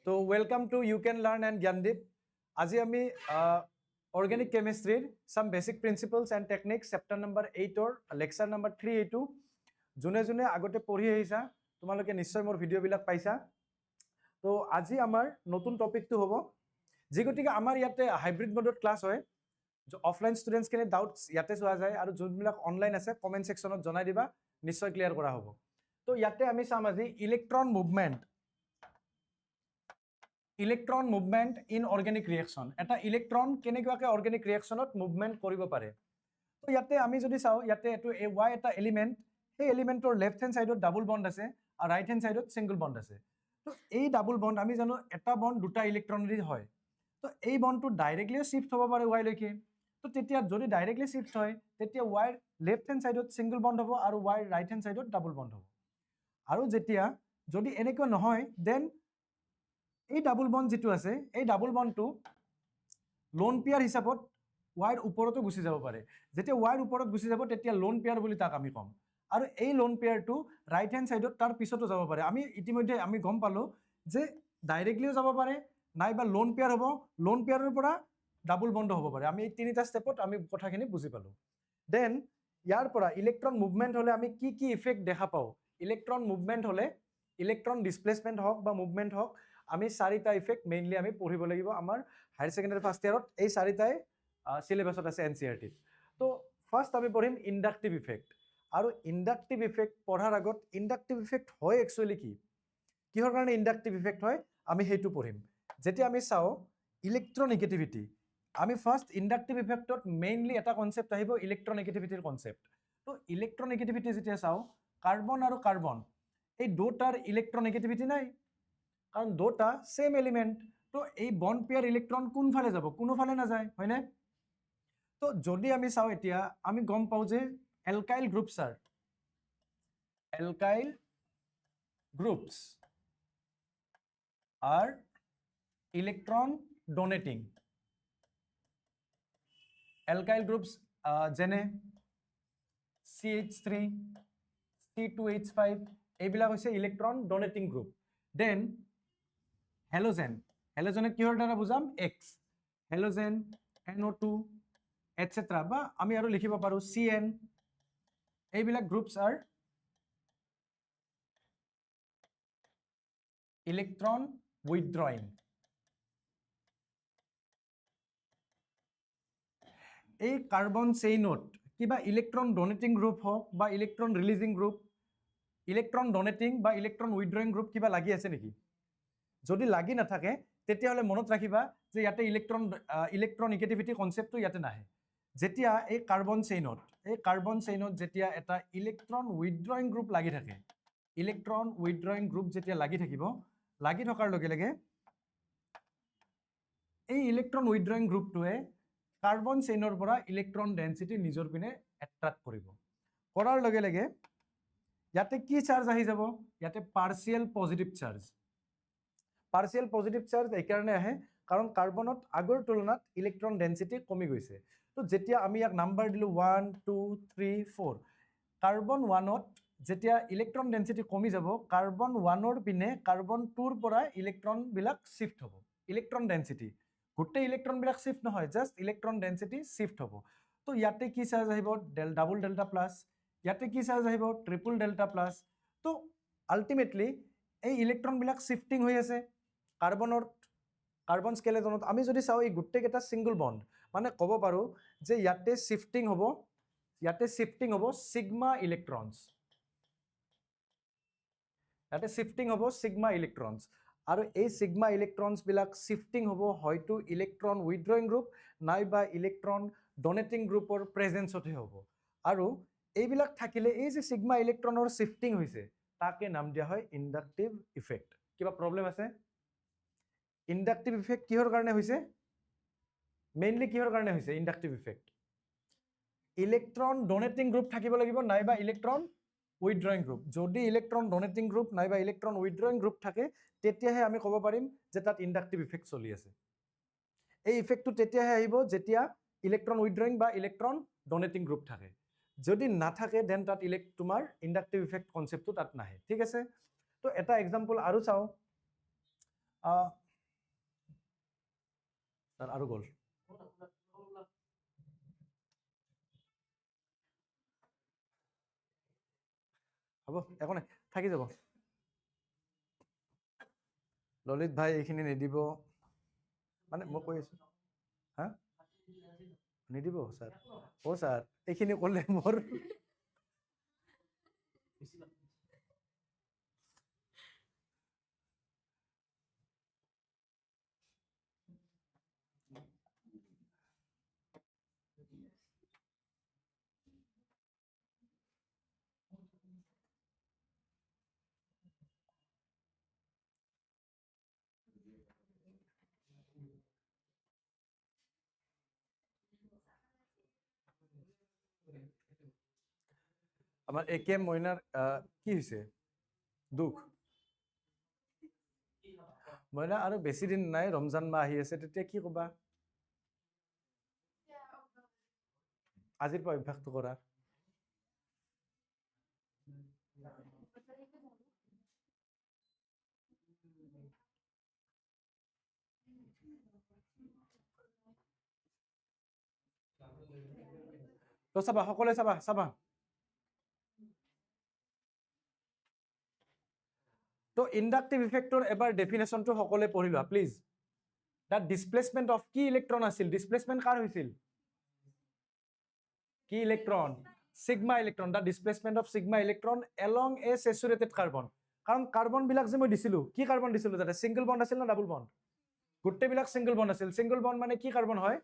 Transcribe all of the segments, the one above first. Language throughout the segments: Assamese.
তো welcome to you can learn and Gyandeep. আজি আমি অর্গেনিক কেমিস্ট্রির some basic principles and techniques chapter number 8 lecture number 3 এইটো যোনে যোনে আগতে পঢ়ি আহিছা তোমালোকে নিশ্চয় মোৰ ভিডিঅ'বিলাক পাইছা। তো আজি আমাৰ নতুন টপিকটো হ'ব যি গতিকে আমাৰ ইয়াতে হাইব্ৰিড মোডত ক্লাছ হয়। অফলাইন ষ্টুডেণ্টছখিনি ডাউটছ ইয়াতে চোৱা যায় আৰু যোনবিলাক অনলাইন আছে কমেণ্ট ছেকশ্যনত জনাই দিবা, নিশ্চয় ক্লিয়াৰ কৰা হ'ব। তো ইয়াতে আমি চাম আজি electron movement in organic reaction. এটা ইলেক্ট্ৰন কেনেকুৱাকৈ অৰ্গেনিক ৰিয়েকশ্যনত মুভমেণ্ট কৰিব পাৰে। তো ইয়াতে আমি যদি চাওঁ, ইয়াতে এইটো ৱাই এটা এলিমেণ্ট, সেই এলিমেণ্টৰ লেফ্ট হেণ্ড ছাইডত ডাবল বণ্ড আছে আৰু ৰাইট হেণ্ড ছাইডত ছিংগল বণ্ড আছে। তো এই ডাবল বণ্ড আমি জানো এটা বণ্ড দুটা ইলেক্ট্ৰনেদি হয়। তো এই বণ্ডটো ডাইৰেক্টলিও শ্বিফ্ট হ'ব পাৰে ৱাইলৈকে। তো তেতিয়া যদি ডাইৰেক্টলি শ্বিফ্ট হয় তেতিয়া ৱাইৰ লেফ্ট হেণ্ড ছাইডত ছিংগল বণ্ড হ'ব আৰু ৱাইৰ ৰাইট হেণ্ড ছাইডত ডাবল বণ্ড হ'ব। আৰু যেতিয়া যদি এনেকুৱা নহয় দেন এই ডাবল বণ্ড যিটো আছে এই ডাবল বণ্ডটো লোন পেয়াৰ হিচাপত ৱাইৰ ওপৰতো গুচি যাব পাৰে। যেতিয়া ৱাইৰ ওপৰত গুচি যাব তেতিয়া লোন পেয়াৰ বুলি তাক আমি ক'ম। আৰু এই লোন পেয়াৰটো ৰাইট হেণ্ড ছাইডত তাৰ পিছতো যাব পাৰে। আমি ইতিমধ্যে আমি গম পালোঁ যে ডাইৰেক্টলিও যাব পাৰে নাইবা লোন পেয়াৰ হ'ব, লোন পেয়াৰৰ পৰা ডাবল বণ্ড হ'ব পাৰে। আমি এই তিনিটা ষ্টেপত আমি কথাখিনি বুজি পালোঁ। দেন ইয়াৰ পৰা ইলেক্ট্ৰন মুভমেণ্ট হ'লে আমি কি কি ইফেক্ট দেখা পাওঁ। ইলেক্ট্ৰন মুভমেণ্ট হ'লে ইলেক্ট্ৰন ডিছপ্লেচমেণ্ট হওক বা মুভমেণ্ট হওক, আমি চাৰিটা ইফেক্ট মেইনলি আমি পঢ়িব লাগিব। আমাৰ হায়াৰ ছেকেণ্ডাৰী ফাৰ্ষ্ট ইয়াৰত এই চাৰিটাই চিলেবাছত আছে NCERT-ত। তো ফাৰ্ষ্ট আমি পঢ়িম ইণ্ডাকটিভ ইফেক্ট। আৰু ইণ্ডাকটিভ ইফেক্ট পঢ়াৰ আগত ইণ্ডাকটিভ ইফেক্ট হয় একচুৱেলি কি, কিহৰ কাৰণে ইণ্ডাকটিভ ইফেক্ট হয় আমি সেইটো পঢ়িম। যেতিয়া আমি চাওঁ ইলেক্ট্ৰনেগেটিভিটি, আমি ফাৰ্ষ্ট ইণ্ডাকটিভ ইফেক্টত মেইনলি এটা কনচেপ্ট আহিব ইলেক্ট্ৰনেগেটিভিটিৰ কনচেপ্ট। তো ইলেক্ট্ৰনেগেটিভিটি যেতিয়া চাওঁ, কাৰ্বন আৰু কাৰ্বন এই দুটাৰ ইলেক্ট্ৰনেগেটিভিটি নাই, কাৰণ দুটা সেম এলিমেণ্ট। তো এই বণ্ড পেয়াৰ ইলেক্ট্ৰন কোনফালে যাব, কোনোফালে নাযায়, হয়নে? তো যদি আমি চাওঁ এতিয়া আমি গম পাওঁ যে alkyl groups are electron donating. Alkyl groups যেনে CH3, C2H5 এইবিলাক হৈছে ইলেক্ট্ৰন ডনেটিং গ্ৰুপ। দেন হেলোজেনক কিহৰ দ্বাৰা বুজাম, X, হেলোজেন, NO2 এটচেট্ৰা, বা আমি আৰু লিখিব পাৰোঁ CN। এইবিলাক গ্ৰুপছ আৰ ইলেক্ট্ৰন উইথড্ৰয়িং। এই কাৰ্বন চেইনত কিবা ইলেক্ট্ৰন ডনেটিং গ্ৰুপ হওক বা ইলেক্ট্ৰন ৰিলিজিং গ্ৰুপ, ইলেক্ট্ৰন ডনেটিং বা ইলেক্ট্ৰন উইথড্ৰয়িং গ্ৰুপ কিবা লাগি আছে নেকি? যদি লাগি নাথাকে তেতিয়াহ'লে মনত ৰাখিবা যে ইয়াতে ইলেক্ট্ৰনেগেটিভিটি কনচেপ্টটো ইয়াতে নাহে। যেতিয়া এই কাৰ্বন চেইনত যেতিয়া এটা ইলেক্ট্ৰন উইথড্ৰয়িং গ্ৰুপ লাগি থাকে, ইলেক্ট্ৰন উইথড্ৰয়িং গ্ৰুপ যেতিয়া লাগি থাকিব, লাগি থকাৰ লগে লগে এই ইলেক্ট্ৰন উইথড্ৰয়িং গ্ৰুপটোৱে কাৰ্বন চেইনৰ পৰা ইলেক্ট্ৰন ডেন্সিটি নিজৰ পিনে এট্ৰাক্ট কৰিব। কৰাৰ লগে লগে ইয়াতে কি চাৰ্জ আহি যাব, ইয়াতে partial positive charge. Partial positive charge এইকাৰণে আহে কাৰণ কাৰ্বনত আগৰ তুলনাত ইলেক্ট্ৰন ডেন্সিটি কমি গৈছে। তো যেতিয়া আমি ইয়াক নাম্বাৰ দিলোঁ 1 2 3 4, কাৰ্বন 1ত যেতিয়া ইলেক্ট্ৰন ডেন্সিটি কমি যাব, কাৰ্বন 1ৰ পিনে কাৰ্বন 2ৰ পৰা ইলেক্ট্ৰনবিলাক শ্বিফ্ট হ'ব। ইলেক্ট্ৰন ডেন্সিটি গোটেই ইলেক্ট্ৰনবিলাক শ্বিফ্ট নহয়, জাষ্ট ইলেক্ট্ৰন ডেন্সিটি শ্বিফ্ট হ'ব। তো ইয়াতে কি চাৰ্জ আহিব, ডাবল ডেল্টা প্লাছ, ইয়াতে কি চাৰ্জ আহিব, ট্ৰিপল ডেল্টা প্লাছ। তো আল্টিমেটলি এই ইলেক্ট্ৰনবিলাক শ্বিফ্টিং হৈ আছে কাৰ্বন স্কেলেটনত। আমি যদি চাওঁ এই গোটেইকেইটা ছিংগল বণ্ড, মানে ক'ব পাৰোঁ যে ইয়াতে শ্বিফ্টিং হ'ব ছিগমা ইলেক্ট্ৰনছ, ইয়াতে শ্বিফ্টিং হ'ব ছিগমা ইলেক্ট্ৰনছ। আৰু এই ছিগমা ইলেক্ট্ৰনছবিলাক শ্বিফ্টিং হ'ব হয়তো ইলেক্ট্ৰন উইথড্ৰয়িং গ্ৰুপ নাইবা ইলেক্ট্ৰন ডনেটিং গ্ৰুপৰ প্ৰেজেঞ্চতহে হ'ব। আৰু এইবিলাক থাকিলে এই যে ছিগমা ইলেক্ট্ৰনৰ শ্বিফ্টিং হৈছে তাকে নাম দিয়া হয় ইণ্ডাকটিভ ইফেক্ট। কিবা প্ৰব্লেম আছে? ইণ্ডাকটিভ ইফেক্ট কিহৰ কাৰণে হৈছে, মেইনলি কিহৰ কাৰণে হৈছে ইণ্ডাকটিভ ইফেক্ট? ইলেক্ট্ৰন ডনেটিং গ্ৰুপ থাকিব লাগিব নাইবা ইলেক্ট্ৰন উইথড্ৰয়িং গ্ৰুপ। যদি ইলেক্ট্ৰন ডনেটিং গ্ৰুপ নাইবা ইলেক্ট্ৰন উইথড্ৰয়িং গ্ৰুপ থাকে তেতিয়াহে আমি ক'ব পাৰিম যে তাত ইণ্ডাকটিভ ইফেক্ট চলি আছে। এই ইফেক্টটো তেতিয়াহে আহিব যেতিয়া ইলেক্ট্ৰন উইথড্ৰয়িং বা ইলেক্ট্ৰন ডনেটিং গ্ৰুপ থাকে। যদি নাথাকে দেন তাত তোমাৰ ইণ্ডাকটিভ ইফেক্ট কনচেপ্টটো তাত নাহে। ঠিক আছে? তো এটা এক্সাম্পল আৰু চাওঁ। স্যাৰ আৰু গ'ল হ'ব একো নাই থাকি যাব ললিত ভাই এইখিনি নিদিব মানে মই কৈ আছো হা নিদিব স্যাৰ অ' স্যাৰ এইখিনি ক'লে মোৰ আমাৰ একে মইনাৰ কি হৈছে দুখ মইনা আৰু বেছি দিন নাই ৰমজান মাহ আহি আছে তেতিয়া কি ক'বা আজিৰ পৰা অভ্যাসটো কৰা তো চাবা সকলোৱে চাবা চাবা তো ইণ্ডাকটিভ ইফেক্টৰ এবাৰ ডেফিনেশ্যনটো সকলোৱে পঢ়ি লোৱা প্লিজ দ্য ডিছপ্লেচমেণ্ট অফ কি ইলেক্ট্ৰন আছিল ডিছপ্লেচমেণ্ট কাৰ হৈছিল কি electron sigma electron the displacement of sigma electron along a saturated carbon কাৰণ কাৰ্বন বিলাক যে মই দিছিলো কি কাৰ্বন দিছিলো যাতে সিংগল বন্ড আছিল না ডাবল বন্ড গোটেইবিলাক সিংগল বন্ড আছিল সিংগল বন্ড মানে কি কাৰ্বন হয়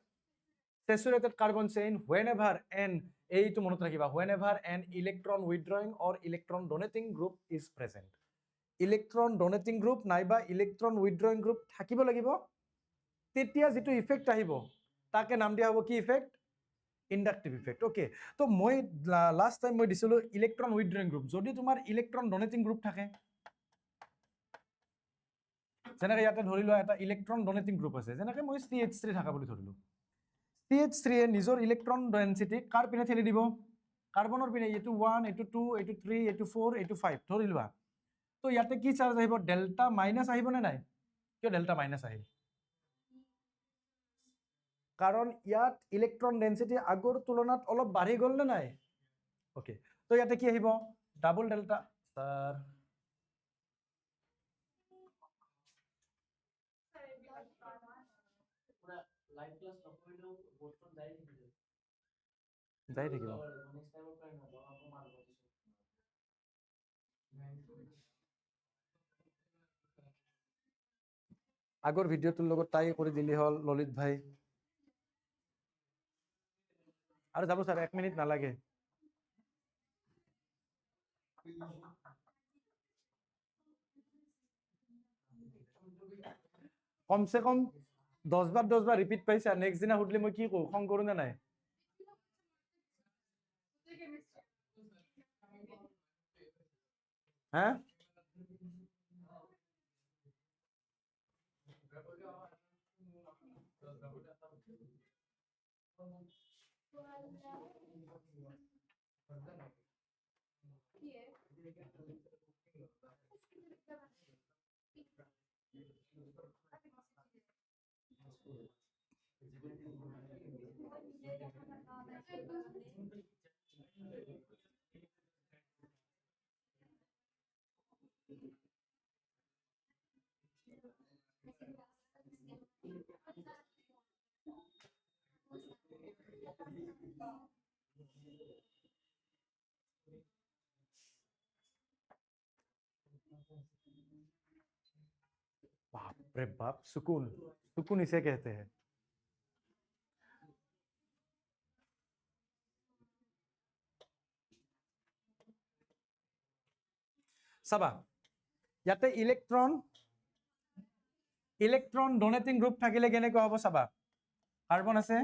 saturated carbon chain whenever an এইটো মনত ৰাখিবা whenever an electron withdrawing or electron donating group is present electron donating group নাইবা ইলেক্ট্ৰন উইথড্ৰয়িং গ্ৰুপ থাকিব লাগিব তেতিয়া যেটো ইফেক্ট আহিব তাকে নাম দিয়া হ'ব কি ইফেক্ট ইন্ডাকটিভ ইফেক্ট ওকে তো মই লাস্ট টাইম মই দিছিলো ইলেক্ট্ৰন উইথড্ৰয়িং গ্ৰুপ যদি তোমাৰ ইলেক্ট্ৰন ডোনেটিং গ্ৰুপ থাকে যেনেকৈ ইয়াতে ধৰি লোৱা এটা ইলেক্ট্ৰন ডোনেটিং গ্ৰুপ আছে যেনেকৈ মই CH3 থাকা বুলি ধৰিলো CH3 এ নিজৰ ইলেক্ট্ৰন ডেনসিটি কাৰ পিনে ঠেলি দিব কাৰ্বনৰ পিনে এইটো 1 এইটো 2 এইটো 3 এইটো 4 এইটো 5 ধৰি লোৱা তো ইয়াতে কি চাৰ্জ আহিব ডেল্টা মাইনাস আহিব নে নাই কিয় ডেল্টা মাইনাস আহিল কাৰণ ইয়াত ইলেক্ট্ৰন ডেনসিটি আগৰ তুলনাত অলপ বাঢ়ি গ'ল নে নাই ওকে তো ইয়াতে কি আহিব double delta sir live class নকৰিলেও বৰ্ডখন যাই থাকিব আগৰ ভিডিঅ'টোৰ লগত তাই কৰি দিলি হল ললিত ভাই আৰু যাব স্যাৰ 1 মিনিট নালাগে কমসে কম 10 বাৰ ৰিপিট পাইছা নেক্সট দিনা হুডলি মই কি কও খং কৰো না নাই হ্যাঁ बाप रे बाप सुकून सुकून इसे कहते हैं চাবা ইয়াতে ইলেক্ট্ৰন ডোনেটিং গ্ৰুপ থাকিলে কেনেকৈ হ'ব চাবা কাৰ্বন আছে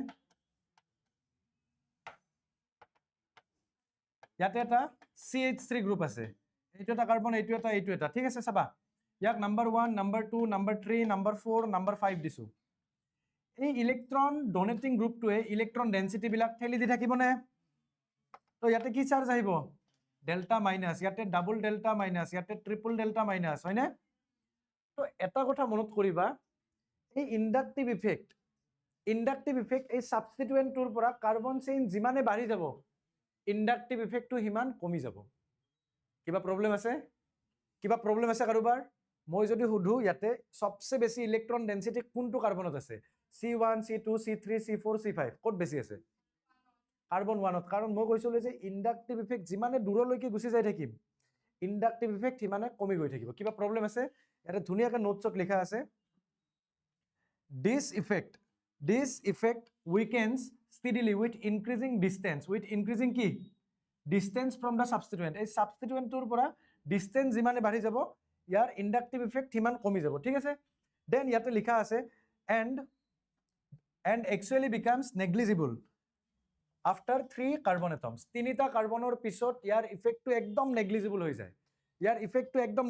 ইয়াতে এটা CH3 গ্ৰুপ আছে এইটো এটা কাৰ্বন এইটো এটা ঠিক আছে চাবা ইয়াক number 1 number 2 number 3 number 4 number 5 দিছো এই ইলেক্ট্ৰন ডোনেটিং গ্ৰুপটোৱে ইলেক্ট্ৰন ডেনসিটি বিলাক ঠেলি দি থাকিবনে তো ইয়াতে কি চাৰ্জ আহিব ডেল্টা মাইনাস ইয়াতে ডাবল ডেল্টা মাইনাস ইয়াতে ট্ৰিপল ডেল্টা মাইনাস হয়নে তো এটা কথা মনত কৰিবা এই ইন্ডাকটিভ ইফেক্ট এই সাবস্টিটুয়েন্টৰ পৰা কাৰ্বন চেইন যিমানে বাঢ়ি যাব ইন্ডাকটিভ ইফেক্টটো সিমান কমি যাব কিবা প্ৰবলেম আছে কাৰোবাৰ মই যদি সুধো ইয়াতে সবচে বেছি ইলেক্ট্ৰন ডেন্সিটি কোনটো কাৰ্বনত আছে C1 C2 C3 C4 C5 ক'ত বেছি আছে কাৰ্বন 1ত কাৰণ মই কৈছিলো যে ইন্ডাকটিভ ইফেক্ট যিমানে দূৰলৈকে গুচি যাই থাকিম ইন্ডাকটিভ ইফেক্ট সিমানে কমি গৈ থাকিব কিবা প্ৰবলেম আছে ইয়াতে ধুনীয়াকৈ নোটছত লিখা আছে This effect weakens steadily with increasing কি distance from the substituent এই substituentটোৰ পৰা distance যিমানে বাঢ়ি যাব ইয়াৰ ইন্ডাকটিভ ইফেক্ট সিমান কমি যাব ঠিক আছে দেন ইয়াতে লিখা আছে and actually becomes negligible after 3 carbon atoms তিনিটা কাৰ্বনৰ পিছত ইয়াৰ ইফেক্টটো একদম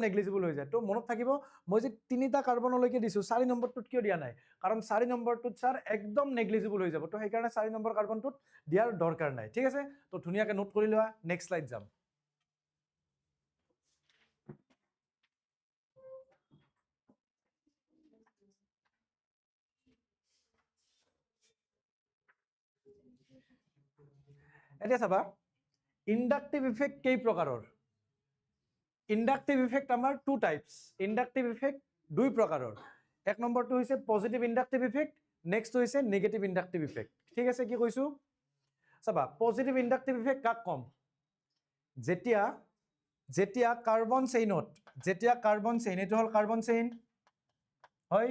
নেগলিজিবল হৈ যায় তো মনত থাকিব মই যে তিনিটা কাৰ্বনলৈকে দিছো 4 নম্বৰটোত কিয় দিয়া নাই কাৰণ 4 নম্বৰটোত স্যাৰ একদম নেগলিজিবল হৈ যাব তো সেই কাৰণে 4 নম্বৰ কাৰ্বনটোত দিয়াৰ দৰকাৰ নাই ঠিক আছে তো ধুনীয়াকৈ নোট কৰি লোৱা নেক্সট স্লাইড যাম এতিয়া চাবা ইন্ডাকটিভ ইফেক্ট কেই প্ৰকাৰৰ ইন্ডাকটিভ ইফেক্ট আমাৰ টু টাইপস ইন্ডাকটিভ ইফেক্ট দুই প্ৰকাৰৰ এক নম্বৰটো হৈছে পজিটিভ ইন্ডাকটিভ ইফেক্ট নেক্সট হৈছে নেগেটিভ ইন্ডাকটিভ ইফেক্ট ঠিক আছে কি কৈছো চাবা পজিটিভ ইন্ডাকটিভ ইফেক্ট কাক কম যেতিয়া কাৰ্বন চেইনত এইটো হল কাৰ্বন চেইন হয়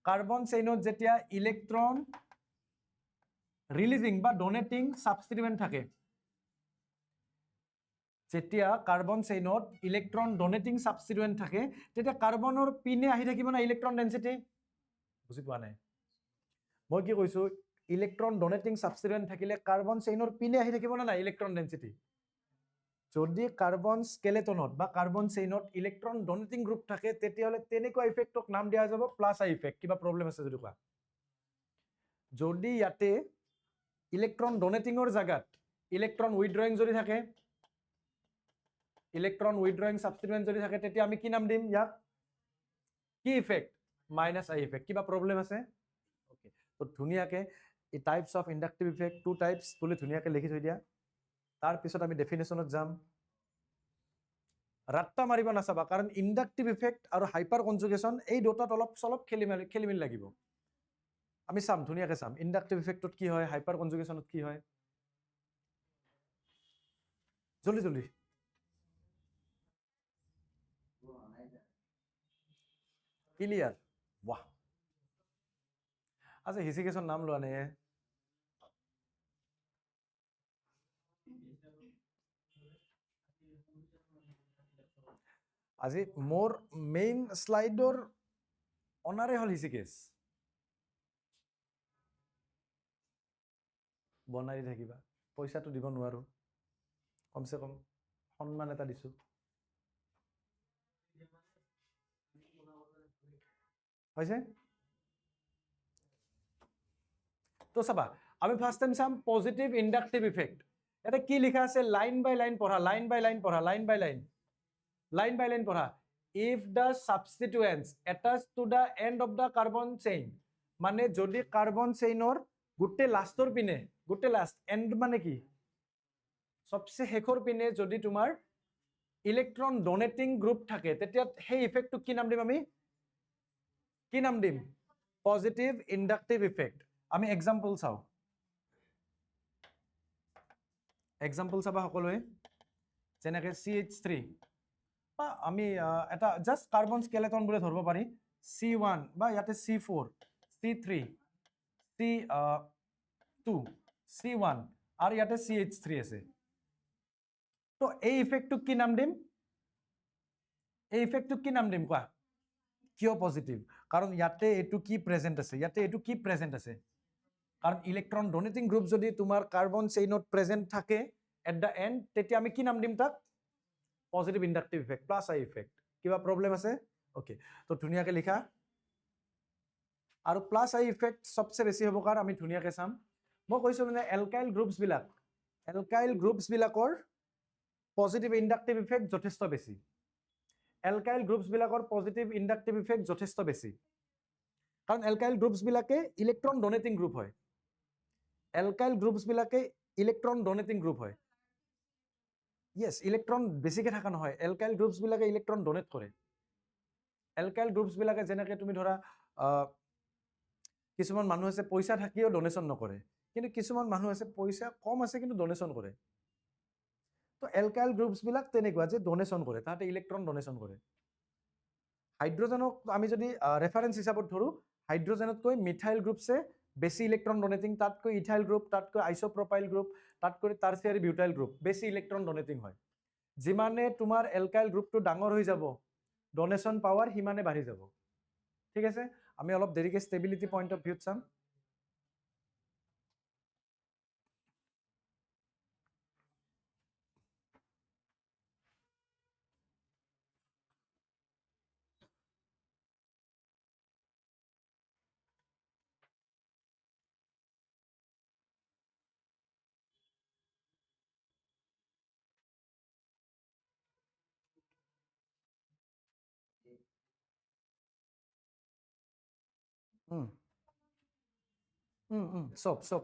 কাৰ্বন চেইনত যেতিয়া ইলেক্ট্ৰন ৰিলিজিং বা ডোনেটিং সাবস্টিটুয়েন্ট থাকে যেতিয়া কাৰ্বন চেইনত ইলেক্ট্ৰন ডোনেটিং সাবস্টিটুয়েন্ট থাকে তেতিয়া কাৰ্বনৰ পিনে আহি থাকিব না ইলেক্ট্ৰন ডেন্সিটি বুজি পোৱা নাই মই কি কৈছো ইলেক্ট্ৰন ডোনেটিং সাবস্টিটুয়েন্ট থাকিলে কাৰ্বন চেইনৰ পিনে আহি থাকিব না ইলেক্ট্ৰন ডেন্সিটি যদি কাৰ্বন স্কেলেটনত বা কাৰ্বন চেইনত ইলেক্ট্ৰন ডোনেটিং গ্ৰুপ থাকে তেতিয়াহলে তেনেকুৱা ইফেক্টক নাম দিয়া যাব প্লাস আই ইফেক্ট কিবা প্ৰবলেম আছে যদি কোৱা যদি ইয়াতে ইলেক্ট্ৰন ডোনেটিংৰ জায়গাত ইলেক্ট্ৰন উইথড্ৰয়িং যদি থাকে ইলেক্ট্ৰন উইথড্ৰয়িং সাবস্টিটুয়েন্ট যদি থাকে তেতিয়া আমি কি নাম দিম ইয়াক কি ইফেক্ট মাইনাস আই ইফেক্ট কিবা প্ৰবলেম আছে ওকে তো ধুনীয়াকৈ এই types of inductive effect to types বুলি ধুনীয়াকৈ লিখি থৈ দিয়া তাৰ পিছত আমি ডেফিনেশনত যাম ৰাত্তা মাৰিব নাচাবা কাৰণ ইন্ডাকটিভ ইফেক্ট আৰু হাইপাৰ কনজুগেশ্যন এই দুটাত অলপ চলপ খেলিমেলি লাগিব আমি চাম ধুনীয়াকৈ চাম ইন্ডাকটিভ ইফেক্টত কি হয় হাইপাৰ কনজুগেশ্যনত কি হয় জলদি ক্লিয়াৰ বাহ আচ্ছা হিসিকেশন নাম লোৱা নাই আজি মোৰ মেইন স্লাইডৰ অনাৰে হল হিসিকেশ বনাই থাকিবা পইচাটো দিব নোৱাৰো কমসে কম সন্মান এটা দিছো হৈছে তো চাবা আমি ফার্স্ট টাইম চাম পজিটিভ ইন্ডাকটিভ ইফেক্ট এটা কি লিখা আছে লাইন বাই লাইন পঢ়া লাইন বাই লাইন পঢ়া if the substituents attached to the end of the carbon chain মানে যদি কার্বন চেইনৰ গুটে লাষ্টৰ পিনে গুটে লাষ্ট এন্ড মানে কি সবচে শেষৰ পিনে যদি তোমাৰ ইলেক্ট্ৰন ডোনেটিং গ্ৰুপ থাকে তেতিয়া সেই ইফেক্টটো কি নাম দিম আমি কি নাম দিম পজিটিভ ইন্ডাকটিভ ইফেক্ট আমি এক্সাম্পল চাও এক্সাম্পল চাবা সকলোৱে যেনেকৈ CH3 বা আমি এটা জাস্ট কাৰ্বন স্কেলেটন বুলি ধৰিব পাৰি C1 বা ইয়াতে C4 C3 C2 C1 আৰু ইয়াতে CH3 আছে তো এই ইফেক্টটো কি নাম দিম কোৱা কিয় পজিটিভ কাৰণ ইয়াতে এটো কি প্ৰেজেন্ট আছে কাৰণ ইলেক্ট্ৰন ডোনেটিং গ্ৰুপ যদি তোমাৰ কাৰ্বন চেইনত প্ৰেজেন্ট থাকে এট দা এন্ড তেতিয়া আমি কি নাম দিম তাক পজিটিভ ইন্ডাকটিভ ইফেক্ট প্লাস আই ইফেক্ট কিবা প্ৰবলেম আছে ওকে তো ধুনীয়াকৈ লিখা আৰু প্লাস আই ইফেক্ট সবচে বেছি হ'ব কাৰণ আমি ধুনীয়াকৈ চাম মই কৈছো মানে এলকাইল গ্ৰুপছ বিলাকৰ পজিটিভ ইন্ডাকটিভ ইফেক্ট যথেষ্ট বেছি এলকাইল গ্ৰুপছবিলাকৰ পজিটিভ ইণ্ডাক্টিভ ইফেক্ট যথেষ্ট বেছি, কাৰণ এলকাইল গ্ৰুপছবিলাকে ইলেক্ট্ৰন ডনেটিং গ্ৰুপ হয়। এলকাইল গ্ৰুপছবিলাকে ইলেক্ট্ৰন ডনেটিং গ্ৰুপ হয়। য়েছ, ইলেক্ট্ৰন বেছিকৈ থকা নহয়, এলকাইল গ্ৰুপছবিলাকে ইলেক্ট্ৰন ডনেট কৰে। এলকাইল গ্ৰুপছবিলাকে যেনেকৈ তুমি ধৰা কিছুমান মানুহ আছে পইচা থাকিও ডনেশ্যন নকৰে, কিন্তু কিছুমান মানুহ আছে পইচা কম আছে কিন্তু ডনেশ্যন কৰে। তো এলকাইল গ্ৰুপছবিলাক তেনেকুৱা যে ডনেশ্যন কৰে, তাহাঁতে ইলেক্ট্ৰন ডনেশ্যন কৰে। হাইড্ৰজেনক আমি যদি ৰেফাৰেঞ্চ হিচাপত ধৰোঁ, হাইড্ৰজেনতকৈ মিথাইল গ্ৰুপছে বেছি ইলেক্ট্ৰন ডনেটিং, তাতকৈ ইথাইল গ্ৰুপ, তাতকৈ আইচোপ্ৰপাইল গ্ৰুপ, তাতকৈ টাৰ্চিয়াৰী বিউটাইল গ্ৰুপ বেছি ইলেক্ট্ৰন ডনেটিং হয়। যিমানে তোমাৰ এলকাইল গ্ৰুপটো ডাঙৰ হৈ যাব, ডনেশ্যন পাৱাৰ সিমানে বাঢ়ি যাব। ঠিক আছে, আমি অলপ দেৰিকৈ ষ্টেবিলিটি পইণ্ট অফ ভিউত চাম।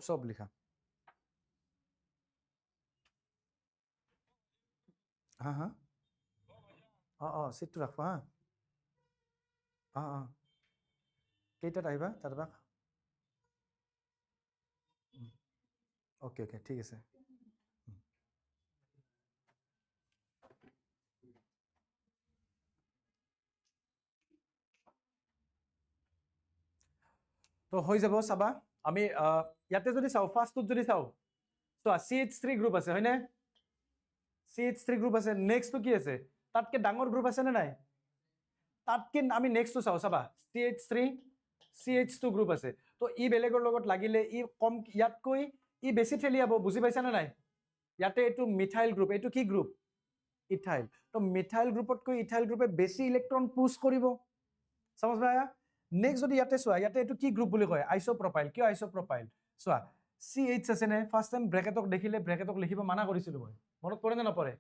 চব লিখা। হা চিটটো ৰাখবা হা। কেইটাত আহিবা তাৰপৰা? অ'কে ঠিক আছে। তো হৈ যাব, চাবা আমি ইয়াতে যদি চাওঁ, ফাৰ্ষ্টটোত যদি চাওঁ, চোৱা CH3 গ্ৰুপ আছে হয়নে? CH3 গ্ৰুপ আছে। নেক্সটটো কি আছে? তাতকে ডাঙৰ গ্ৰুপ আছে নে নাই? তাতকে আমি নেক্সটটো চাওঁ, চাবা CH3 CH2 গ্ৰুপ আছে। তো ই বেলেগৰ লগত লাগিলে ই কম, ইয়াতকৈ ই বেছি ঠেলিয়াব, বুজি পাইছা নে নাই? ইয়াতে এইটো মিথাইল গ্ৰুপ, এইটো কি গ্ৰুপ? ইথাইল। তো মিথাইল গ্ৰুপতকৈ ইথাইল গ্ৰুপে বেছি ইলেক্ট্ৰন পুছ কৰিব। समझ में आया? নেক্সট যদি ইয়াতে চোৱা, ইয়াতে এইটো কি গ্ৰুপ বুলি কয়? আইসোপ্ৰপাইল। কিয় আইসোপ্ৰপাইল? চোৱা CH আছে নে? ফাৰ্ষ্ট টাইম ব্ৰেকেটক দেখিলে ব্ৰেকেটক লিখিব মানা কৰিছিলো মই, মনত পৰে নে নপৰে?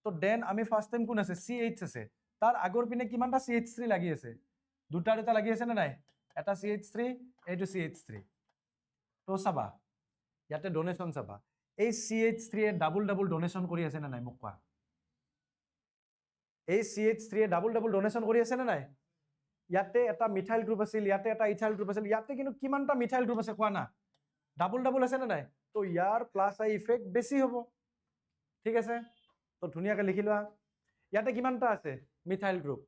তো দেন আমি ফাৰ্ষ্ট টাইম কোন আছে? CH আছে। তাৰ আগৰ পিনে কিমানটা CH3 লাগি আছে? দুটা লাগি আছে নে নাই? এটা CH3, এইটো CH3। তো চাবা ইয়াতে ডোনেশ্যন চাবা, এই CH3 এ ডাবল ডোনেশ্যন কৰি আছে নে নাই মোক কোৱা? এই CH3 এ ডাবল ডোনেশ্যন কৰি আছে নে নাই? ইয়াতে এটা মিথাইল গ্ৰুপ আছিল, ইয়াতে এটা ইথাইল গ্ৰুপ আছিল, ইয়াতে কিন্তু কিমানটা মিথাইল গ্ৰুপ আছে কোৱা না? ডাবল আছে নে নাই? তো ইয়াৰ প্লাছ আই ইফেক্ট বেছি হ'ব। ঠিক আছে, তো ধুনীয়াকৈ লিখি লোৱা। ইয়াতে কিমানটা আছে মিথাইল গ্ৰুপ?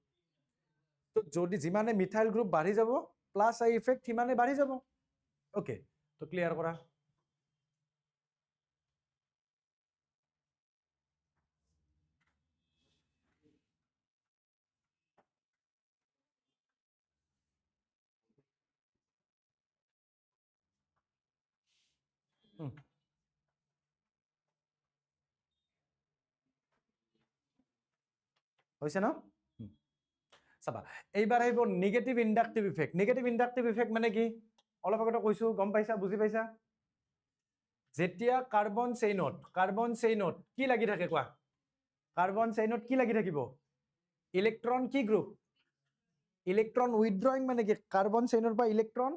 তো যদি যিমানে মিথাইল গ্ৰুপ বাঢ়ি যাব, প্লাছ আই ইফেক্ট সিমানে বাঢ়ি যাব। অ'কে, তো ক্লিয়াৰ কৰা। হৈছে ন? চাবা এইবাৰ আহিব negative inductive effect. Negative inductive effect মানে কি? অলপ আগতে কৈছো, গম পাইছা, বুজি পাইছা? যেতিয়া কাৰ্বন চেইনত কি লাগি থাকে কোৱা? কাৰ্বন চেইনত কি লাগি থাকিব? ইলেক্ট্ৰন কি গ্ৰুপ? ইলেক্ট্ৰন উইথড্ৰয়িং মানে কি? কাৰ্বন চেইনৰ পৰা ইলেক্ট্ৰন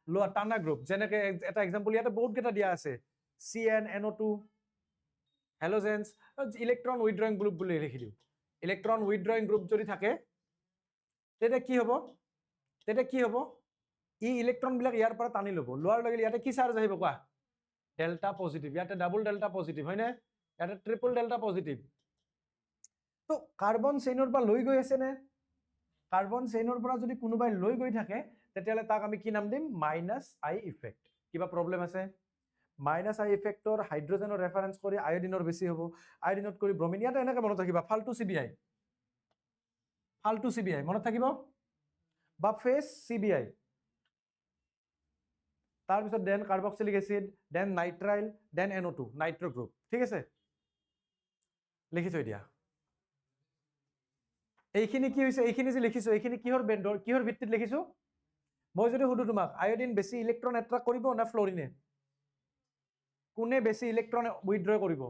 লোৱা টানা গ্ৰুপ। যেনেকে এটা এক্সাম্পল ইয়াতে বহুত কেইটা দিয়া আছে, CnNO2, হেলোজেন্স, ইলেক্ট্ৰন উইথড্ৰয়িং গ্ৰুপ বুলি লিখি দিওঁ। ইলেক্ট্ৰন উইথড্ৰয়িং গ্ৰুপ যদি থাকে তেতিয়া কি হ'ব? ই ইলেক্ট্ৰনবিলাক ইয়াৰ পৰা টানি ল'ব, লোৱাৰ লগে ইয়াতে কি চাৰ্জ আহিব কোৱা? Delta positive. ইয়াতে ডাবল ডেল্টা পজিটিভ হয়নে? ইয়াতে ট্ৰিপল ডেল্টা পজিটিভ। তো কাৰ্বন চেইনৰ পৰা লৈ গৈ আছে নে? কাৰ্বন চেইনৰ পৰা যদি কোনোবাই লৈ গৈ থাকে তেতিয়াহ'লে তাক আমি কি নাম দিম? মাইনাছ আই ইফেক্ট। কিবা প্ৰব্লেম আছে? মাইনাছ আই ইফেক্টৰ হাইড্ৰজেনৰ ৰেফাৰেঞ্চ কৰি আয়ডিনৰ বেছি হ'ব, আয়ডিনত কৰি ব্ৰমিন। ইয়াতে এনেকৈ মনত ৰাখিবা, ফাল্টু CBI মনত থাকিব, বা ফেচ CBI। তাৰপিছত then carboxylic acid, then nitrile, then NO2, nitro group. ঠিক আছে, লিখি থৈ দিয়া। এইখিনি কি হৈছে? এইখিনি যে লিখিছো, এইখিনি কিহৰ ভিত্তিত লিখিছো? মই যদি সুধো তোমাক, আয়ডিন বেছি ইলেক্ট্ৰন এট্ৰাক্ট কৰিব না ফ্লৰিনে? কোনে বেছি ইলেক্ট্ৰন উইথড্ৰ কৰিব?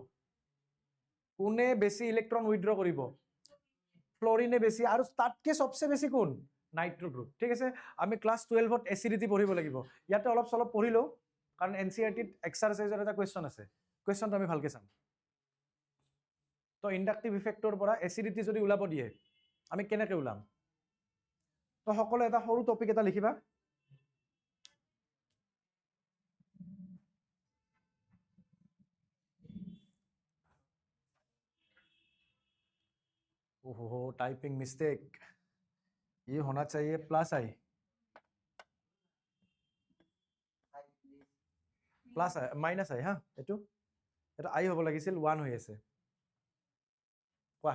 ফ্লোৰিনে বেশি আৰু তাতকে সবচে বেশি কোন নাইট্ৰো গ্ৰুপ ঠিক আছে আমি ক্লাস 12ত এসিডিটি পঢ়িব লাগিব ইয়াতে অলপ সলপ পঢ়িলো কাৰণ এনসিআৰটিত এক্সাৰসাইজৰ এটা কোৱেশ্চন আছে কোৱেশ্চনটো আমি ভালকে চাম তো ইন্ডাকটিভ ইফেক্টৰ পৰা এসিডিটি যদি ওলাব দিয়ে আমি কেনেকৈ ওলাম তো সকলো এটা সৰু টপিক এটা লিখিবা ओहो टाइपिंग मिस्टेक ये होना चाहिए प्लस आई প্লাস মাইনাস আই হা এটো এটা আই হ'ব লাগিছিল 1 হৈ আছে কোৱা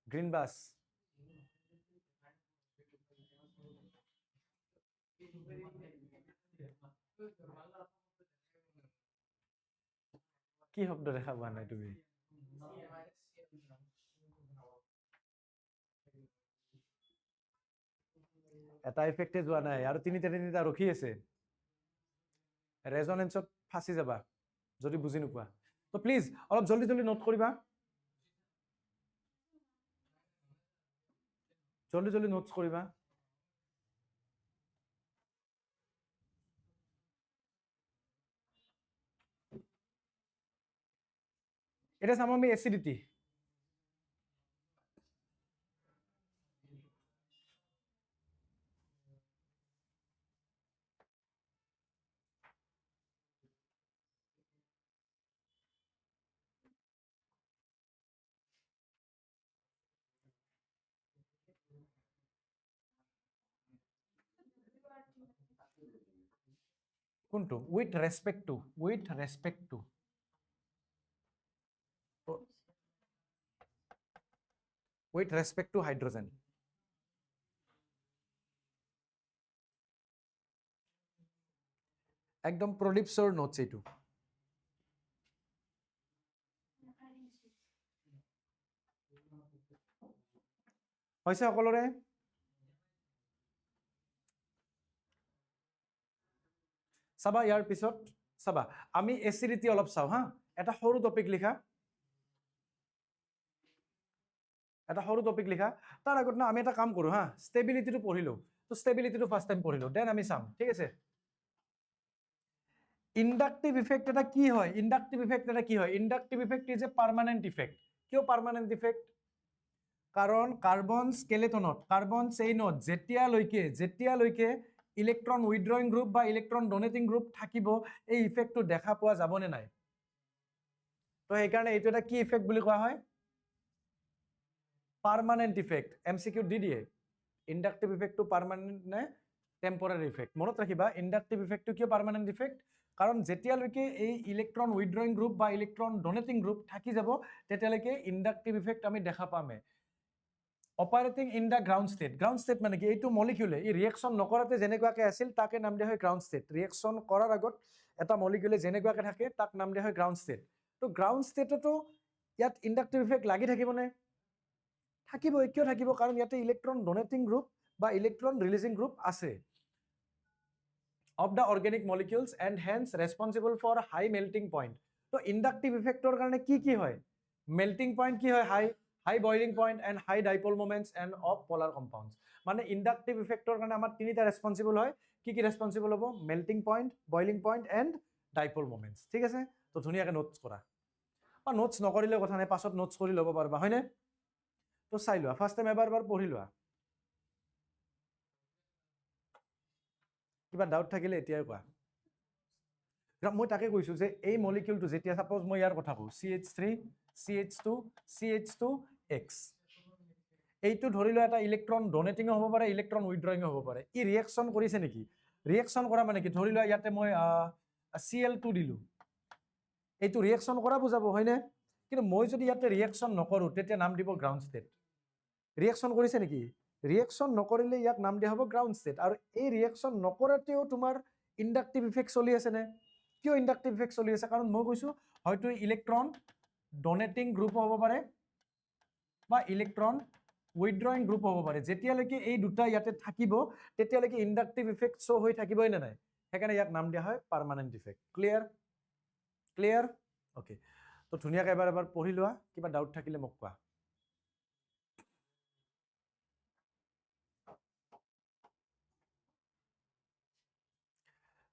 গ্ৰীন বাস কি শব্দ দেখা পোৱা নাই তুমি এটা ইফেক্টে যোৱা নাই আৰু তিনিটা ৰখি আছে ৰেজনেন্সত ফাঁসি যাবা যদি বুজি নোপোৱা তো প্লিজ অলপ জলদি জলদি নোট কৰিবা জলদি জলদি নোটস কৰিবা এটা চাম আমি এসিডিটি কোনটো with respect to with respect to hydrogen একদম প্ৰদীপছৰ নোটছ এইটো হৈছে সকলোৰে চাবা ইয়াৰ পিছত চাবা আমি এসিডিটি অলপ চাও হা এটা সৰু টপিক লিখা তাৰ আগত না আমি এটা কাম কৰো হা ষ্টেবিলিটিটো পঢ়িলো তো ষ্টেবিলিটিটো ফাৰ্স্ট টাইম পঢ়িলো দেন আমি চাম ঠিক আছে ইন্ডাকটিভ ইফেক্ট এটা কি হয় inductive effect is a permanent effect কিয় পার্মানেন্ট ইফেক্ট কাৰণ কাৰ্বন স্কেলেটনত কাৰ্বন চেইনত যেতিয়ালৈকে ইলেক্ট্ৰন উইথড্ৰয়িং গ্ৰুপ বা ইলেক্ট্ৰন ডোনেটিং গ্ৰুপ থাকিব এই ইফেক্টটো দেখা পোৱা যাবনে নাই তো সেইকাৰণে এইটো এটা কি ইফেক্ট বুলি কোৱা হয় পাৰ্মানেন্ট ইফেক্ট এমসিকিউ দি দিয়ে ইন্ডাকটিভ ইফেক্টটো পাৰ্মানেন্ট নে টেম্পোৰাৰি ইফেক্ট মনত ৰাখিবা ইন্ডাকটিভ ইফেক্টটো কিয় পাৰ্মানেন্ট ইফেক্ট কাৰণ যেতিয়ালৈকে এই ইলেক্ট্ৰন উইথড্ৰয়িং গ্ৰুপ বা ইলেক্ট্ৰন ডোনেটিং গ্ৰুপ থাকি যাব তেতিয়ালৈকে ইন্ডাকটিভ ইফেক্ট আমি দেখা পামে operating in the ground state মানে কি এইটো মলিকিউলে এই ৰিয়েকশন নকৰাতে যেনেকুৱাকে আছিল তাকে নাম দিয়া হয় গ্ৰাউন্ড স্টেট ৰিয়েকশন কৰাৰ আগত এটা মলিকিউলে যেনেকুৱাকে থাকে তাক নাম দিয়া হয় গ্ৰাউন্ড স্টেট তো গ্ৰাউন্ড স্টেটতো ইয়াত ইন্ডাকটিভ ইফেক্ট লাগি থাকিবনে থাকিব কিয় থাকিব কাৰণ ইয়াতে ইলেক্ট্ৰন ডোনেটিং গ্ৰুপ বা ইলেক্ট্ৰন ৰিলিজিং গ্ৰুপ আছে of the organic molecules and hence responsible for high melting point তো ইন্ডাকটিভ ইফেক্টৰ কাৰণে কি হয় মেল্টিং পয়েন্ট কি হয় high boiling point and high dipole moments and of polar compounds মানে ইন্ডাকটিভ ইফেক্টৰ কাৰণে আমাৰ তিনিটা ৰেসপন্সিবল হয় কি ৰেসপন্সিবল হ'ব melting point boiling point and dipole moments ঠিক আছে তো ধুনিয়াকে নোটস কৰা বা নোটস নকৰিলে কথা নাই পাছত নোটস কৰি ল'ব পাৰবা হয়নে তো চাই লোৱা ফাৰ্স্ট টাইম এবাৰ পঢ়ি লোৱা কিবা ডাউট থাকিলে এতিয়াই কোৱা মই তাকে কৈছো যে এই মলিকিউলটো যেতিয়া সাপোজ মই ইয়াৰ কথা কওঁ CH3 CH2 CH2X এইটো ধৰি লোৱা এটা ইলেক্ট্ৰন ডোনেটিং হ'ব পাৰে ইলেক্ট্ৰন উইথড্ৰয়িং হ'ব পাৰে ই ৰিয়েকশন কৰিছে নেকি ৰিয়েকশন কৰা মানে কি ধৰি লোৱা ইয়াতে মই Cl2 দিলো এইটো ৰিয়েকশন কৰা বুজাব হয়নে কিন্তু মই যদি ইয়াতে ৰিয়েকশন নকৰো তেতিয়া নাম দিব গ্ৰাউন্ড ষ্টেট ৰিয়েকশন কৰিছে নেকি ৰিয়েকশন নকৰিলে ইয়াক নাম দিয়া হ'ব গ্ৰাউন্ড ষ্টেট আৰু এই ৰিয়েকশন নকৰাতেও তোমাৰ ইন্ডাকটিভ ইফেক্ট চলি আছে নে কিয় ইন্ডাকটিভ ইফেক্ট চলি আছে কাৰণ মই কৈছো হয়তো ইলেক্ট্ৰন ডোনেটিং গ্ৰুপ হ'ব পাৰে বা ইলেক্ট্ৰন উইথড্ৰয়িং গ্ৰুপ হ'ব পাৰে যেতিয়ালৈকে এই দুটা ইয়াতে থাকিব তেতিয়ালৈকে ইন্ডাকটিভ ইফেক্ট শো হৈ থাকিবই না নাই সেইকাৰণে ইয়াক নাম দিয়া হয় পাৰ্মানেন্ট ইফেক্ট ক্লিয়াৰ ওকে তো ধুনিয়াকৈ এবাৰ পঢ়ি লোৱা কিবা ডাউট থাকিলে মোক কোৱা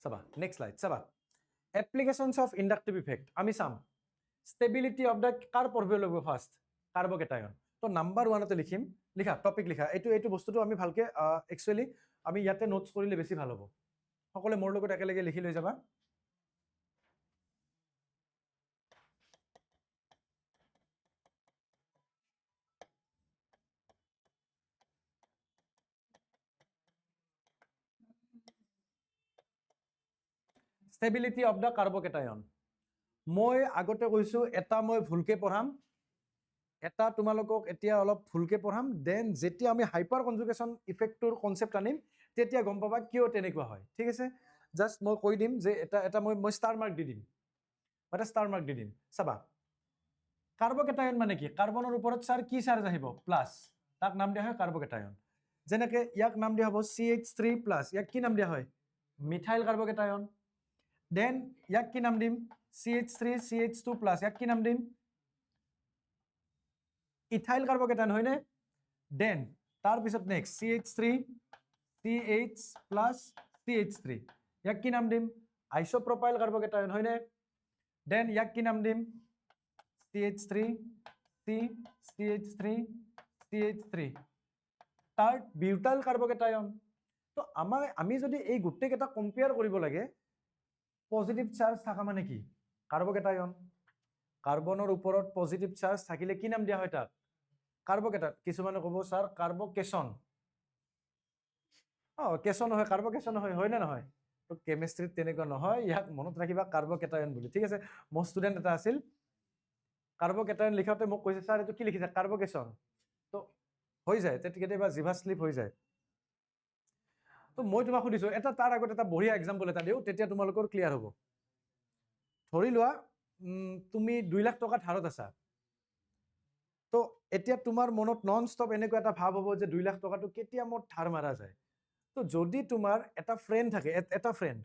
চাবা নেক্সট স্লাইড চাবা এপ্লিকেশনস অফ ইণ্ডাকটিভ ইফেক্ট আমি চাম ষ্টেবিলিটি অফ দ্য কাৰ পঢ়িব লাগিব ফাৰ্ষ্ট কাৰ্বকেটায়ন তো নাম্বাৰ 1তে লিখিম লিখা টপিক লিখা এইটো বস্তুটো আমি ভালকে একচুৱেলি আমি ইয়াতে নোটছ কৰিলে বেছি ভাল হ'ব সকলোৱে মোৰ লগত একেলগে লিখি লৈ যাবা ষ্টেবিলিটি অফ দ্য কাৰ্বকেটায়ন মই আগতে কৈছো এটা মই ভুলকে পঢ়াম এটা তোমালোকক এতিয়া অলপ ভুলকে পঢ়াম দেন যেতিয়া আমি হাইপাৰ কনজুগেশ্যন ইফেক্টৰ কনচেপ্ট আনিম তেতিয়া গম পাবা কিয় তেনেকুৱা হয় ঠিক আছে জাষ্ট মই কৈ দিম যে এটা মই ষ্টাৰ মাৰ্ক দি দিম এটা ষ্টাৰ মাৰ্ক দি দিম চাবা কাৰ্বকেটায়ন মানে কি কাৰ্বনৰ ওপৰত চাৰ কি চাৰ্জ আহিব প্লাছ তাক নাম দিয়া হয় কাৰ্বকেটায়ন যেনেকে ইয়াক নাম দিয়া হ'ব CH3+ ইয়াক কি নাম দিয়া হয় মিথাইল কাৰ্বকেটায়ন দেন ইয়াক কি নাম দিম CH3 CH2+ ইয়াক কি নাম দিম ইথাইল কাৰ্বকেটায়ন হয়নে দেন তাৰ পিছত নেক্সট CH3 CH+ CH3 ইয়াক কি নাম দিম আইসোপ্ৰপাইল কাৰ্বকেটায়ন হয়নে দেন ইয়াক কি নাম দিম CH3 CH3 CH3 third butyl কাৰ্বকেটায়ন তো আমি যদি এই গোটেইকেইটা কম্পেয়াৰ কৰিব লাগে পজিটিভ চাৰ্জ থাকা মানে কি কাৰ্বকেটায়ন কাৰ্বনৰ ওপৰত পজিটিভ চাৰ্জ থাকিলে কি নাম দিয়া হয় তাক কাৰ্বকেটায়ন কিছুমানে ক'ব স্যাৰ কাৰ্বকেশন কেশন হয় কাৰ্বকেশন হয় না নহয় তো কেমিষ্ট্ৰিত তেনেকুৱা নহয় ইয়াক মনত ৰাখিবা কাৰ্বকেটায়ন বুলি ঠিক আছে মোৰ ষ্টুডেণ্ট এটা আছিল কাৰ্বকেটায়ন লিখাতে মোক কৈছে স্যাৰ এইটো কি লিখিছে কাৰ্বকেশন তো হৈ যায় কেতিয়াবা জিভা স্লিপ হৈ যায় তো মই তোমাক সুধিছো এটা তাৰ আগত এটা বঢ়িয়া এক্সাম্পল এটা দিওঁ তেতিয়া তোমালোকৰ ক্লিয়াৰ হ'ব ধৰি লোৱা তুমি 2 লাখ টকা ধাৰত আছা তো এতিয়া তোমাৰ মনত নন ষ্টপ এনেকুৱা এটা ভাৱ হ'ব যে 2 লাখ টকাটো কেতিয়া মোৰ ধাৰ মাৰা যায় তো যদি তোমাৰ এটা ফ্ৰেণ্ড থাকে এটা ফ্ৰেণ্ড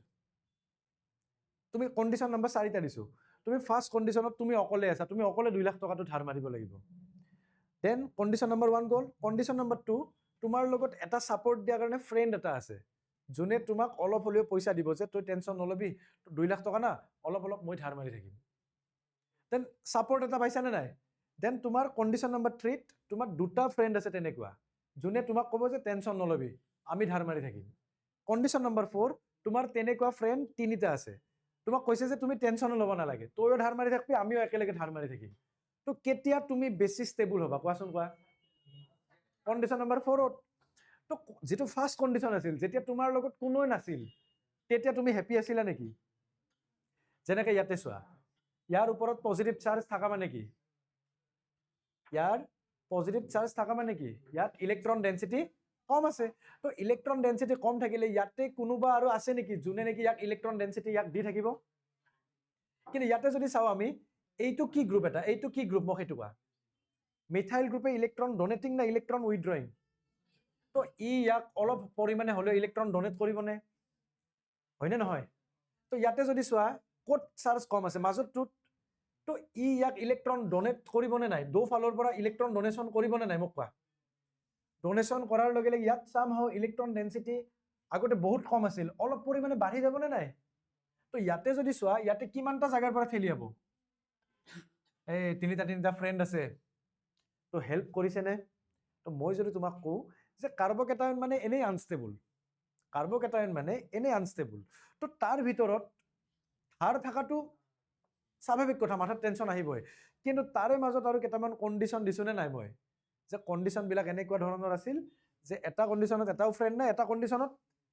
তুমি কণ্ডিশ্যন নম্বৰ 4টা দিছো তুমি ফাৰ্ষ্ট কণ্ডিশ্যনত তুমি অকলে আছা তুমি অকলে 2 লাখ টকাটো ধাৰ মাৰিব লাগিব দেন কণ্ডিশ্যন নম্বৰ 1 গ'ল কণ্ডিশ্যন নম্বৰ 2 তোমাৰ লগত এটা সাপোৰ্ট দিয়াৰ কাৰণে ফ্ৰেণ্ড এটা আছে যোনে তোমাক অলপ হলেও পইচা দিব যে তই টেনচন নলবি 2 লাখ টকা না অলপ মই ধাৰ মাৰি থাকিম দেন সাপোৰ্ট এটা পাইছা নে নাই দেন তোমাৰ কণ্ডিশ্যন নম্বৰ 3 তোমাৰ দুটা ফ্ৰেণ্ড আছে তেনেকুৱা যোনে তোমাক ক'ব যে টেনচন নলবি আমি ধাৰ মাৰি থাকিম কণ্ডিশ্যন নম্বৰ 4 তোমাৰ তেনেকুৱা ফ্ৰেণ্ড 3টা আছে তোমাক কৈছে যে তুমি টেনচন ল'ব নালাগে তইও ধাৰ মাৰি থাকিবি আমিও একেলগে ধাৰ মাৰি থাকিম তো কেতিয়া তুমি বেছি ষ্টেবল হ'বা কোৱাচোন কোৱা কণ্ডিশ্যন নম্বৰ 4 তো যেটো ফাৰ্ষ্ট কণ্ডিশ্যন আছিল যেতিয়া তোমাৰ লগত কোনোই নাছিল তেতিয়া তুমি হেপি আছিলা নেকি যেনেকৈ ইয়াতে চোৱা ইয়াৰ ওপৰত পজিটিভ চাৰ্জ থাকা মানে কি ইয়াৰ পজিটিভ চাৰ্জ থাকা মানে কি ইয়াত ইলেক্ট্ৰন ডেন্সিটি কম আছে তো ইলেক্ট্ৰন ডেন্সিটি কম থাকিলে ইয়াতে কোনোবা আৰু আছে নেকি যোনে নেকি ইয়াক ইলেক্ট্ৰন ডেন্সিটি ইয়াক দি থাকিব কিন্তু ইয়াতে যদি চাও আমি এইটো কি গ্ৰুপ এটা এইটো কি গ্ৰুপ মোক সেইটো কোৱা মিথাইল গ্ৰুপে ইলেক্ট্ৰন ডোনেটিং না ইলেক্ট্ৰন উইথড্ৰয়িং তো ইয়াক অলপ পৰিমাণে হলেও ইলেক্ট্ৰন ডোনেট কৰিবনে হয়নে নহয় তো ইয়াতে যদি চোৱা ক'ত চাৰ্জ কম আছে মাজতটোত তো ইয়াক ইলেক্ট্ৰন ডোনেট কৰিবনে নাই দো ফালৰ পৰা ইলেক্ট্ৰন ডোনেশ্যন কৰিবনে নাই মোক কোৱা ডোনেশ্যন কৰাৰ লগে লগে ইয়াত সামহাও ইলেক্ট্ৰন ডেন্সিটি আগতে বহুত কম আছিল অলপ পৰিমাণে বাঢ়ি যাবনে নাই তো ইয়াতে যদি চোৱা ইয়াতে কিমানটা জাগাৰ পৰা ঠেলি হ'ব এই তিনিটা ফ্ৰেণ্ড আছে তো হেল্প কৰিছে নে তো মই যদি তোমাক কওঁ যে কাৰ্বকেটায়ন মানে এনেই আনষ্টেবল কাৰ্বকেটায়ন মানে এনেই আনষ্টেবল তো তাৰ ভিতৰত ধাৰ থাকাটো স্বাভাৱিক কথা মাথাত টেনচন আহিবই কিন্তু তাৰে মাজত আৰু কেইটামান কণ্ডিশ্যন দিছোনে নাই মই যে কণ্ডিশ্যনবিলাক এনেকুৱা ধৰণৰ আছিল যে এটা কণ্ডিশ্যনত এটাও ফ্ৰেণ্ড নাই এটা কণ্ডিশ্যনত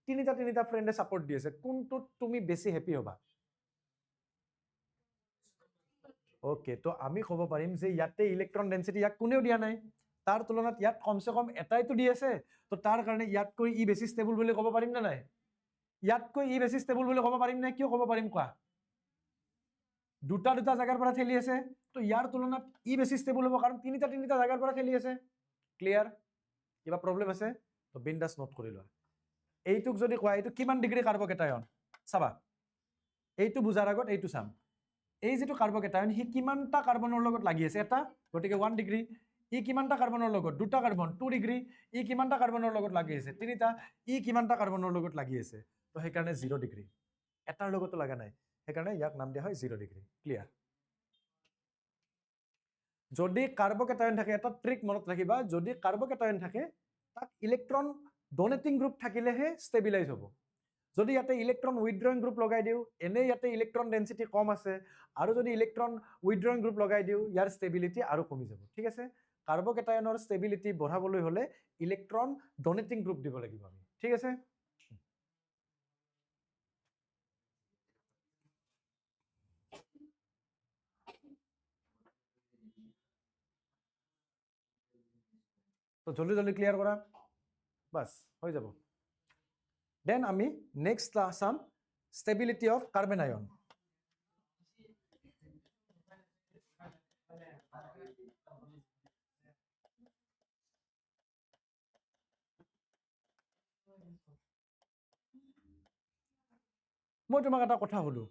তিনিটা ফ্ৰেণ্ডে ছাপোৰ্ট দি আছে কোনটোত তুমি বেছি হেপি হ'বা ওকে তো আমি ক'ব পাৰিম যে ইয়াতে ইলেক্ট্ৰন ডেন্সিটি ইয়াক কোনেও দিয়া নাই তাৰ তুলনাত ইয়াত কমসে কম এটাইতো দি আছে তো তাৰ কাৰণে ইয়াতকৈ বেছি ষ্টেবল বুলি ক'ব পাৰিম নে নাই ইয়াতকৈ বেছি ষ্টেবল বুলি ক'ব পাৰিম নে কিয় ক'ব পাৰিম কোৱা দুটা জায়গাৰ পৰা ঠেলি আছে তো ইয়াৰ তুলনাত বেছি ষ্টেবল হ'ব কাৰণ তিনিটা জায়গাৰ পৰা ঠেলি আছে ক্লিয়াৰ কিবা প্ৰবলেম আছে তো বিন্দাস নোট কৰি লোৱা এইটোক যদি কোৱা এইটো কিমান ডিগ্ৰী কাৰ্বকেটায়ন চাবা এইটো বুজাৰ আগত এইটো চাম এই যেটো কাৰ্বকেটায়ন হি কিমানটা কাৰ্বনৰ লগত লাগি আছে এটা গটিকে 1 ডিগ্ৰী কিমানটা কাৰ্বনৰ লগত দুটা কাৰ্বন 2 ডিগ্ৰী কিমানটা কাৰ্বনৰ লগত লাগি আছে তিনিটা কিমানটা কাৰ্বনৰ লগত লাগি আছে তো সেই কাৰণে 0 ডিগ্ৰী এটাৰ লগতো লগা নাই সেইকাৰণে ইয়াক নাম দিয়া হয় 0 ডিগ্ৰী ক্লিয়াৰ যদি কাৰ্বকেটায়ন থাকে এটা ট্ৰিক মনত ৰাখিবা যদি কাৰ্বকেটায়ন থাকে তাক ইলেক্ট্ৰন ডোনেটিং গ্ৰুপ থাকিলেহে ষ্টেবিলাইজ হ'ব যদি ইয়াতে ইলেক্ট্ৰন উইথড্ৰয়িং গ্ৰুপ লগাই দিও এনে ইয়াতে ইলেক্ট্ৰন ডেন্সিটি কম আছে আৰু যদি ইলেক্ট্ৰন উইথড্ৰয়িং গ্ৰুপ লগাই দিও ইয়াৰ ষ্টেবিলিটি আৰু কমি যাব ঠিক আছে কাৰ্বকেটায়নৰ ষ্টেবিলিটি বঢ়াবলৈ হলে ইলেক্ট্ৰন ডোনেটিং গ্ৰুপ দিব লাগিব আমি ঠিক আছে তো জলদি জলদি ক্লিয়াৰ কৰা বাস হৈ যাব দেন আমি নেক্সট চাম ষ্টেবিলিটি অফ কাৰ্বন আয়ন মই তোমাক এটা কথা হলো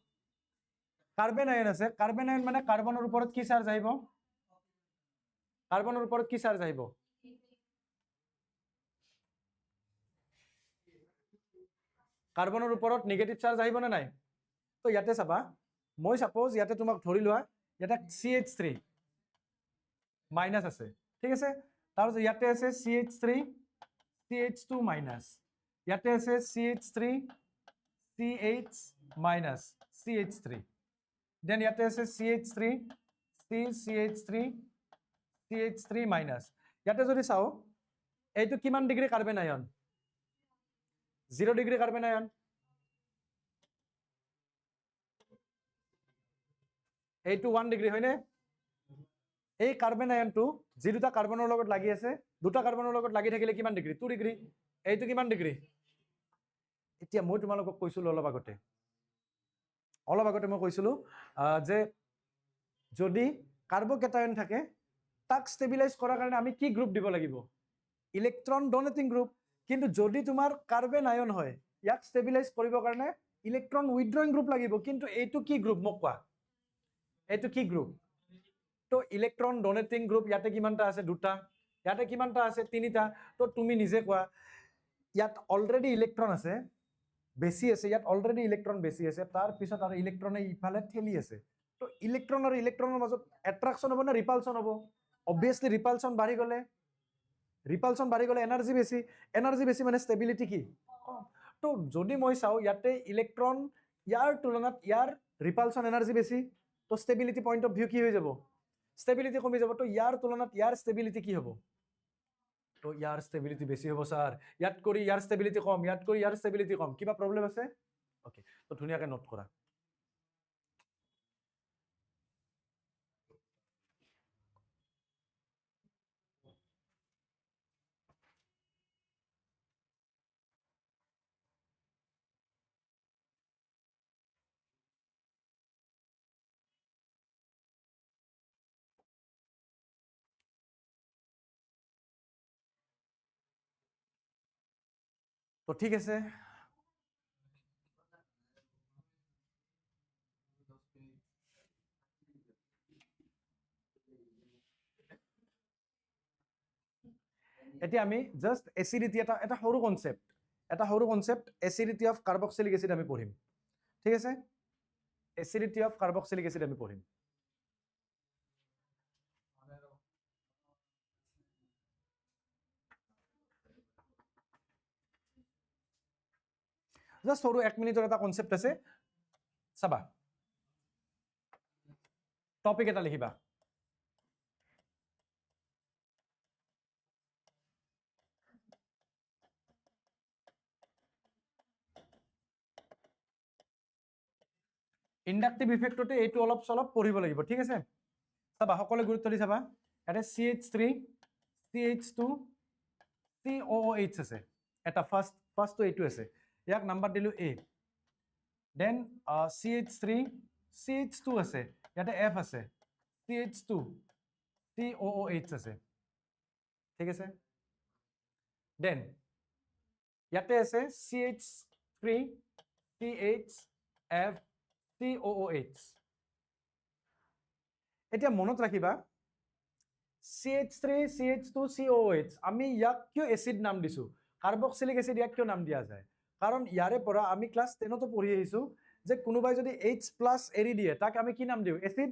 কাৰ্বন আয়ন আছে কাৰ্বন আয়ন মানে কাৰ্বনৰ ওপৰত কি চাৰ্জ আহিব কাৰ্বনৰ ওপৰত কি চাৰ্জ আহিব কাৰ্বনৰ ওপৰত নেগেটিভ চাৰ্জ আহিব না নাই তো ইয়াতে চাবা মই সাপোজ ইয়াতে তোমাক ধৰি লোৱা ইয়াতে CH3 মাইনাস আছে ঠিক আছে তাৰপিছত ইয়াতে আছে CH3 CH2 মাইনাস ইয়াতে আছে CH3 CH minus CH3 then ইয়াতে আছে CH3 CH3 CH3 মাইনাস ইয়াতে যদি চাও এইটো কিমান ডিগ্ৰী কাৰ্বন আয়ন 0 ডিগ্ৰী কাৰ্বন আয়ন এইটো 1 ডিগ্ৰী হয়নে এই কাৰ্বন আয়নটো যি দুটা কাৰ্বনৰ লগত লাগি আছে দুটা কাৰ্বনৰ লগত লাগি থাকিলে কিমান ডিগ্ৰী 2 ডিগ্ৰী এইটো কিমান ডিগ্ৰী এতিয়া মই তোমালোকক কৈছিলো অলপ আগতে মই কৈছিলো যে যদি কাৰ্বকেটায়ন থাকে তাক ষ্টেবিলাইজ কৰাৰ কাৰণে আমি কি গ্ৰুপ দিব লাগিব ইলেক্ট্ৰন ডোনেটিং গ্ৰুপ কিন্তু যদি তোমাৰ কাৰ্বন আয়ন হয় ইয়াক ষ্টেবিলাইজ কৰিবৰ কাৰণে ইলেক্ট্ৰন উইথড্ৰয়িং গ্ৰুপ লাগিব কিন্তু এইটো কি গ্ৰুপ মোক কোৱা এইটো কি গ্ৰুপ তো ইলেক্ট্ৰন ডোনেটিং গ্ৰুপ ইয়াতে কিমানটা আছে দুটা ইয়াতে কিমানটা আছে তিনিটা তো তুমি নিজে কোৱা ইয়াত অলৰেডি ইলেক্ট্ৰন আছে বেছি আছে ইয়াত অলৰেডি ইলেক্ট্ৰন বেছি আছে তাৰ পিছত আৰু ইলেক্ট্ৰনে ইফালে ঠেলি আছে তো ইলেক্ট্ৰন আৰু ইলেক্ট্ৰনৰ মাজত এট্ৰাকশন হ'ব না ৰিপালশন হ'ব অবভিয়াসলি ৰিপালশন বাঢ়ি গ'লে এনাৰ্জি বেছি মানে ষ্টেবিলিটি কি তো যদি মই চাও ইয়াতে ইলেক্ট্ৰন ইয়াৰ তুলনাত ইয়াৰ ৰিপালশন এনাৰ্জি বেছি তো ষ্টেবিলিটি পইণ্ট অফ ভিউ কি হৈ যাব ষ্টেবিলিটি কমি যাব তো ইয়াৰ তুলনাত ইয়াৰ ষ্টেবিলিটি কি হ'ব তো ইয়াৰ ষ্টেবিলিটি বেছি হ'ব স্যাৰ ইয়াত কৰি ইয়াৰ ষ্টেবিলিটি কম ইয়াত কৰি ইয়াৰ ষ্টেবিলিটি কম কিবা প্ৰবলেম আছে ওকে তো ধুনীয়াকৈ নোট কৰা তো ঠিক আছে এতিয়া আমি জাস্ট এসিডিটি এটা সৰু concept acidity of carboxylic acid আমি পঢ়িম ঠিক আছে এসিডিটি অফ কাৰ্বক্সিলিক এসিড আমি পঢ়িম জাস্ট সৰু 1 মিনিটৰ এটা কনসেপ্ট আছে চাবা টপিক এটা লিখিবা ইন্ডাকটিভ ইফেক্টতে এইটো অলপ চলপ পঢ়িব লাগিব ঠিক আছে চাবা সকলে গুৰুত্ব দি চাবা এটা CH3 CH2 COOH আছে এটা ফাৰ্স্টটো এইটো আছে ইয়াক নাম্বাৰ দিলো A দেন CH3 CH2 আছে ইয়াতে F আছে CH2 COOH আছে ঠিক আছে দেন ইয়াতে আছে CH3 CHF COOH এতিয়া মনত ৰাখিবা CH3 CH2 COOH আমি ইয়াক কিয় এসিড নাম দিছো কাৰ্বক্সিলিক এসিড ইয়াক কিয় নাম দিয়া যায় কাৰণ ইয়াৰে পৰা আমি ক্লাস 10 তো পঢ়ি আহিছো যে কোনোবাই যদি H+ এৰি দিয়ে তাক আমি কি নাম দিওঁ এচিড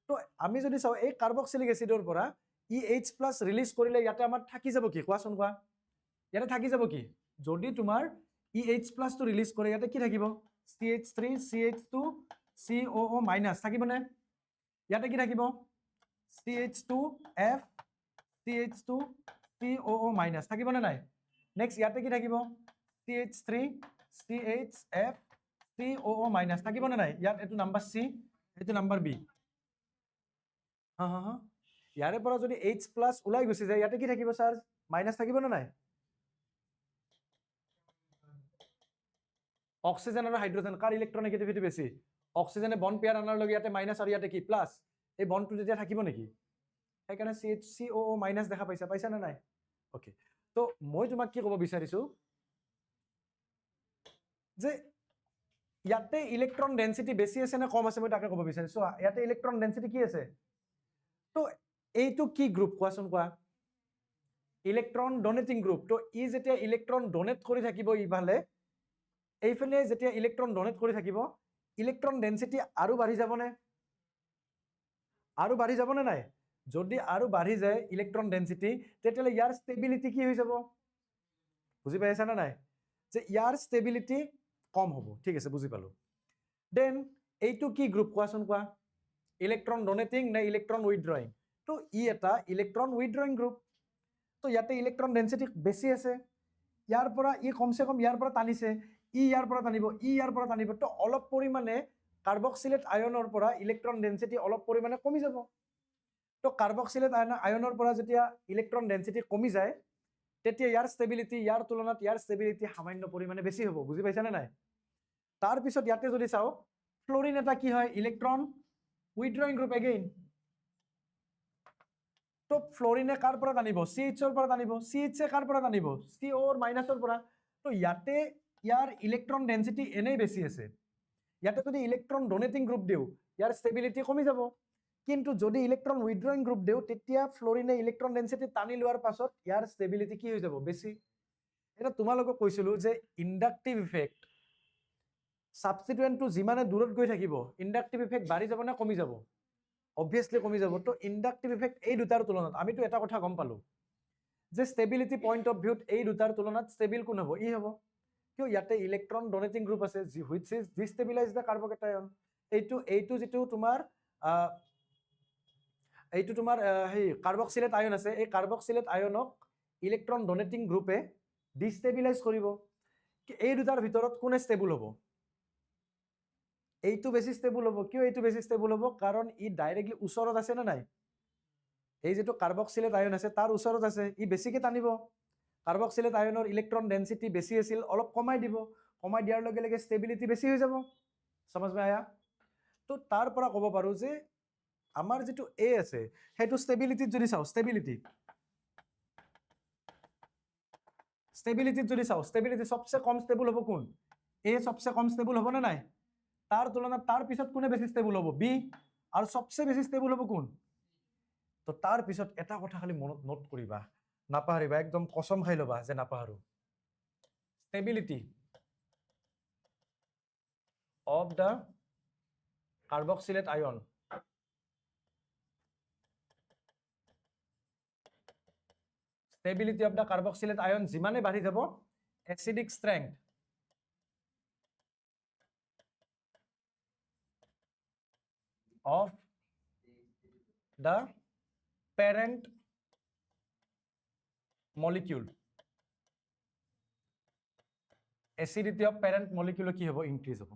তো আমি যদি চাওঁ এই কাৰ্বক্সিলিক এচিডৰ পৰা ই H+ ৰিলিজ কৰিলে ইয়াতে আমাৰ থাকি যাব কি কোৱাচোন কোৱা ইয়াতে থাকি যাব কি যদি তোমাৰ ই H+ টো ৰিলিজ কৰে ইয়াতে কি থাকিব CH3 CH2 COO- থাকিবনে ইয়াতে কি থাকিব CH2F CH2 COO- থাকিবনে নাই নেক্সট ইয়াতে কি থাকিব CH3 CHF COO- থাকিবনে নাই ইয়াত এইটো নাম্বাৰ C এইটো নাম্বাৰ B হা ইয়াৰে পৰা যদি H+ ওলাই গুচি যায় ইয়াতে কি থাকিব চাৰ্জ মাইনাছ থাকিবনে নাই অক্সিজেন আৰু হাইড্ৰোজেন কাৰ ইলেক্ট্ৰনেগেটিভিটি বেছি অক্সিজেনে বন্ড পেয়াৰ আনাৰ লগে ইয়াতে মাইনাছ আৰু ইয়াতে কি প্লাছ এই বন্ডটো তেতিয়া থাকিব নেকি সেইকাৰণে COO- দেখা পাইছা নে নাই ওকে তো মই তোমাক কি ক'ব বিচাৰিছো যে ইয়াতে ইলেক্ট্ৰন ডেন্সিটি বেছি আছে নে কম আছে মই তাকে ক'ব বিচাৰিছো ইয়াতে ইলেক্ট্ৰন ডেন্সিটি কি আছে তো এইটো কি গ্ৰুপ কোৱাচোন কোৱা ইলেক্ট্ৰন ডোনেটিং গ্ৰুপ তো ই যেতিয়া ইলেক্ট্ৰন ডোনেট কৰি থাকিব ইফালে এইফালে যেতিয়া ইলেক্ট্ৰন ডোনেট কৰি থাকিব ইলেক্ট্ৰন ডেন্সিটি আৰু বাঢ়ি যাবনে নাই যদি আৰু বাঢ়ি যায় ইলেক্ট্ৰন ডেন্সিটি তেতিয়ালে ইয়াৰ ষ্টেবিলিটি কি হৈ যাব বুজি পাইছা না নাই যে ইয়াৰ ষ্টেবিলিটি কম হ'ব ঠিক আছে বুজি পালো দেন এইটো কি গ্ৰুপ কোৱাচোন কোৱা ইলেক্ট্ৰন ডোনেটিং নে ইলেক্ট্ৰন উইথড্ৰয়িং তো ই এটা ইলেক্ট্ৰন উইথড্ৰয়িং গ্ৰুপ তো ইয়াতে ইলেক্ট্ৰন ডেন্সিটি বেছি আছে ইয়াৰ পৰা ই কমসে কম ইয়াৰ পৰা টানিছে ই ইয়াৰ পৰা টানিব তো অলপ পৰিমাণে কাৰ্বক্সিলেট আয়নৰ পৰা ইলেক্ট্ৰন ডেন্সিটি অলপ পৰিমাণে কমি যাব তো কাৰ্বক্সিলেট আয়নৰ পৰা যেতিয়া ইলেক্ট্ৰন ডেন্সিটি কমি যায় তেতিয়া ইয়াৰ ষ্টেবিলিটি ইয়াৰ তুলনাত ইয়াৰ ষ্টেবিলিটি সামান্য পৰিমাণে বেছি হ'ব বুজি পাইছানে নাই তাৰ পিছত ইয়াতে যদি চাও ফ্লোৰিন এটা কি হয় ইলেক্ট্ৰন উইথড্ৰয়িং গ্ৰুপ এগেইন তো ফ্লোৰিনে কাৰ পৰা টানিব CH ৰ পৰা টানিব CH কাৰ পৰা টানিব CO ৰ মাইনাছৰ পৰা তো ইয়াতে ইয়াৰ ইলেক্ট্ৰন ডেন্সিটি এনেই বেছি আছে ইয়াতে যদি ইলেক্ট্ৰন ডোনেটিং গ্ৰুপ দিও ইয়াৰ ষ্টেবিলিটি কমি যাব কিন্তু যদি ইলেক্ট্ৰন উইথড্ৰয়িং গ্ৰুপ দিও তেতিয়া ফ্লোৰিনে ইলেক্ট্ৰন ডেন্সিটি টানি লোৱাৰ পাছত ইয়াৰ ষ্টেবিলিটি কি হৈ যাব বেছি এটা তোমালোকক কৈছিলো যে ইন্ডাকটিভ ইফেক্ট সাবস্টিটুয়েন্টটো যিমানে দূৰত গৈ থাকিব ইন্ডাকটিভ ইফেক্ট বাঢ়ি যাব না কমি যাব obviously কমি যাব তো ইন্ডাকটিভ ইফেক্ট এই দুটাৰ তুলনাত আমিতো এটা কথা গম পালো যে ষ্টেবিলিটি পইণ্ট অফ ভিউত এই দুটাৰ তুলনাত ষ্টেবল কোন হ'ব ই হ'ব কিয় ইয়াতে ইলেক্ট্ৰন ডোনেটিং গ্ৰুপ আছে which is destabilize the carbocation এইটো যেটো তোমাৰ এইটো তোমাৰ হেই কাৰ্বক্সিলেট আয়ন আছে এই কাৰ্বক্সিলেট আয়নক ইলেক্ট্ৰন ডোনেটিং গ্ৰুপে ডিস্টেবিলাইজ কৰিব এই দুটাৰ ভিতৰত কোনে ষ্টেবল হ'ব এইটো বেছি ষ্টেবল হ'ব কিয় এইটো বেছি ষ্টেবল হ'ব কাৰণ ই ডাইৰেক্টলি ওচৰত আছে না নাই এই যেটো কাৰ্বক্সিলেট আয়ন আছে তাৰ ওচৰত আছে ই বেছিকে টানিব কাৰ্বক্সিলেট আয়নৰ ইলেক্ট্ৰন ডেন্সিটি বেছি আছিল অলপ কমাই দিব কমাই দিয়াৰ লগে লগে ষ্টেবিলিটি বেছি হৈ যাব समझ में आया তো তাৰ পৰা ক'ব পাৰো যে আমাৰ যেটো A আছে হেতু ষ্টেবিলিটি যদি চাও ষ্টেবিলিটি যদি চাও ষ্টেবিলিটি সবচে কম ষ্টেবল হ'ব কোন A সবচে কম ষ্টেবল হ'ব না নাই তাৰ তুলনাত তাৰ পিছত কোনে বেছি ষ্টেবল হ'ব B আৰু সবচে বেছি ষ্টেবল হ'ব কোন তো তাৰ পিছত এটা কথা খালি মনত নোট কৰিবা নাপাহৰিবা একদম কসম খাই লবা যে নাপাহৰো stability of the carboxylate ion stability of the carboxylate ion যিমানে বাঢ়ি যাব acidic strength of the parent molecule acidity of parent molecule কি হ'ব increase হ'ব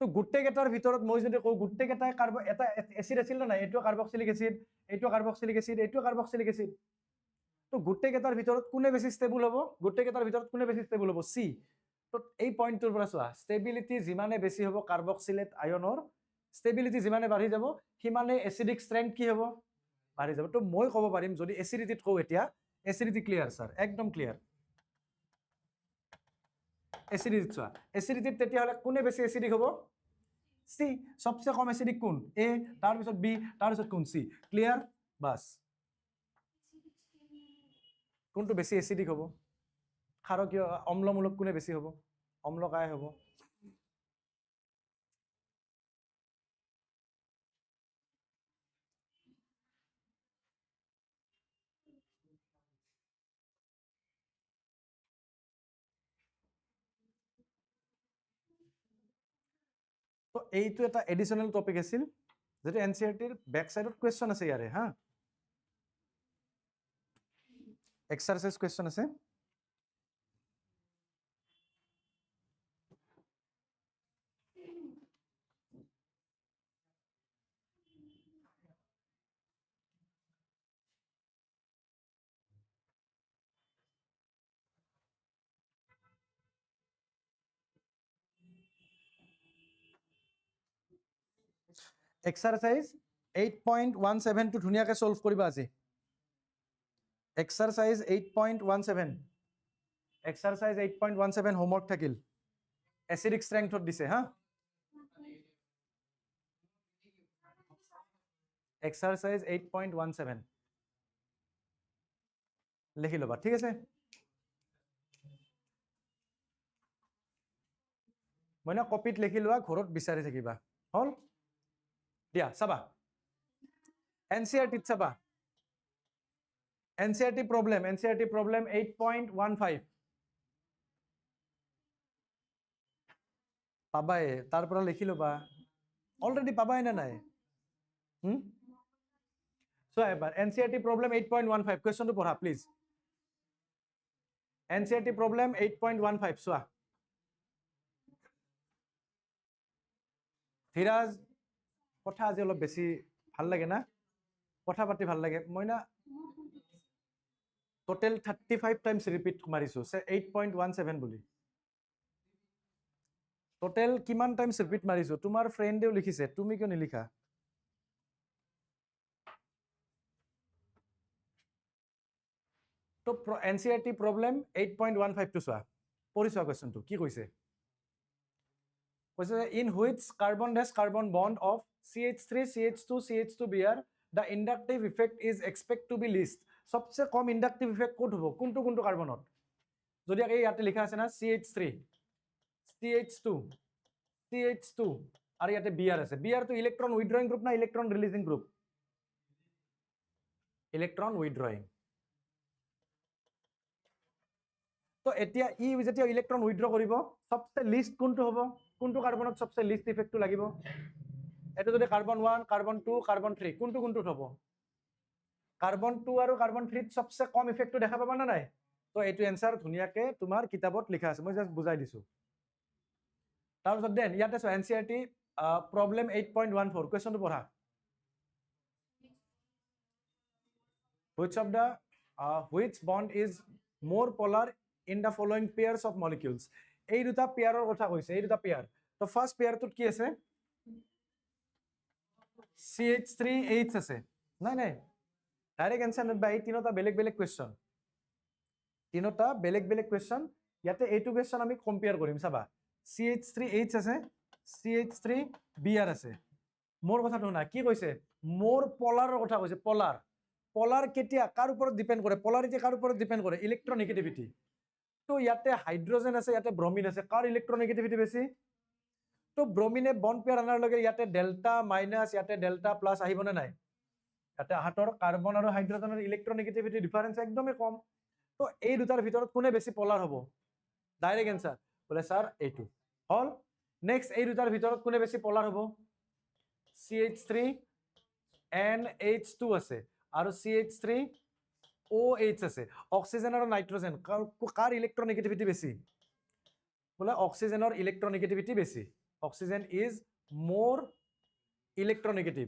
তো গুটে কেটাৰ ভিতৰত মই যদি কও গুটে কেটা কাৰ্বন এটা এসিড আছিল না এইটো কাৰ্বক্সিলিক এসিড এইটো কাৰ্বক্সিলিক এসিড এইটো কাৰ্বক্সিলিক এসিড তো গুটে কেটাৰ ভিতৰত কোনে বেছি ষ্টেবল হ'ব গুটে কেটাৰ ভিতৰত কোনে বেছি ষ্টেবল হ'ব সি তো এই পইণ্টৰ পৰা চোৱা ষ্টেবিলিটি যিমানে বেছি হ'ব কাৰ্বক্সিলেট আয়নৰ ষ্টেবিলিটি যিমানে বাঢ়ি যাব সিমানে এসিডিক ষ্ট্ৰেংথ কি হ'ব বাঢ়ি যাব তো মই ক'ব পাৰিম যদি এসিডিটিত কও এতিয়া এসিডিটি ক্লিয়াৰ স্যাৰ একদম ক্লিয়াৰ এসিডিটি চোৱা এসিডিটিত তেতিয়া হলে কোনে বেছি এসিডিক হ'ব সি সবচেয়ে কম এসিডিক কোন এ তাৰ পিছত বি তাৰ পিছত কোন সি ক্লিয়াৰ বাস কোনটো বেছি এসিডিক হ'ব ক্ষাৰকীয় অম্লমূলক কোনে বেছি হ'ব অম্লকায় হ'ব এইটো এটা এডিশনাল টপিক আছিল যেটো এনসিআৰটিৰ ব্যাক সাইডত কোয়েশ্চন আছে ইয়াৰে হা এক্সাৰসাইজ কোয়েশ্চন আছে এক্সাৰসাইজ 8.17 টো ধুনিয়াকে সলভ কৰিবা আজি এক্সাৰসাইজ 8.17 এক্সাৰসাইজ 8.17 হোমৱৰ্ক থাকিল এসিডিক স্ট্ৰেংথত দিছে হা এক্সাৰসাইজ 8.17 লিখি লবা ঠিক আছে মইনা কপিত লিখি লোৱা ঘৰত বিচাৰি থাকিবা হল দিয়া চাবা এনসিআৰটি চাবা এনসিআৰটি প্ৰবলেম 8.15 পাবাই তাৰ পৰা লিখি লবা অলৰেডি পাবাই না নাই সো এবাৰ এনসিআরটি প্রবলেম 8.15 কোয়েশ্চনটো পঢ়া প্লিজ এনসিআরটি প্রবলেম 8.15 সোয়া ধীরাজ কথা আজি অলপ বেছি ভাল লাগে না কথা পাতি ভাল লাগে মই না টোটাল 35 টাইমস রিপিট মাৰিছো 8.17 বুলি টোটাল কিমান টাইমস ৰিপিট মাৰিছো তোমাৰ ফ্ৰেন্ডেও লিখিছে তুমি কিয় নিলিখা তো এনসিআৰটি প্ৰবলেম 8.15 টু সোয়া পঢ়িছোৱা কোয়েশ্চনটো কি কৈছে in which carbon dash carbon bond of CH3 CH2 CH2Br the inductive effect is expected to be least सबसे कम inductive effect কোড হ'ব কোনটো কোনটো কার্বনত যদি এই ইয়াতে লিখা আছে না CH3 CH2 CH2 আর ইয়াতে Br আছে Br তো ইলেকট্রন উইথড্রয়িং গ্রুপ না electron releasing group electron withdrawing তো এতিয়া ই যেতিয়া ইলেকট্রন উইথড্র কৰিব সবচেয়ে লিস্ট কোনটো হ'ব কোনটো কার্বনত সবচেয়ে লিস্ট ইফেক্টটো লাগিব এটো যদি কার্বন 1 কার্বন 2 কার্বন 3 কোনটো কোনটো হ'ব কার্বন 2 আৰু কার্বন 3 ত সবচেয়ে কম ইফেক্টটো দেখা পাবা না নাই তো এটো आंसर ধুনিয়াকে তোমাৰ কিতাপত লিখা আছে মই জাস্ট বুজাই দিছো তাৰপিছত দেন ইয়াতে আছে এনসিআরটি প্রবলেম 8.14 কোয়েশ্চনটো পঢ়া which bond is more polar in the following pairs of molecules এই দুটা পেয়াৰৰ কথা কৈছে এই দুটা পেয়াৰ তো ফাৰ্স্ট পেয়াৰটোত কি আছে CH3H আছে নাই নাই ডাইরেক্ট आंसर নট বাই তিনটা বেলেগ বেলেগ কোয়েশ্চন তিনটা বেলেগ বেলেগ কোয়েশ্চন ইয়াতে এইটো কোয়েশ্চন আমি কম্পেয়ার কৰিম চাবা CH3H আছে CH3Br আছে মোৰ কথাটো না কি কৈছে মোৰ পলাৰৰ কথা কৈছে পলাৰ পলাৰ কেতিয়া কাৰ ওপৰত ডিপেন্ড কৰে পলাৰিটি কাৰ ওপৰত ডিপেন্ড কৰে ইলেক্ট্ৰনেগেটিভিটি তো ইয়াতে হাইড্ৰোজেন আছে ইয়াতে ব্ৰোমিন আছে কাৰ ইলেক্ট্ৰনেগেটিভিটি বেছি তো ব্ৰোমিনে বন্ড পেয়াৰ আনাৰ লগে ইয়াতে ডেল্টা মাইনাস ইয়াতে ডেল্টা প্লাস আহিব না নাই ইয়াতে হাতৰ কাৰ্বন আৰু হাইড্ৰোজেনৰ ইলেক্ট্ৰনেগেটিভিটি ডিফাৰেন্স একদমই কম তো এই দুটাৰ ভিতৰত কোনে বেছি পলাৰ হ'ব ডাইৰেক্ট आंसर বলে স্যাৰ এইটো হল নেক্সট এই দুটাৰ ভিতৰত কোনে বেছি পলাৰ হ'ব CH3NH2 আছে আৰু CH3OH আছে অক্সিজেন আৰু নাইট্ৰোজেন কাৰ ইলেক্ট্ৰনেগেটিভিটি বেছি বলে অক্সিজেনৰ ইলেক্ট্ৰনেগেটিভিটি বেছি অক্সিজেন ইজ মোর ইলেক্ট্রনেগেটিভ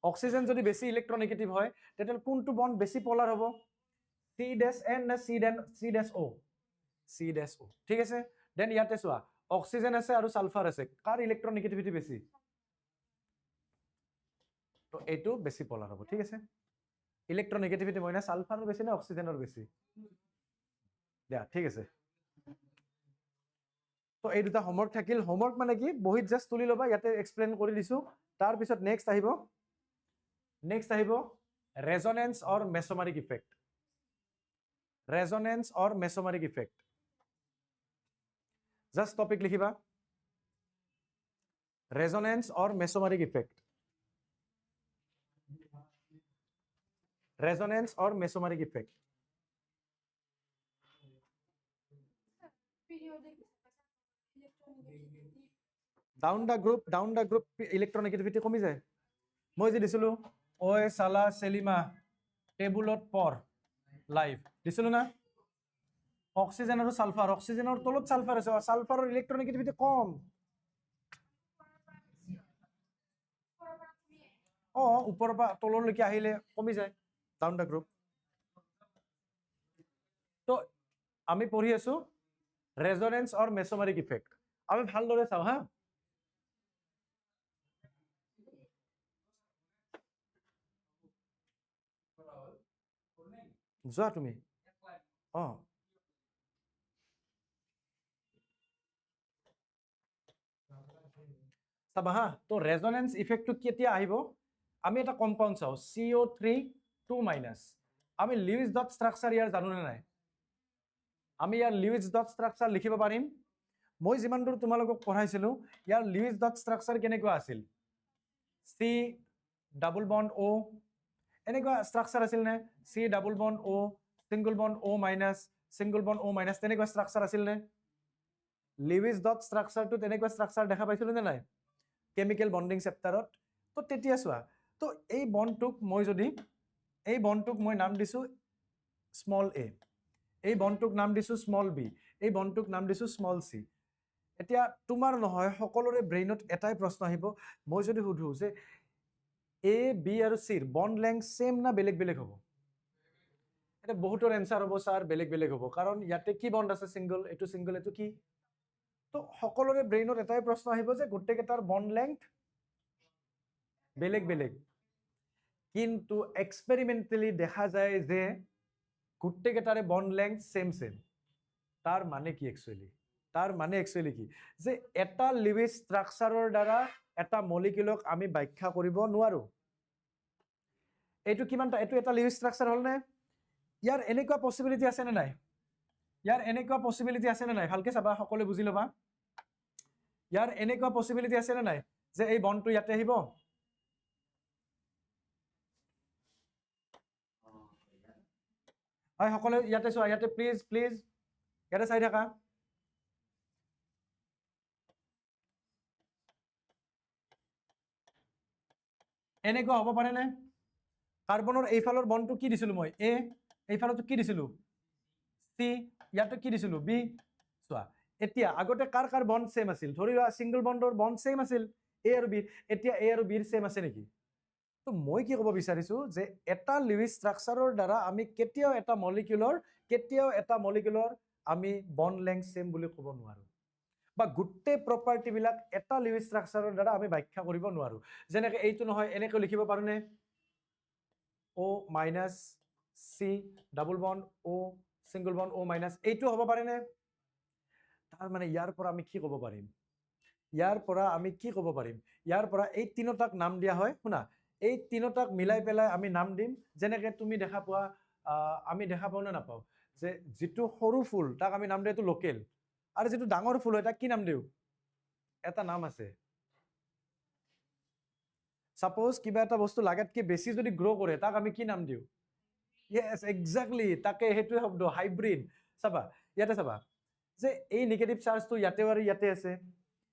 অক্সিজেন যদি বেশি ইলেক্ট্রনেগেটিভ হয় তেতিয়াহ'লে কোনটো বন্ড বেশি পোলার হ'ব C-N না C-O C-O ঠিক আছে দেন ইয়াতে চোৱা অক্সিজেন আছে আৰু সালফাৰ আছে কাৰ ইলেক্ট্ৰনেগেটিভিটি বেশি তো এইটো বেশি পোলাৰ হ'ব ঠিক আছে ইলেক্ট্ৰনেগেটিভিটি মইনা সালফাৰৰ বেশি না অক্সিজেনৰ বেশি দিয়া ঠিক আছে তো এই দুটা হোমৱৰ্ক থাকিল হোমৱৰ্ক মানে কি বহিত জাস্ট তুলি লবা ইয়াতে এক্সপ্লেইন কৰি দিছো তাৰ পিছত নেক্সট আহিব resonance or mesomeric effect resonance or mesomeric effect just topic লিখিবা resonance or mesomeric effect resonance और mesomeric effect down the group electronegativity কমি যায়। মই যে দিছিলোঁ ঐ চালা চেলিমা টেবুলত পৰ লাইভ দিছিলোঁ না? অক্সিজেন আৰু ছালফাৰ, অক্সিজেনৰ তলত ছালফাৰ আছে, ছালফাৰৰ ইলেক্ট্ৰনেগেটিভিটি কম। ওপৰৰ পৰা তললৈকে আহিলে কমি যায় ডাউন দ্য গ্ৰুপ। তো আমি পঢ়ি আছো ৰেজনেন্স অৰ মেছমেৰিক ইফেক্ট। আমি ভালদৰে চাওঁ হা। যোৱা তুমি চাবা হা। তো ৰেজনেন্স ইফেক্টটো কেতিয়া আহিব? আমি এটা কম্পাউণ্ড চাওঁ CO3 2-। আমি লিউইছ ডট ষ্ট্ৰাকচাৰ ইয়াৰ জানোনে নাই? আমি ইয়াৰ লিউইছ ডট ষ্ট্ৰাকচাৰ লিখিব পাৰিম? মই যিমান দূৰ তোমালোকক পঢ়াইছিলো ইয়াৰ লিউইছ ডট ষ্ট্ৰাকচাৰ কেনেকুৱা আছিল? C ডাবল বন্ড O এনেকুৱা ষ্ট্ৰাকচাৰ আছিল নে? C double bond O single bond O minus single bond O minus তেনেকুৱা ষ্ট্ৰাকচাৰ আছিল নে? লিউইছ ডট ষ্ট্ৰাকচাৰটো তেনেকুৱা ষ্ট্ৰাকচাৰ দেখা পাইছিলো নে নাই কেমিকেল বন্ডিং চেপ্টাৰত? তো তেতিয়া চোৱা, তো এই বন্ডটোক মই নাম দিছো স্মল a, এই বন্ডটোক নাম দিছো স্মল b, এই বন্ডটোক নাম দিছো স্মল c। এতিয়া তোমাৰ নহয় সকলোৰে ব্ৰেইনত এটাই প্ৰশ্ন আহিব, মই যদি সুধো যে A, B আৰু C ৰ বন্ড লেংথ সেম না বেলেগ বেলেগ হ'ব? এটা বহুতৰ এনসাৰ হ'ব স্যাৰ বেলেগ বেলেগ হ'ব, কাৰণ ইয়াতে কি বন্ড আছে? সিঙ্গল, এটো সিঙ্গল, এটো কি? তো সকলোৰে ব্ৰেইনত এটাই প্ৰশ্ন আহিব যে গোটেইকেইটাৰ বন্ড লেংথ বেলেগ বেলেগ, কিন্তু এক্সপেৰিমেন্টালি দেখা যায় যে গোটেইকেইটাৰে বন্ড লেংথ সেম সেম। তাৰ মানে কি একচুৱেলি? তাৰ মানে একচুৱেলি কি যে এটা লিউইছ ষ্ট্ৰাকচাৰৰ দ্বাৰা এটা মলিকিউলক আমি ব্যাখ্যা কৰিব নোৱাৰো। এইটো কিমানটা? এইটো এটা লিউইছ ষ্ট্ৰাকচাৰ হ'ল নে? ইয়াৰ এনেকুৱা পসিবিলিটি আছে নে নাই? ইয়াৰ এনেকুৱা পসিবিলিটি আছে নে নাই? ভালকে চাবা, সকলোৱে বুজি ল'বা। ইয়াৰ এনেকুৱা পসিবিলিটি আছে নে নাই যে এই বন্ডটো ইয়াতে আহিব? হয়, সকলোৱে ইয়াতে চোৱা, ইয়াতে প্লিজ প্লিজ ইয়াতে চাই থাকা। এনেকুৱা হ'ব পাৰে নে? কাৰ্বনৰ এইফালৰ বন্ডটো কি দিছিলো মই? A, এইফালতো কি দিছিলো? C, ইয়াতে কি দিছিলো? B। চোৱা, এতিয়া আগতে কাৰ কাৰ বন্ড সেম আছিল? ধৰি লোৱা সিঙ্গল বন্ডৰ বন্ড সেম আছিল A আৰু B, এতিয়া A আৰু B ৰ সেম আছে নেকি? তো মই কি ক'ব বিচাৰিছো যে এটা লিউইছ ষ্ট্ৰাকচাৰৰ দ্বাৰা আমি কেতিয়াও এটা মলিকিউলৰ আমি বন্ড লেংথ সেম বুলি ক'ব নোৱাৰো, বা গোটেই প্ৰপাৰ্টি বিলাক এটা লিউইছ ষ্ট্ৰাকচাৰৰ দ্বাৰা আমি ব্যাখ্যা কৰিব নোৱাৰো। যেনেকৈ এইটো নহয়, এনেকৈ লিখিব পাৰোনে? O minus C double bond O single bond O minus, এইটো হ'ব পাৰেনে? তাৰ মানে ইয়াৰ পৰা আমি কি ক'ব পাৰিম? ইয়াৰ পৰা এই তিনিটাক নাম দিয়া হয়। শুনা, এই তিনিটাক মিলাই পেলাই আমি নাম দিম। যেনেকৈ তুমি দেখা পোৱা, আমি দেখা পাওঁ নে নাপাওঁ যে যিটো সৰু ফুল তাক আমি নাম দিওঁ এইটো লোকেল, আৰু যিটো ডাঙৰ ফুল হয় তাক কি নাম দিওঁ? এটা নাম আছে। সাপোজ কিবা এটা বস্তু লাগাতকে বেছি যদি গ্ৰো কৰে তাক আমি কি নাম দিওঁ? ইয়েছ, এক্সাক্টলি, তাকে সেইটোৱে শব্দ হাইব্ৰিড। চাবা, ইয়াতে চাবা যে এই নিগেটিভ চাৰ্জটো ইয়াতে আৰু ইয়াতে আছে,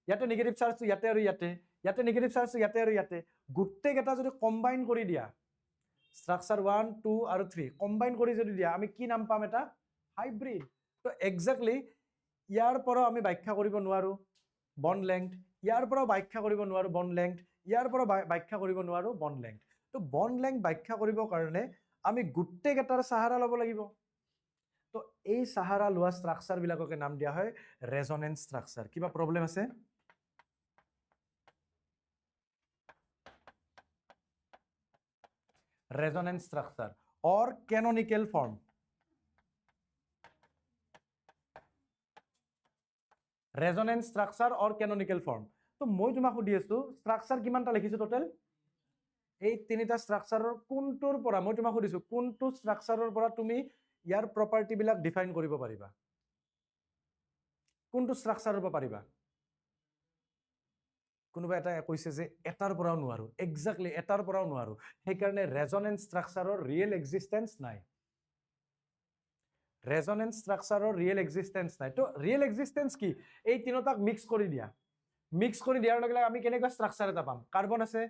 ইয়াতে নিগেটিভ চাৰ্জটো ইয়াতে আৰু ইয়াতে, ইয়াতে নিগেটিভ চাৰ্জটো ইয়াতে আৰু ইয়াতে, গোটেইকেইটা যদি কম্বাইন কৰি দিয়া, ষ্ট্ৰাকচাৰ 1, 2 আৰু 3 কম্বাইন কৰি যদি দিয়া, আমি কি নাম পাম? এটা হাইব্ৰিড। তো এক্সাক্টলি ইয়াৰ পৰাও আমি ব্যাখ্যা কৰিব নোৱাৰো বন্ড লেংথ, ইয়াৰ পৰাও ব্যাখ্যা কৰিব নোৱাৰো বন্ড লেংথ, ইয়াৰ পৰা ব্যাখ্যা কৰিব নোৱাৰো বন্ড লেংথ। তো বন্ড লেংথ ব্যাখ্যা কৰিবৰ কাৰণে আমি গোটেইকেইটাৰ সাহাৰা ল'ব লাগিব। তো এই সাহাৰা লোৱা ষ্ট্ৰাকচাৰ বিলাককে নাম দিয়া হয় ৰেজনেন্স ষ্ট্ৰাকচাৰ। কিবা প্ৰব্লেম আছে? ৰেজনেন্স ষ্ট্ৰাকচাৰ অৰ কেননিকেল ফৰ্ম। ৰেজনেন্স ষ্ট্ৰাকচাৰ অৰ কেননিকেল ফৰ্ম। তো মই তোমাক সুধি আছো ষ্ট্ৰাকচাৰ কিমানটা লিখিছো টোটেল? এই তিনিটা ষ্ট্ৰাকচাৰৰ কোনটোৰ পৰা, মই তোমাক সুধিছো কোনটো ষ্ট্ৰাকচাৰৰ পৰা তুমি ইয়াৰ প্ৰপাৰ্টি বিলাক ডিফাইন কৰিব পাৰিবা? কোনটো ষ্ট্ৰাকচাৰৰ পৰা পাৰিবা? কোনোবা এটা কৈছে যে এটাৰ পৰাও নোৱাৰো। এক্সাক্টলি, এটাৰ পৰাও নোৱাৰো, সেইকাৰণে ৰেজনেন্স ষ্ট্ৰাকচাৰৰ ৰিয়েল এক্সিষ্টেন্স নাই। ৰেজনেন্স ষ্ট্ৰাকচাৰৰ ৰিয়েল এক্সিষ্টেন্স নাই। তো ৰিয়েল এক্সিষ্টেন্স কি? এই তিনিটাক মিক্স কৰি দিয়া, মিক্স কৰি দিয়াৰ লগে লগে আমি কেনেকুৱা ষ্ট্ৰাকচাৰ এটা পাম কাৰ্বন আছে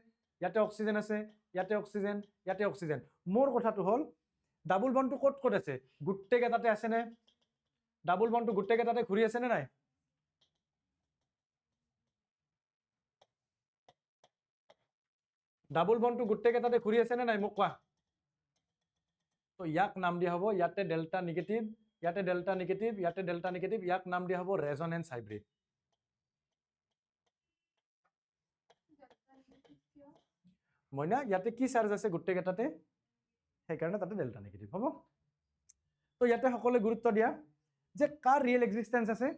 ইয়াতে অক্সিজেন আছে ইয়াতে অক্সিজেন ইয়াতে অক্সিজেন মোৰ কথাটো হ'ল ডাবল বন্ডটো ক'ত ক'ত আছে গোটেইকেইটাতে আছে নে ডাবল বন্ডটো গোটেইকেইটাতে ঘূৰি আছে নে নাই ডাবল বন্ডটো গোটেইকেইটাতে ঘূৰি আছে নে নাই মোক কোৱা তো ইয়াক নাম দিয়া হ'ব ইয়াতে ডেল্টা নিগেটিভ ইয়াতে ডেল্টা নিগেটিভ ইয়াতে ডেল্টা নিগেটিভ ইয়াক নাম দিয়া হ'ব ৰেজনেন্স হাইব্ৰিড মইনা ইয়াতে কি চাৰ্জ আছে গোটেইকেইটাতে সেইকাৰণে তাতে ডেল্টা নিগেটিভ হ'ব তো ইয়াতে সকলোৱে গুৰুত্ব দিয়া যে কাৰ ৰিয়েল এক্সিষ্টেন্স আছে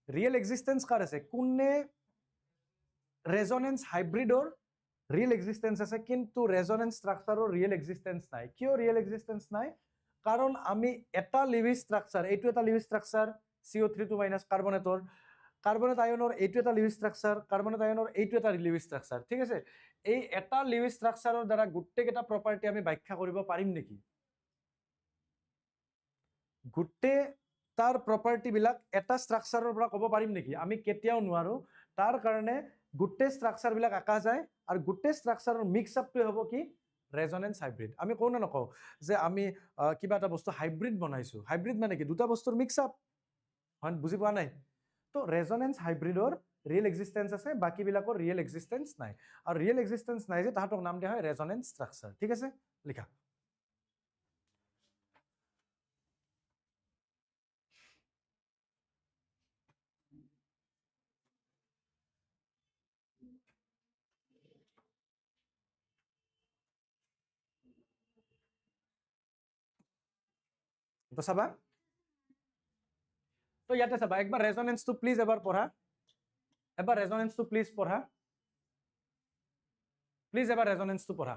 ৰিয়েল এক্সিষ্টেন্স কাৰ আছে কোনে ৰেজনেন্স হাইব্ৰিডৰ ৰিয়েল এক্সিষ্টেন্স আছে কিন্তু ৰেজনেন্স ষ্ট্ৰাকচাৰৰ ৰিয়েল এক্সিষ্টেন্স নাই কিয় ৰিয়েল এক্সিষ্টেন্স নাই কাৰণ আমি এটা লিভিজ ষ্ট্ৰাকচাৰ এইটো এটা লিভিজ ষ্ট্ৰাকচাৰ CO3 - কাৰ্বনেটৰ কাৰ্বনেট আয়নৰ এইটো এটা লিভিজ ষ্ট্ৰাকচাৰ কাৰ্বনেট আয়নৰ এইটো এটা লিভিজ ষ্ট্ৰাকচাৰ ঠিক আছে এই এটা লিভিজ ষ্ট্ৰাকচাৰৰ দ্বাৰা গোটেইকেইটা প্ৰপাৰ্টি আমি ব্যাখ্যা কৰিব পাৰিম নেকি গোটেই তাৰ প্ৰপাৰ্টি বিলাক এটা ষ্ট্ৰাকচাৰৰ পৰা ক'ব পাৰিম নেকি আমি কেতিয়াও নোৱাৰো তাৰ কাৰণে গোটেই ষ্ট্ৰাকচাৰ বিলাক আঁকা যায় আৰু গোটেই ষ্ট্ৰাকচাৰৰ মিক্স আপটো হ'ব কি ৰেজনেন্স হাইব্ৰিড আমি কোন না নকওঁ যে আমি কিবা এটা বস্তু হাইব্ৰিড বনাইছো হাইব্ৰিড মানে কি দুটা বস্তুৰ মিক্স আপ হয় বুজি পোৱা নাই তো ৰেজনেন্স হাইব্ৰিডৰ ৰিয়েল এক্সিষ্টেন্স আছে বাকি বিলাকৰ ৰিয়েল এক্সিষ্টেন্স নাই আৰু ৰিয়েল এক্সিষ্টেন্স নাই যে তাহাঁতক নাম দিয়া হয় ৰেজনেন্স ষ্ট্ৰাকচাৰ ঠিক আছে লিখা তো চাবা তো ইয়াতে চাবা একবাৰ ৰেজনেন্সটো প্লিজ এবাৰ পঢ়া এবাৰ ৰেজনেন্সটো প্লিজ পঢ়া প্লিজ এবাৰ ৰেজনেন্সটো পঢ়া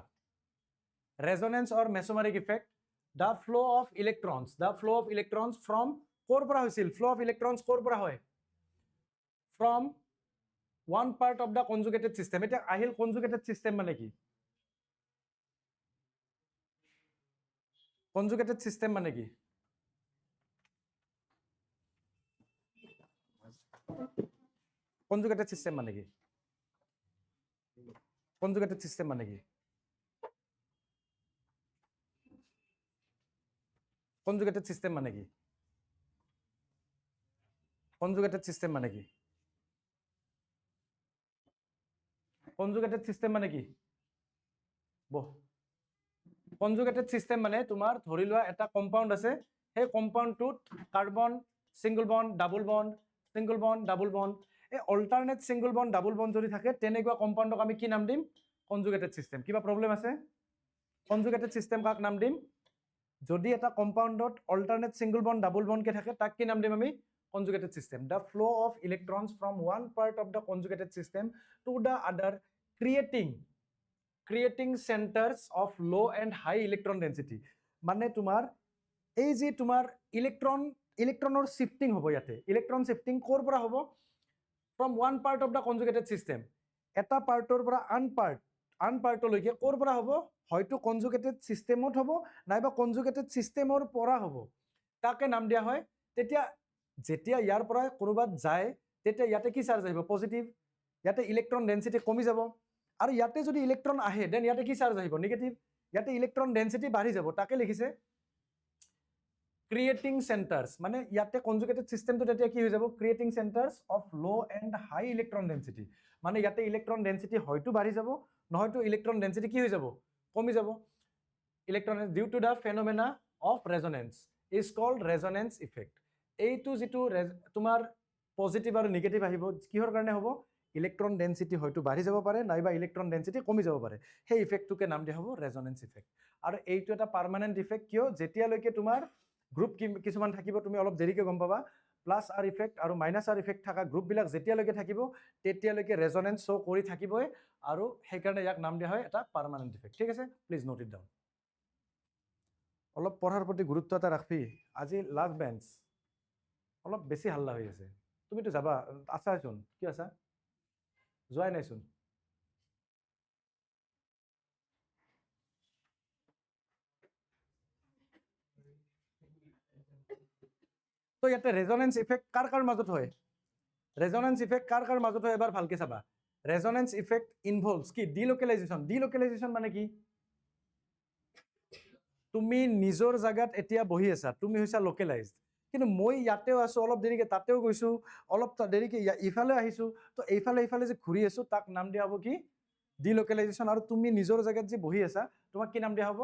resonance or mesomeric effect the flow of electrons from ক'ৰ পৰা হৈছিল ফ্লো অফ ইলেক্ট্ৰনছ ক'ৰ পৰা হয় from one part of the conjugated system এতিয়া আহিল কনজুগেটেড চিষ্টেম মানে কি কনজুগেটেড চিষ্টেম মানে কি কনজুগেটেড চিষ্টেম মানে কি কনজুগেটেড চিষ্টেম মানে কি কনজুগেটেড চিষ্টেম মানে কি কনজুগেটেড চিষ্টেম মানে কি কনজুগেটেড চিষ্টেম মানে কি বহ কনজুগেটেড চিষ্টেম মানে তোমাৰ ধৰি লোৱা এটা কম্পাউণ্ড আছে সেই কম্পাউণ্ডটোত carbon single bond double bond single bond double bond এই alternate single bond double bond যদি থাকে তেনেকুৱা কম্পাউণ্ডক আমি কি নাম দিম কনজুগেটেড চিষ্টেম কিবা প্ৰবলেম আছে কনজুগেটেড চিষ্টেম কাক নাম দিম যদি এটা কম্পাউণ্ডত alternate single bond double bond কে থাকে তাক কি নাম দিম আমি conjugated system the flow of electrons from one part of the conjugated system to the other creating centers of low and high electron density মানে তোমাৰ এই যে তোমাৰ ইলেক্ট্ৰনৰ শিফটিং হ'ব ইয়াতে ইলেক্ট্ৰন শিফটিং ক'ৰ পৰা হ'ব from one part of the conjugated system এটা পাৰ্টৰ পৰা আন পাৰ্টলৈকে ক'ৰ পৰা হ'ব হয়তো কনজুগেটেড চিষ্টেমত হ'ব নাইবা কনজুগেটেড চিষ্টেমৰ পৰা হ'ব তাকে নাম দিয়া হয় তেতিয়া যেতিয়া ইয়াৰ পৰা কৰবাত যায় তেতিয়া ইয়াতে কি চাৰ্জ আহিব পজিটিভ ইয়াতে ইলেক্ট্ৰন ডেন্সিটি কমি যাব আৰু ইয়াতে যদি ইলেক্ট্ৰন আহে দেন ইয়াতে কি চাৰ্জ আহিব নেগেটিভ ইয়াতে ইলেক্ট্ৰন ডেন্সিটি বাঢ়ি যাব তাকে লিখিছে ক্ৰিয়েটিং সেন্টাৰ্স মানে ইয়াতে কনজুগেটেড সিস্টেমটো তেতিয়া কি হৈ যাব creating centres of low and high electron density মানে ইয়াতে ইলেক্ট্ৰন ডেন্সিটি হয়তো বাঢ়ি যাব নহয়তো ইলেক্ট্ৰন ডেন্সিটি কি হৈ যাব কমি যাব electron due to the phenomena of resonance is called resonance effect এইটো যেটো তোমাৰ পজিটিভ আৰু নেগেটিভ আহিব কিহৰ কাৰণে হ'ব ইলেক্ট্ৰন ডেন্সিটি হয়তো বাঢ়ি যাব পাৰে নাইবা ইলেক্ট্ৰন ডেন্সিটি কমি যাব পাৰে সেই ইফেক্টটোকে নাম দিয়া হ'ব ৰেজনেন্স ইফেক্ট আৰু এইটো এটা পাৰ্মানেন্ট ইফেক্ট কিয় যেতিয়ালৈকে তোমাৰ গ্ৰুপ কিছুমান থাকিব তুমি অলপ দেৰিকে গম পাবা প্লাস আৰ ইফেক্ট আৰু মাইনাস আৰ ইফেক্ট থকা গ্ৰুপ বিলাক যেতিয়ালৈকে থাকিব তেতিয়ালৈকে ৰেজনেন্স শো কৰি থাকিবই আৰু সেইকাৰণে ইয়াক নাম দিয়া হয় এটা পাৰ্মানেন্ট ইফেক্ট ঠিক আছে প্লিজ নোট ইট ডাউন অলপ পঢ়াৰ প্ৰতি গুৰুত্ব এটা ৰাখবি আজি লাষ্ট বেঞ্চ অলপ বেছি হাল্লা হৈ আছে তুমিতো যাবা আছাচোন কি আছা যোৱাই নাইচোন তো ইয়াতে ৰেজনেন্স ইফেক্ট কাৰ মাজত হয় ৰেজনেন্স ইফেক্ট কাৰ মাজত হয় এবাৰ ভালকে চাবা ৰেজনেন্স ইফেক্ট ইনভলভস কি ডিলোকেলাইজেশ্যন মানে কি তুমি নিজৰ জায়গাত এতিয়া বহি আছা তুমি হৈছা লোকেলাইজড কিন্তু মই ইয়াতেও আছো অলপ দেৰিকে তাতেও গৈছো অলপ দেৰিকে ইফালে আহিছো তো এইফালে যে ঘূৰি আছো তাক নাম দিয়া হ'ব কি ডিলোকেলাইজেশ্যন আৰু তুমি নিজৰ জায়গাত যে বহি আছা তোমাক কি নাম দিয়া হ'ব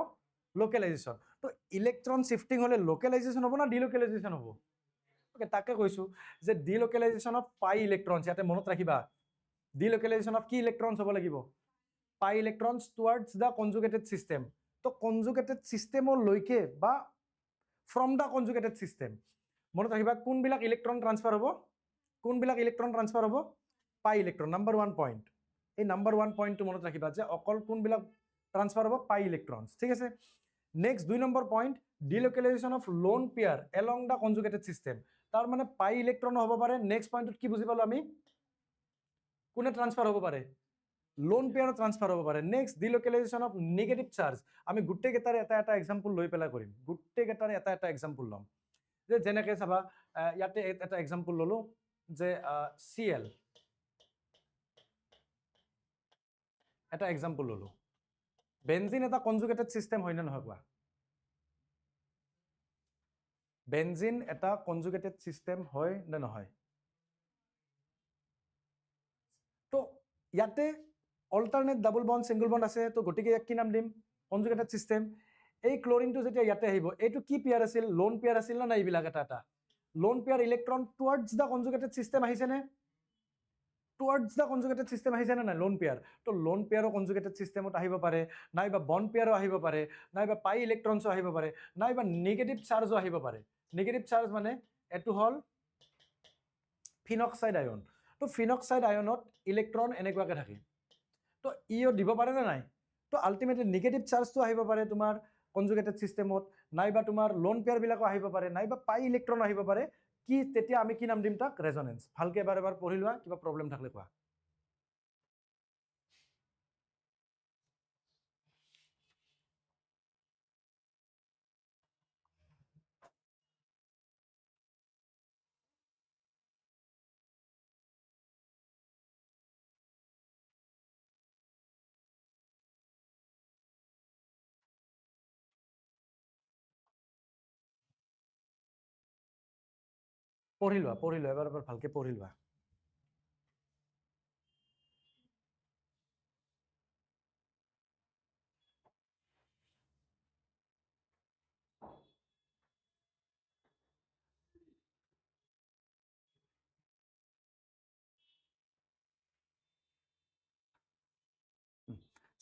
লোকেলাইজেশ্যন তো ইলেক্ট্ৰন শিফটিং হলে লোকেলাইজেশ্যন হ'ব না ডিলোকেলাইজেশ্যন হ'ব ওকে তাকে কৈছো যে ডিলোকেলাইজেশ্যন অফ পাই ইলেক্ট্ৰনছ ইয়াতে মনত ৰাখিবা ডিলোকেলাইজেশ্যন অফ কি ইলেক্ট্ৰনছ হ'ব লাগিব পাই electrons towards the conjugated system তো কনজুগেটেড সিস্টেমলৈকে বা ফ্ৰম দ্য কনজুগেটেড সিস্টেম মনত ৰাখিবা কোনবিলাক ইলেক্ট্ৰন ট্ৰান্সফাৰ হ'ব পাই ইলেক্ট্ৰন নাম্বাৰ 1 পইণ্ট এই নাম্বাৰ 1 পইণ্টটো মনত ৰাখিবা যে অকল কোনবিলাক ট্ৰান্সফাৰ হ'ব পাই ইলেক্ট্ৰনছ ঠিক আছে next 2 number point delocalization of lone pair along the conjugated system তাৰ মানে পাই ইলেক্ট্ৰন হ'ব পাৰে নেক্সট পইণ্টত কি বুজি পালো আমি কোনে ট্ৰান্সফাৰ হ'ব পাৰে লোন পেয়াৰ ট্ৰান্সফাৰ হ'ব পাৰে নেক্সট ডিলোকেলাইজেশ্যন অফ নেগেটিভ চাৰ্জ আমি গোটেইকেইটাৰে এটা এক্সাম্পল লৈ পেলাই কৰিম গোটেইকেইটাৰে এটা এক্সাম্পল ল'ম যে যেনেকৈ চাবা ইয়াতে এটা এক্সাম্পল ল'লো যে CL এটা এক্সাম্পল ল'লো বেনজিন এটা কনজুগেটেড সিস্টেম হয় নে নহয় কোৱা বেনজিন এটা কনজুগেটেড সিস্টেম হয় নে নহয় তো ইয়াতে alternate double bond single bond আছে তো গতিকে ইয়াক কি নাম দিম কনজুগেটেড সিস্টেম এই ক্লোৰিনটো যেতিয়া ইয়াতে আহিব এইটো কি পেয়াৰ আছিল লোন পেয়াৰ আছিল না এইবিলাক এটা lone pair electron towards the conjugated system আহিছে নে টুৱাৰ্ডছ দ্য কনজুগেটেড সিস্টেম আহিছে নে নাই লোন পেয়াৰ তো লোন পেয়াৰো কনজুগেটেড সিস্টেমত আহিব পাৰে নাইবা বন্ড পেয়াৰো আহিব পাৰে নাইবা পাই ইলেক্ট্ৰনছো আহিব পাৰে নাইবা নিগেটিভ চাৰ্জো আহিব পাৰে নিগেটিভ চাৰ্জ মানে এটো হল ফিনক্সাইড আয়ন তো ফিনক্সাইড আয়নত ইলেক্ট্ৰন এনেকুৱাকে থাকে তো ইও দিব পাৰে না নাই তো আলটিমেটলি নিগেটিভ চাৰ্জটো আহিব পাৰে তোমাৰ কনজুগেটেড সিস্টেমত নাইবা তোমাৰ লোন পেয়াৰ বিলাকো আহিব পাৰে নাইবা পাই ইলেক্ট্ৰন আহিব পাৰে কি তেতিয়া আমি কি নাম দিম তাক ৰেজনেন্স ভালকে এবাৰ পঢ়ি লোৱা কিবা প্ৰবলেম থাকলে কোৱা পঢ়ি লোৱা এবাৰ ভালকে পঢ়ি লোৱা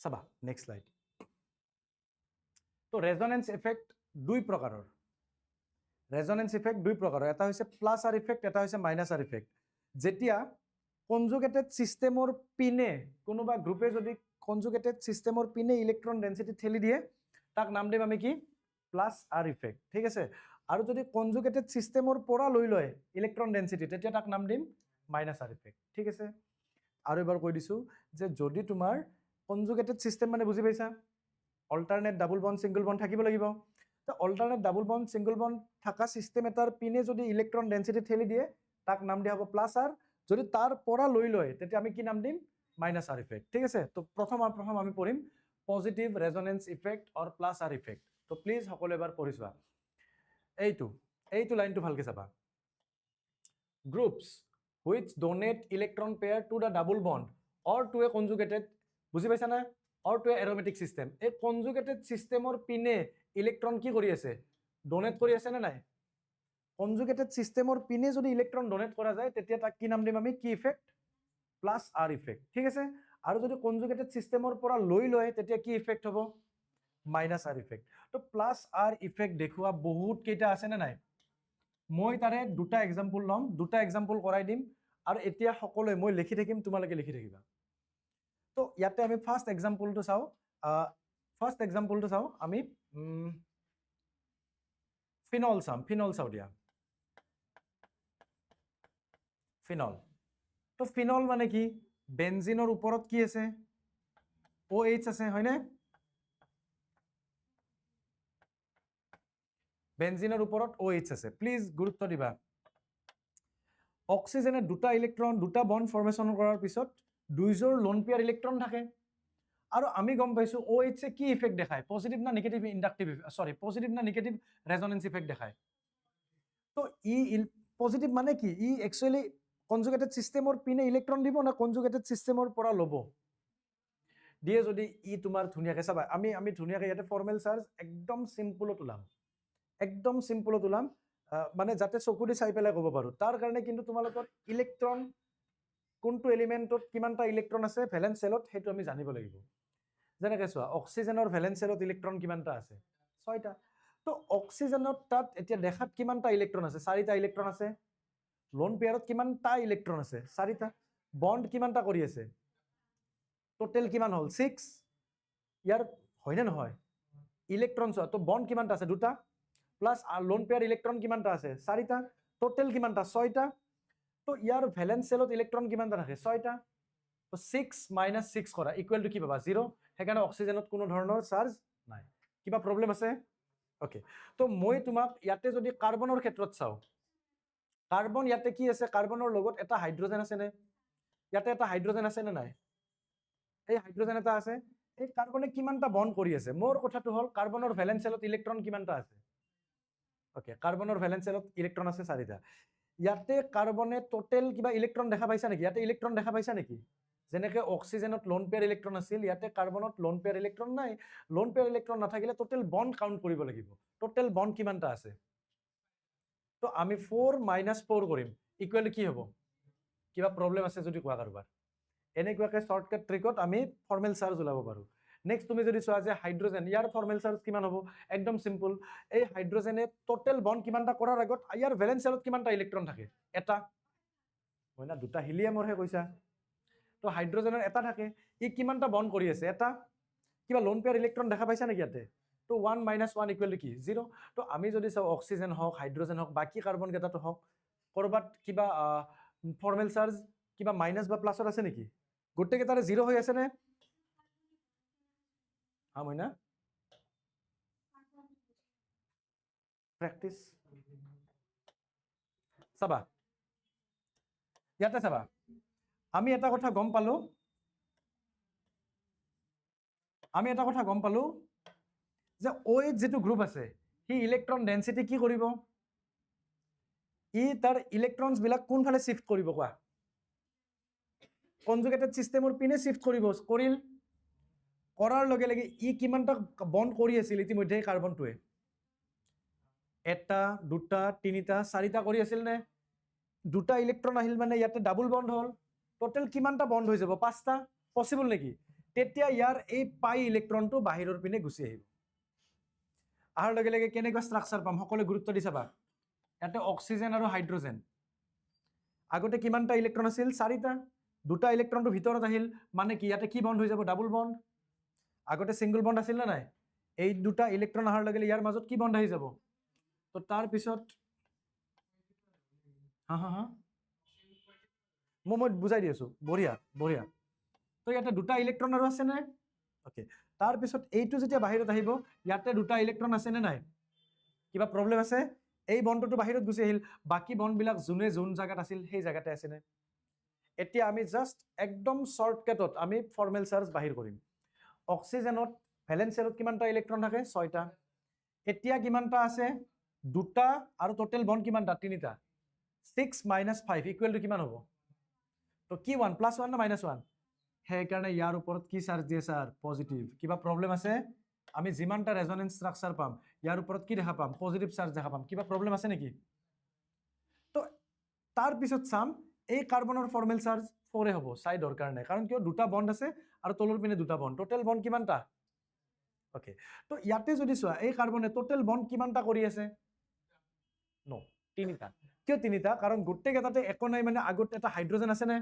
চাবা নেক্সট স্লাইড তো ৰেজনেন্স ইফেক্ট দুই প্ৰকাৰৰ এটা হৈছে প্লাছ আৰ ইফেক্ট এটা হৈছে মাইনাছ আৰ ইফেক্ট যেতিয়া কনজুগেটেড সিস্টেমৰ পিনে কোনোবা গ্ৰুপে যদি কনজুগেটেড সিস্টেমৰ পিনে ইলেক্ট্ৰন ডেন্সিটি ঠেলি দিয়ে তাক নাম দিম আমি কি প্লাছ আৰ ইফেক্ট ঠিক আছে আৰু যদি কনজুগেটেড সিস্টেমৰ পৰা লৈ লয় ইলেক্ট্ৰন ডেন্সিটি তেতিয়া তাক নাম দিম মাইনাছ আৰ ইফেক্ট ঠিক আছে আৰু এবাৰ কৈ দিছো যে যদি তোমাৰ কনজুগেটেড সিস্টেম মানে বুজি পাইছা alternate double bond single bond থাকিব লাগিব তো alternate double bond single bond থাকা সিস্টেম এটাৰ পিনে যদি ইলেক্ট্ৰন ডেন্সিটি ঠেলি দিয়ে তাক নাম দিয়া হ'ব প্লাছ আৰ যদি তাৰ পৰা লৈ লয় তেতিয়া আমি কি নাম দিম মাইনাছ আৰ ইফেক্ট ঠিক আছে তো প্ৰথম আমি পঢ়িম পজিটিভ ৰেজনেন্স ইফেক্ট অৰ প্লাছ আৰ ইফেক্ট তো প্লিজ সকলো এবাৰ পঢ়ি চোৱা এইটো লাইনটো ভালকে চাবা groups which donate electron pair to the double bond or to a conjugated বুজি পাইছা না or to a aromatic system এই conjugated systemৰ পিনে ইলেক্ট্ৰন কি কৰি আছে ডোনেট কৰি আছে না নাই conjugated systemৰ পিনে যদি ইলেক্ট্ৰন ডোনেট কৰা যায় তেতিয়া তাক কি নাম দিম আমি কি ইফেক্ট প্লাছ আৰ ইফেক্ট ঠিক আছে আৰু যদি conjugated systemৰ পৰা লৈ লয় তেতিয়া কি ইফেক্ট হ'ব মাইনাছ আৰ ইফেক্ট তো প্লাছ আৰ ইফেক্ট দেখুৱা বহুত কেইটা আছে না নাই মই তাৰে দুটা এক্সাম্পল ল'ম দুটা এক্সাম্পল কৰাই দিম আৰু এতিয়া সকলোৱে মই লিখি থাকিম তোমালোকে লিখি থাকিবা তো ইয়াতে আমি ফাৰ্স্ট এক্সাম্পলটো চাওঁ আমি ফিনল চাওঁ দিয়া ফিনল তো ফিনল মানে কি বেনজিনৰ ওপৰত কি আছে OH আছে হয়নে বেনজিনৰ ওপৰত OH আছে প্লিজ গুৰুত্ব দিবা অক্সিজেনে দুটা ইলেক্ট্ৰন দুটা বন্ড ফৰ্মেশ্যন কৰাৰ পিছত দুইযোৰ লোন পেয়াৰ ইলেক্ট্ৰন থাকে আৰু আমি গম পাইছো OH কি ইফেক্ট দেখায় পজিটিভ না নেগেটিভ ইন্ডাকটিভ সৰি পজিটিভ না নেগেটিভ ৰেজনেন্স ইফেক্ট দেখায় তো পজিটিভ মানে কি একচুয়ালি কনজুগেটেড সিস্টেমৰ পিনে ইলেক্ট্ৰন দিব না কনজুগেটেড সিস্টেমৰ পৰা ল'ব দিয়ে যদি তোমাৰ ধুনিয়াকে চাবা আমি ধুনিয়াকে ইয়াতে ফৰ্মেল চাৰ্জ একদম সিম্পলত ওলাম মানে যাতে চকু দি চাই পেলাই ক'ব পাৰো তাৰ কাৰণে কিন্তু তোমালোকৰ ইলেক্ট্ৰন কোনটো এলিমেন্টত কিমানটা ইলেক্ট্ৰন আছে ভ্যালেন্স সেলত হেতু আমি জানিব লাগিব যেনেকৈ চোৱা অক্সিজেনৰ ভ্যালেন্স সেলত ইলেক্ট্ৰন কিমানটা আছে 6টা তো অক্সিজেনত তাত এতিয়া দেখাত কিমানটা ইলেক্ট্ৰন আছে 4টা ইলেক্ট্ৰন আছে লোন পেয়াৰত কিমানটা ইলেক্ট্ৰন আছে 4টা বন্ড কিমানটা কৰি আছে টোটাল কিমান হল 6 ইয়াৰ হয়নে নহয় ইলেক্ট্ৰন চোৱা তো বন্ড কিমানটা আছে দুটা প্লাস লোন পেয়াৰ ইলেক্ট্ৰন কিমানটা আছে 4টা টোটাল কিমানটা 6টা তো ইয়াৰ ভ্যালেন্স সেলত ইলেক্ট্ৰন কিমানটা থাকে 6টা তো 6 - 6 কৰা ইকুৱেল টু কি পাবা 0 হেকাৰণে অক্সিজেনত কোনো ধৰণৰ চাৰ্জ নাই কিবা প্ৰবলেম আছে ওকে তো মই তোমাক ইয়াতে যদি কাৰ্বনৰ ক্ষেত্ৰত চাও কাৰ্বন ইয়াতে কি আছে কাৰ্বনৰ লগত এটা হাইড্ৰোজেন আছে নে ইয়াতে এটা হাইড্ৰোজেন আছে নে নাই এই হাইড্ৰোজেন এটা আছে এই কাৰ্বনে কিমানটা বন্ড কৰি আছে মোৰ কথাটো হল কাৰ্বনৰ ভ্যালেন্স সেলত ইলেক্ট্ৰন কিমানটা আছে ওকে কাৰ্বনৰ ভ্যালেন্স সেলত ইলেক্ট্ৰন আছে 4টা ইয়াতে কাৰ্বনে টোটাল কিবা ইলেক্ট্ৰন দেখা পাইছা নেকি ইয়াতে ইলেক্ট্ৰন দেখা পাইছা নেকি যেনেকৈ অক্সিজেনত লোন পেয়াৰ ইলেক্ট্ৰন আছিল ইয়াতে কাৰ্বনত লোন পেয়াৰ ইলেক্ট্ৰন নাই লোন পেয়াৰ ইলেক্ট্ৰন নাথাকিলে টোটাল বন্ড কাউন্ট কৰিব লাগিব টোটাল বন্ড কিমানটা আছে তো আমি 4 - 4 কৰিম ইকুৱেল কি হ'ব কিবা প্ৰবলেম আছে যদি কোৱা কাৰোবাৰ এনেকুৱাকে শৰ্টকাট ট্ৰিকত আমি ফৰ্মেল চাৰ্জ ওলাব পাৰো নেক্সট তুমি যদি চোৱা যে হাইড্ৰোজেন ইয়াৰ ফৰ্মেল চাৰ্জ কিমান হ'ব একদম সিম্পল এই হাইড্ৰোজেনে টোটাল বন্ড কিমানটা কৰাৰ আগত ইয়াৰ ভ্যালেন্স সেলত কিমানটা ইলেক্ট্ৰন থাকে এটা হয় না দুটা হিলিয়ামৰহে কৈছা তো হাইড্ৰোজেনৰ এটা থাকে কিমানটা বন্ড কৰি আছে এটা কিবা লোন পেয়াৰ ইলেক্ট্ৰন দেখা পাইছা নেকি ইয়াতে তো 1 - 1 ইকুৱেল টু কি 0 তো আমি যদি চাও অক্সিজেন হওক হাইড্ৰোজেন হওক বাকি কাৰ্বন কেইটাটো হওক কৰবাত কিবা ফৰ্মেল চাৰ্জ কিবা মাইনাস বা প্লাসত আছে নেকি গোটেই কেইটাৰে 0 হৈ আছে নে হা মইনা প্ৰেক্টিস চাবা ইয়াতে চাবা আমি এটা কথা গম পালো যে OH যেটো গ্ৰুপ আছে হি ইলেক্ট্ৰন ডেন্সিটি কি কৰিব তাৰ ইলেক্ট্ৰনছ বিলাক কোনফালে শিফট কৰিব কোৱা কনজুগেটেড সিস্টেমৰ পিনে শিফট কৰিল কৰাৰ লগে লগে কিমানটা বন্ড কৰি আছিল ইতিমধ্যে কাৰ্বনটোৱে এটা দুটা তিনিটা চাৰিটা কৰি আছিল নে দুটা ইলেক্ট্ৰন আহিল মানে ইয়াতে ডাবল বন্ড হল টোটাল কিমানটা বন্ড হৈ যাব 5টা পসিবল নেকি তেতিয়া ইয়াৰ এই পাই ইলেক্ট্ৰনটো বাহিৰৰ পিনে গুচি আহিব আহাৰ লগে লগে কেনেকুৱা ষ্ট্ৰাকচাৰ পাম সকলে গুৰুত্ব দি চাবা ইয়াতে অক্সিজেন আৰু হাইড্ৰোজেন আগতে কিমানটা ইলেক্ট্ৰন আছিল 4টা দুটা ইলেক্ট্ৰনটো ভিতৰত আহিল মানে কি ইয়াতে কি বন্ড হৈ যাব ডাবল বন্ড আগতে সিঙ্গল বন্ড আছিল না নাই এই দুটা ইলেক্ট্ৰন আহাৰ লগে ইয়াৰ মাজত কি বন্ড আহি যাব তো তাৰ পিছত হা মই বুজাই দি আছো বঢ়িয়া তো ইয়াতে দুটা ইলেক্ট্ৰন আৰু আছে নে ওকে তাৰ পিছত এইটো যেতিয়া বাহিৰত আহিব ইয়াতে দুটা ইলেক্ট্ৰন আছে নে নাই কিবা প্ৰবলেম আছে এই বন্ডটো বাহিৰত গুচি আহিল বাকি বন্ড বিলাক যোন জায়গাত আছিল সেই জায়গাতে আছে নে এতিয়া আমি জাস্ট একদম শৰ্টকাটত আমি ফৰ্মেল চাৰ্জ বাহিৰ কৰিম অক্সিজেনত ভ্যালেন্স সেলত কিমানটা ইলেক্ট্ৰন থাকে 6টা এতিয়া কিমানটা আছে দুটা আৰু টোটাল বন্ড কিমানটা তিনিটা 6 - 5 ইকুৱেল টু কিমান হ'ব তো কি 1 + 1 না -1 সেই কাৰণে ইয়াৰ ওপৰত কি চাৰ্জ দিয়ে স্যাৰ পজিটিভ কিবা প্ৰবলেম আছে আমি যিমানটা ৰেজনেন্স ষ্ট্ৰাকচাৰ পাম ইয়াৰ ওপৰত কি দেখা পাম পজিটিভ চাৰ্জ দেখা পাম কিবা প্ৰবলেম আছে নেকি তো তাৰ পিছত চাম এই কাৰ্বনৰ ফৰ্মেল চাৰ্জ 4 হ'ব সাইডৰ কাৰণে কাৰণ কিয় দুটা বন্ড আছে আৰু তলৰ পিনে দুটা বন্ড টোটাল বন্ড কিমানটা ওকে তো ইয়াতে যদি চোৱা এই কাৰ্বনে টোটাল বন্ড কিমানটা কৰি আছে নো তিনিটা কিয় তিনিটা কাৰণ গোটেই কেইটাতে একো নাই মানে আগত এটা হাইড্ৰোজেন আছে নে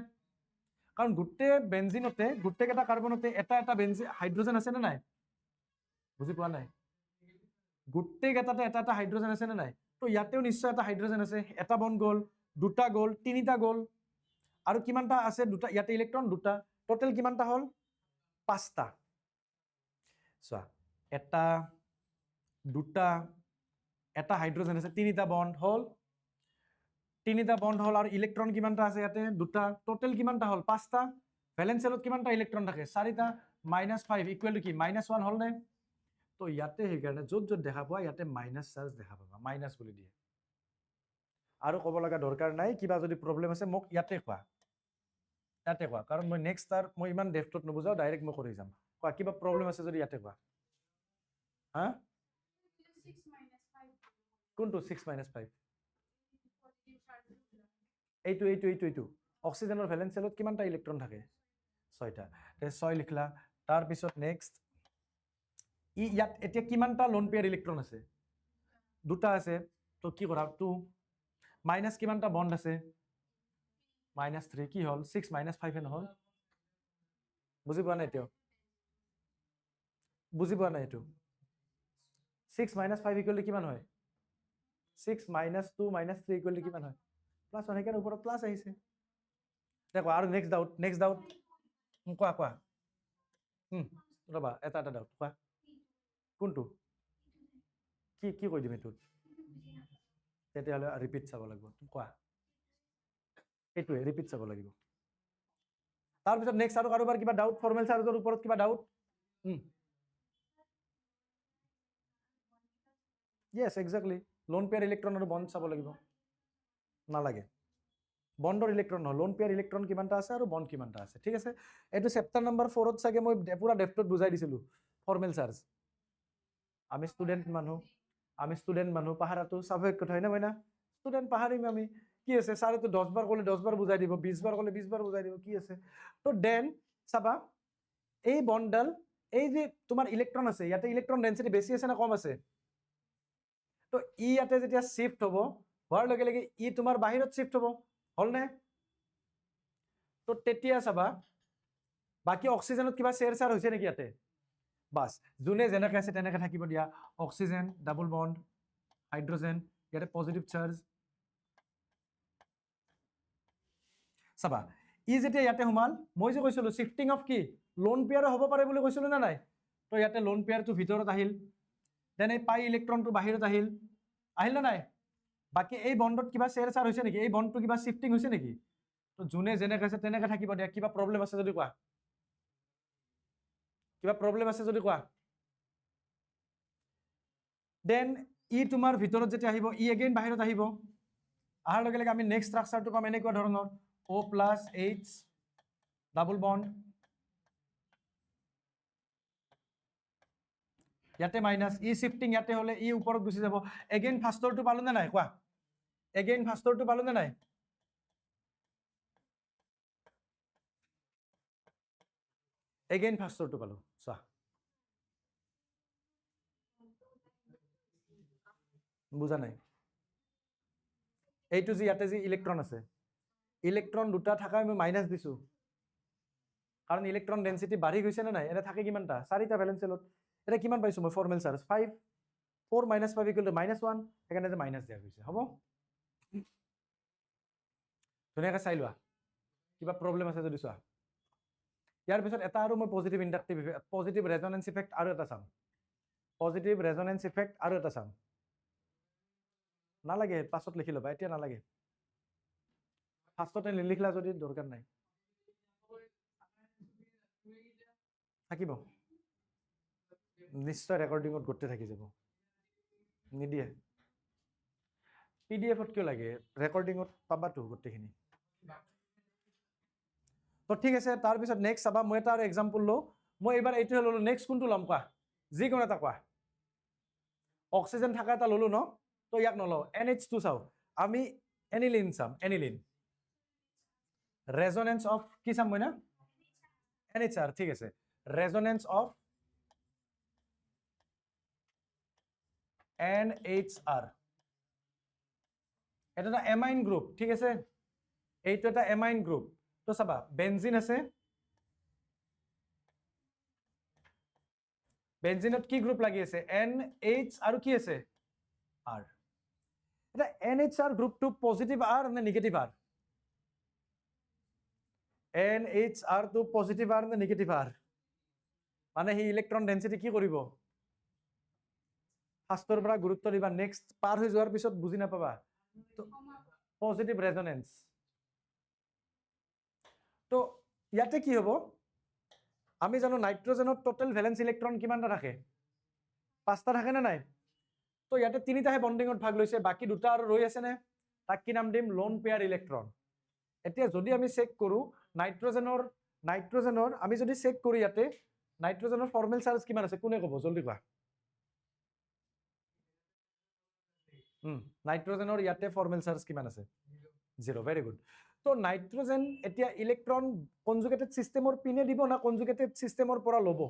কাৰণ গোটেই বেনজিনতে গোটেই কেইটা কাৰ্বনতে এটা হাইড্ৰোজেন আছে নে নাই বুজি পোৱা নাই গোটেই কেইটাতে এটা হাইড্ৰোজেন আছে নে নাই তো ইয়াতেও নিশ্চয় এটা হাইড্ৰোজেন আছে এটা বন্ড গ'ল দুটা গ'ল তিনিটা গ'ল আৰু কিমানটা আছে দুটা ইয়াতে ইলেক্ট্ৰন দুটা টোটাল কিমানটা হল 5টা চোৱা এটা দুটা এটা হাইড্ৰোজেন আছে তিনিটা বন্ড হল তিনিটা বন্ড হল আৰু ইলেক্ট্ৰন কিমানটা আছে ইয়াতে দুটা টোটেল কিমানটা হল পাঁচটা ভ্যালেন্স শেলত কিমানটা ইলেক্ট্ৰন থাকে চাৰিটা -5 ইকুৱেল টু কি -1 হল নে তো ইয়াতে সেইকাৰণে য'ত য'ত দেখা পোৱা ইয়াতে মাইনাস চাৰ্জ দেখা পাবা মাইনাস বুলি দিয়ে আৰু ক'ব লগা দৰকাৰ নাই কিবা যদি প্ৰবলেম আছে মোক ইয়াতে কোৱা কাৰণ মই নেক্সট তাৰ মই ইমান ডেফটত নুবুজাও ডাইৰেক্ট মই কৰি যাম কোৱা কিবা প্ৰবলেম আছে যদি ইয়াতে কোৱা হা কোনটো 6 - 5 এইটো অক্সিজেনৰ ভ্যালেন্স শেলত কিমানটা ইলেক্ট্ৰন থাকে 6টা তে 6 লিখলা তাৰ পিছত নেক্সট ইয়াত এতিয়া কিমানটা লোন পেয়াৰ ইলেক্ট্ৰন আছে দুটা আছে তো কি কৰা 2 মাইনাস কিমানটা বন্ড আছে -3 কি হল 6 - 5 নহল বুজি পোৱা নাই এতিয়াও বুজি পোৱা নাই এইটো 6 - 5 ইকুৱেল টু কিমান হয় 6 - 2 - 3 ইকুৱেল টু কিমান হয় প্লাস 1 সেইকাৰণে ওপৰত প্লাস আহিছে দেখো আৰু নেক্সট ডাউট কোৱা ৰবা এটা ডাউট কোৱা কোনটো কি কৈ দিম এইটো তেতিয়াহ'লে ৰিপিট চাব লাগিব কোৱা এইটোৱে ৰিপিট চাব লাগিব তাৰপিছত নেক্সট আৰু কাৰোবাৰ কিবা ডাউট ফৰ্মেল চাৰ্জৰ ওপৰত কিবা doubt yes exactly lone pair electron আৰু বন্ড চাব লাগিব নালাগে বন্ডৰ ইলেক্ট্ৰন নহয় লোন পেয়াৰ ইলেক্ট্ৰন কিমানটা আছে আৰু বন্ড কিমানটা আছে ঠিক আছে এইটো চেপ্টাৰ নম্বৰ 4 ত চাগে মই পুৰা ডেফটত বুজাই দিছিলো ফৰ্মেল চাৰ্জ আমি ষ্টুডেন্ট মানুহ পাহাৰাটো স্বাভাৱিক কথা হয় না মইনা ষ্টুডেন্ট পাহাৰিম আমি কি আছে ছাৰে তো 10 বাৰ ক'লে 10 বাৰ বুজাই দিব 20 বাৰ ক'লে 20 বাৰ বুজাই দিব কি আছে তো দেন চাবা এই বন্ডডাল এই যে তোমাৰ ইলেক্ট্ৰন আছে ইয়াতে ইলেক্ট্ৰন ডেন্সিটি বেছি আছে না কম আছে তো ই ইয়াতে যেতিয়া শিফট হ'ব হোৱাৰ লগে লগে ই তোমাৰ বাহিৰত শিফট হ'ব হল নে তো তেতিয়া চাবা বাকি অক্সিজেনত কিবা শেয়াৰ হৈছে নেকি ইয়াতে বাস যোনে যেনেকৈ আছে তেনেকৈ থাকিব দিয়া অক্সিজেন ডাবল বন্ড হাইড্ৰোজেন ইয়াতে পজিটিভ চাৰ্জ চাবা ই যেতিয়া ইয়াতে সোমাল মই যে কৈছিলো শিফটিং অফ কি লোন পেয়াৰ হ'ব পাৰে বুলি কৈছিলো না নাই তো ইয়াতে লোন পেয়াৰটো ভিতৰত আহিল দেন এই পাই ইলেক্ট্ৰনটো বাহিৰত আহিল না নাই বাকি এই বন্ডত কিবা শেয়াৰ হৈছে নেকি এই বন্ডটো কিবা শিফটিং হৈছে নেকি তো যোনে যেনেকৈ আছে তেনেকৈ থাকিব দিয়া কিবা প্ৰবলেম আছে যদি কোৱা কিবা প্ৰবলেম আছে যদি কোৱা দেন ই তোমাৰ ভিতৰত যেতিয়া আহিব ই এগেইন বাহিৰত আহিব আহাৰ লগে লগে আমি নেক্সট ষ্ট্ৰাকচাৰটো পাম এনেকুৱা ধৰণৰ O+H ডাবল বন্ড ইয়াতে মাইনাস ই শিফটিং ইয়াতে হলে ই ওপৰত গুচি যাব এগেইন ফাৰ্ষ্টৰটো পালো নে নাই কোৱা এগেইন ফাৰ্ষ্টৰটো পালো নে নাই এগেইন ফাৰ্ষ্টৰটো পালো চোৱা বুজা নাই এইটো যে ইয়াতে যে ইলেক্ট্ৰন আছে ইলেক্ট্ৰন দুটা থাকাই মই মাইনাস দিছো কাৰণ ইলেক্ট্ৰন ডেন্সিটি বাঢ়ি গৈছে না নাই এনে থাকে কিমানটা চাৰিটা ভ্যালেন্স শেলত এটা কিমান পাইছো মই ফৰ্মেল চাৰ্জ 5 4 - 5 = -1 সেইকাৰণে যে মাইনাস দিয়া গৈছে হ'ব ধুনীয়াকৈ চাই লোৱা কিবা প্ৰবলেম আছে যদি চোৱা ইয়াৰ পিছত এটা আৰু মই positive inductive positive resonance effect আৰু এটা চাম পজিটিভ ৰেজনেন্স ইফেক্ট আৰু এটা চাম নালাগে পাছত লিখি ল'বা এতিয়া নালাগে ফাৰ্ষ্টতে নিলিখিলা যদি দৰকাৰ নাই থাকিব নিশ্চয় ৰেকৰ্ডিঙত গোটেই থাকি যাব নিদিয়ে পিডিএফত কিয় লাগে ৰেকৰ্ডিঙত পাবাতো গোটেইখিনি তো ঠিক আছে তাৰপিছত নেক্সট চাবা মই এটা আৰু এক্সাম্পল লওঁ মই এইবাৰ এইটোহে ল'লো নেক্সট কোনটো ল'ম কোৱা যিকোনো এটা কোৱা অক্সিজেন থকা এটা ল'লো ন তো ইয়াক নলওঁ NH2 চাওঁ আমি এনিলিন চাম এনিলিন ৰেজনেন্স অফ কি চাম মই না NHR ঠিক আছে ৰেজনেন্স অফ NHR এটা এটা এমাইন গ্ৰুপ ঠিক আছে এইটো এটা এমাইন গ্ৰুপ তো চাবা বেনজিন আছে বেনজিনত কি গ্ৰুপ লাগি আছে NH আৰু কি আছে R এটা NHR গ্ৰুপটো পজিটিভ R নে নেগেটিভ R NHR টো পজিটিভ R নে নেগেটিভ R মানে হি ইলেক্ট্ৰন ডেন্সিটি কি কৰিব ফাৰ্ষ্টৰ পৰা গুৰুত্ব দিবা নেক্সট পাৰ হৈ যোৱাৰ পিছত বুজি নাপাবা পজিটিভ ৰেজনেন্স তো ইয়াতে কি হ'ব আমি জানো নাইট্ৰজেনত টোটাল ভ্যালেন্স ইলেক্ট্ৰন কিমানটা থাকে 5টা থাকে না নাই তো ইয়াতে 3টাহে বন্ডিঙত ভাগ লৈছে বাকি দুটা আৰু ৰৈ আছে নে তাক কি নাম দিম লোন পেয়াৰ ইলেক্ট্ৰন এতিয়া যদি আমি চেক কৰো নাইট্ৰজেনৰ আমি যদি চেক কৰো ইয়াতে নাইট্ৰজেনৰ ফৰ্মেল চাৰ্জ কিমান আছে কোনে ক'ব জলদি কোৱা নাইট্ৰজেনৰ ইয়াতে ফৰ্মেল চাৰ্জ কিমান আছে 0 ভেৰি গুড তো নাইট্ৰজেন এতিয়া ইলেক্ট্ৰন কনজুগেটেড সিস্টেমৰ পিনে দিব না কনজুগেটেড সিস্টেমৰ পৰা ল'ব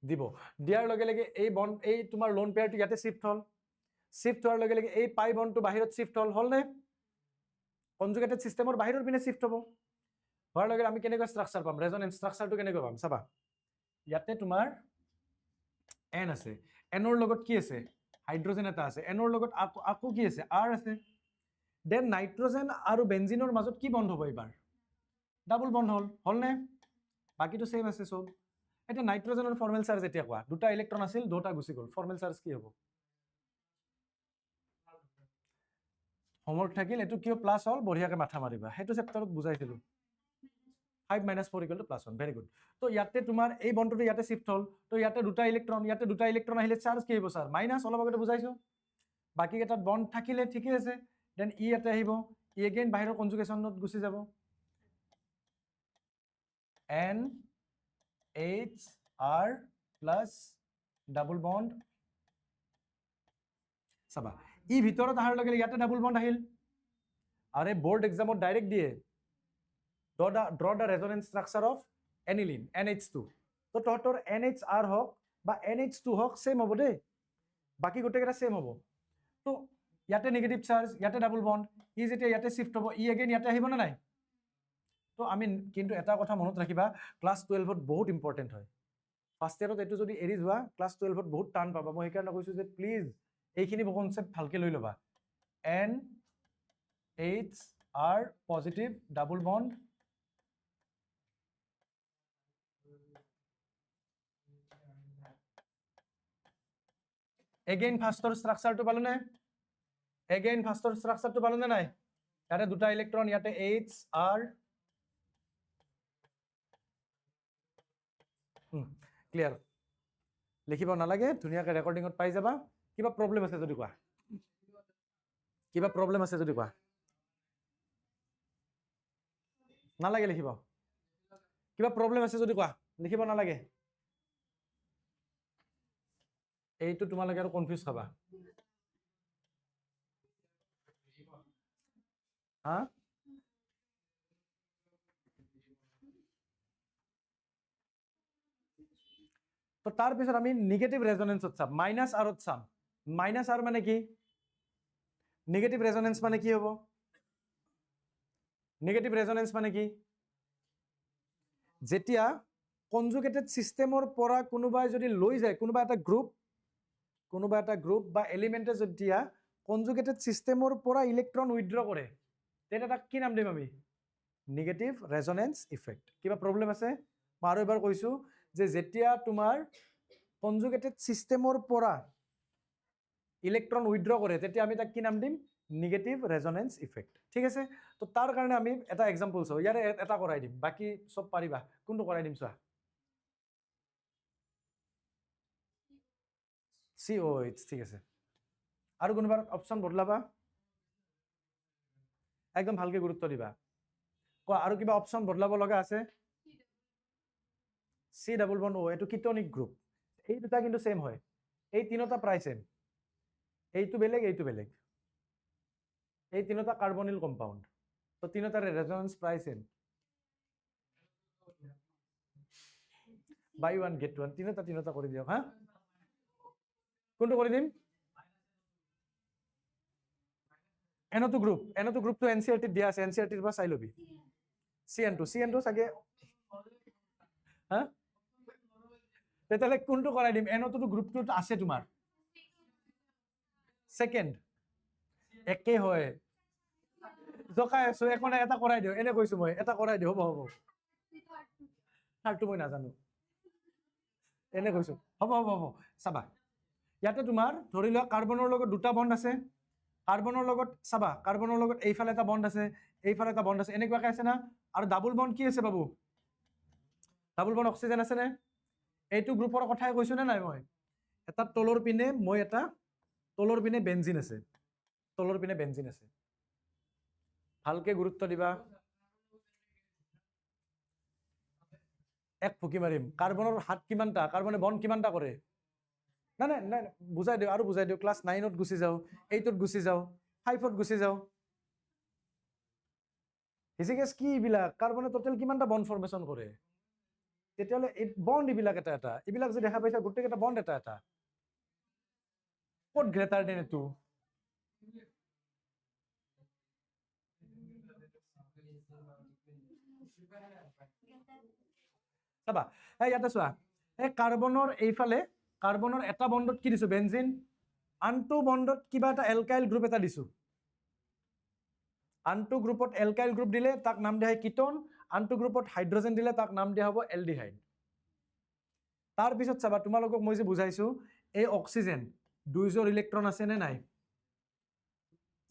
দিব দিয়াৰ লগে লগে এই বন্ড এই তোমাৰ লোন পেয়াৰটো ইয়াতে শিফট হোৱাৰ লগে লগে এই পাই বন্ডটো বাহিৰত শিফট হ'ল নে কনজুগেটেড সিস্টেমৰ বাহিৰৰ পিনে শিফট হ'ব হোৱাৰ লগে আমি কেনেকৈ ষ্ট্ৰাকচাৰ পাম ৰেজনেন্স ষ্ট্ৰাকচাৰটো কেনেকৈ পাম চাবা ইয়াতে তোমাৰ এন আছে এনৰ লগত কি আছে হাইড্ৰোজেন এটা আছে এনৰ লগত আকৌ কি আছে আৰ আছে দেন নাইট্ৰজেন আৰু বেনজিনৰ মাজত কি বন্ধ হ'ব এবাৰ ডাবল বন্ধ হ'ল নে বাকিটো সেম আছে সব এটা নাইট্ৰজেনৰ ফৰ্মেল চাৰ্জ এতিয়া কোৱা দুটা ইলেক্ট্ৰন আছিল দুটা গুচি গ'ল ফৰ্মেল চাৰ্জ কি হ'ব হোমৱৰ্ক থাকিল এটো কিয় প্লাস হ'ল বঢ়িয়াকে মাথা মাৰিবা হেতু চেপ্টাৰত বুজাইছিলো 5 - 4 = +1 ভেৰি গুড তো ইয়াতে তোমাৰ এই বন্ডটো ইয়াতে শিফট হ'ল তো ইয়াতে দুটা ইলেক্ট্ৰন আহিলে চাৰ্জ কি হ'ব স্যাৰ মাইনাস অলপ আগতে বুজাইছো বাকি এটা বন্ড থাকিলে ঠিকই আছে দেন ই ইয়াতে আহিব ই এগেইন বাহিৰৰ কনজুগেশ্যনত গুচি যাব N H R plus double bond চাবা ই ভিতৰত আহাৰ লগে ইয়াতে ডাবল বন্ড আহিল আৰে বোৰ্ড এক্সামত ডাইৰেক্ট দিয়ে draw the resonance structure of aniline NH2 তো তহতৰ NHR হক বা NH2 হক সেম হ'ব দে বাকি গোটেকেটা সেম হ'ব তো ইয়াতে নেগেটিভ চাৰ্জ ইয়াতে ডাবল বন্ড ই যেতিয়া ইয়াতে শিফট হ'ব ই এগেইন ইয়াতে আহিব না নাই তো আমি কিন্তু এটা কথা মনত ৰাখিবা ক্লাস 12ত বহুত ইম্পৰ্টেন্ট হয় ফাৰ্স্ট ইয়াৰত এটো যদি এৰি যোৱা ক্লাস 12ত বহুত টান পাবা মই সেইকাৰণে কৈছো যে প্লিজ এইখিনি কনসেপ্ট ভালকে লৈ লবা NHR positive double bond again ফাৰ্স্টৰ ষ্ট্ৰাকচাৰটো পালো নে নাই ইয়াতে দুটা ইলেক্ট্ৰন ইয়াতে H R ক্লিয়াৰ লিখিব নালাগে ধুনীয়াকৈ ৰেকৰ্ডিঙত পাই যাবা কিবা প্ৰবলেম আছে যদি কোৱা নালাগে লিখিব কিবা প্ৰবলেম আছে যদি কোৱা লিখিব নালাগে এইটো তোমালোকে আৰু কনফিউজ খাবা হা তো তাৰ পিছত আমি নেগেটিভ ৰেজনেন্সত চাম মাইনাস আৰত চাম মাইনাস আৰ মানে কি নেগেটিভ ৰেজনেন্স মানে কি হ'ব নেগেটিভ ৰেজনেন্স মানে কি যেতিয়া কনজুগেটেড সিস্টেমৰ পৰা কোনোবাই যদি লৈ যায় কোনোবা এটা গ্ৰুপ বা এলিমেন্টে যেতিয়া কনজুগেটেড সিস্টেমৰ পৰা ইলেক্ট্ৰন উইথড্ৰ কৰে তেতিয়া তাক কি নাম দিম আমি নেগেটিভ ৰেজনেন্স ইফেক্ট কিবা প্ৰবলেম আছে মই আৰু এবাৰ কৈছো যে যেতিয়া তোমাৰ কনজুগেটেড সিস্টেমৰ পৰা ইলেক্ট্ৰন উইথড্ৰ কৰে তেতিয়া আমি তাক কি নাম দিম নেগেটিভ ৰেজনেন্স ইফেক্ট ঠিক আছে তো তাৰ কাৰণে আমি এটা এক্সাম্পল চাও ইয়াৰে এটা কৰাই দিম বাকি সব পাৰিবা কোনটো কৰাই দিম চোৱা COH ঠিক আছে আৰু কোনোবা অপচন বদলাবা একদম ভালকে গুৰুত্ব দিবা কোৱা আৰু কিবা অপচন বদলাব লগা আছে C ডাবল বন্ড O এটো কিটনিক গ্ৰুপ এই দুটা কিন্তু সেম হয় এই তিনটা প্ৰায় সেম এইটো বেলেগ এই তিনটা কাৰ্বনিল কম্পাউন্ড তো তিনটাৰ ৰেজনেন্স প্ৰায় সেম বাই ওয়ান গেট ওয়ান তিনটা কৰি দিয়ক হা কোনটো কৰি দিম এনটো গ্ৰুপটো NCERT দিয়া আছে NCERT পৰা চাই লবি CN2 চাগে হা তেতিয়ালে কোনটো কৰাই দিম এনটো গ্ৰুপটোত আছে তোমাৰ সেকেন্ড একে হয় জকাই আছো একো নাই এটা কৰাই দিও এনে কৈছো মই এটা কৰাই দিও হ'ব থাৰ্ডটো মই নাজানো এনে কৈছো হ'ব চাবা ইয়াতে তোমাৰ ধৰি লোৱা কাৰ্বনৰ লগত দুটা বন্ড আছে, কাৰ্বনৰ লগত চাবা কাৰ্বনৰ লগত এইফালে এটা বন্ড আছে, এইফালে এটা বন্ড আছে, এনেকুৱাকে আছে না। আৰু ডাবল বন্ড কি আছে বাবু? ডাবল বন্ড অক্সিজেন আছে নে? এইটো গ্ৰুপৰ কথাই কৈছো নে নাই মই? এটা তলৰ পিনে মই এটা তলৰ পিনে বেনজিন আছে, তলৰ পিনে বেনজিন আছে, ভালকে গুৰুত্ব দিবা। এক ফুকি মাৰিম। কাৰ্বনৰ হাত কিমানটা, কাৰ্বনে বন্ড কিমানটা কৰে? নাই নাই নাই বুজাই দিওঁ, আৰু বুজাই দিওঁ। ক্লাছ 9ত গুচি যাওঁ, 8ত গুচি যাওঁ, 5ত গুচি যাওঁ। হিচিকেছ কি এইবিলাক? কাৰ্বনে টোটেল কিমানটা বন্ড ফৰ্মেশ্যন কৰে? তেতিয়াহ'লে এই বন্ড এইবিলাক এটা এটা, এইবিলাক যে দেখা পাইছা গোটেইকেইটা বন্ড এটা এটা। ক'ত গ্ৰেটাৰ দেন এইটো? চাবা ইয়াতে চোৱা, এই কাৰ্বনৰ এইফালে কাৰ্বনৰ এটা বন্ডত কি দিছো? বেনজিন। আনটো বন্ডত কিবা এটা এলকাইল গ্ৰুপ এটা দিছো। আনটো গ্ৰুপত এলকাইল গ্ৰুপ দিলে তাক নাম দিয়া হয় কিটোন, আনটো গ্ৰুপত হাইড্ৰজেন দিলে তাক নাম দিয়া হ'ব এলডিহাইড। তাৰপিছত চাবা তোমালোকক মই যে বুজাইছো, এই অক্সিজেন দুইজোৰ ইলেক্ট্ৰন আছে নে নাই?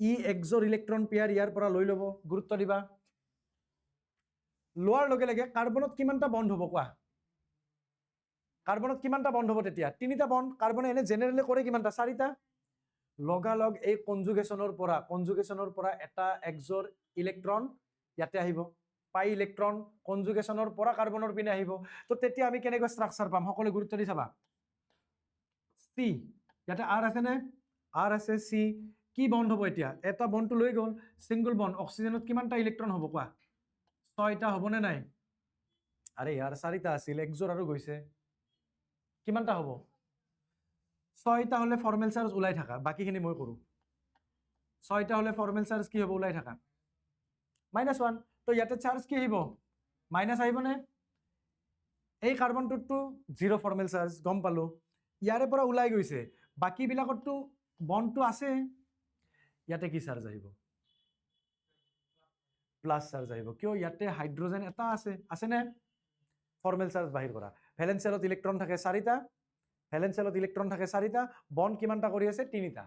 ই একজোৰ ইলেক্ট্ৰন পেয়াৰ ইয়াৰ পৰা লৈ ল'ব, গুৰুত্ব দিবা। লোৱাৰ লগে লগে কাৰ্বনত কিমানটা বন্ড হ'ব কোৱা? কাৰ্বনত কিমানটা বন্ড হ'ব তেতিয়া? তিনিটা বন্ড। কাৰ্বনে এনে জেনেৰেলি কৰে কিমানটা? চাৰিটা। লগালগ এই কনজুগেশ্যনৰ পৰা এটা একজোৰ ইলেক্ট্ৰন ইয়াতে আহিব, পাই ইলেক্ট্ৰন কনজুগেশ্যনৰ পৰা কাৰ্বনৰ পিনে আহিব। তো তেতিয়া আমি কেনেকৈ ষ্ট্ৰাকচাৰ পাম? সকলোৱে গুৰুত্ব দি চাবা। চি, ইয়াতে আৰ আছে নে? আৰ আছে, চি। কি বন্ড হ'ব এতিয়া? এটা বন্ডটো লৈ গ'ল, ছিংগল বন্ড। অক্সিজেনত কিমানটা ইলেক্ট্ৰন হ'ব কোৱা? 6টা হ'বনে নাই? আৰে ইয়াৰ 4টা আছিল, একজোৰ আৰু গৈছে। কিমানটা হ'ব? 6টা হ'লে ফৰ্মেল চাৰ্জ ওলাই থাকা, বাকীখিনি মই কৰোঁ। 6টা হ'লে ফৰ্মেল চাৰ্জ কি হ'ব? ওলাই থাকা। -1। তো ইয়াতে চাৰ্জ কি আহিব? মাইনাছ আহিবনে? এই কাৰ্বনটোতো 0 ফৰ্মেল চাৰ্জ, গম পালো। ইয়াৰে পৰা ওলাই গৈছে, বাকীবিলাকততো বন্ডটো আছে। ইয়াতে কি চাৰ্জ আহিব? প্লাছ চাৰ্জ আহিব। কিয়? ইয়াতে হাইড্ৰজেন এটা আছে, আছেনে? ফৰ্মেল চাৰ্জ বাহিৰ কৰা। ভেলেন্স চেলত ইলেক্ট্ৰন থাকে 4টা, ভেলেন্স চেলত ইলেক্ট্ৰন থাকে 4টা, বন্ড কিমানটা কৰি আছে? 3টা।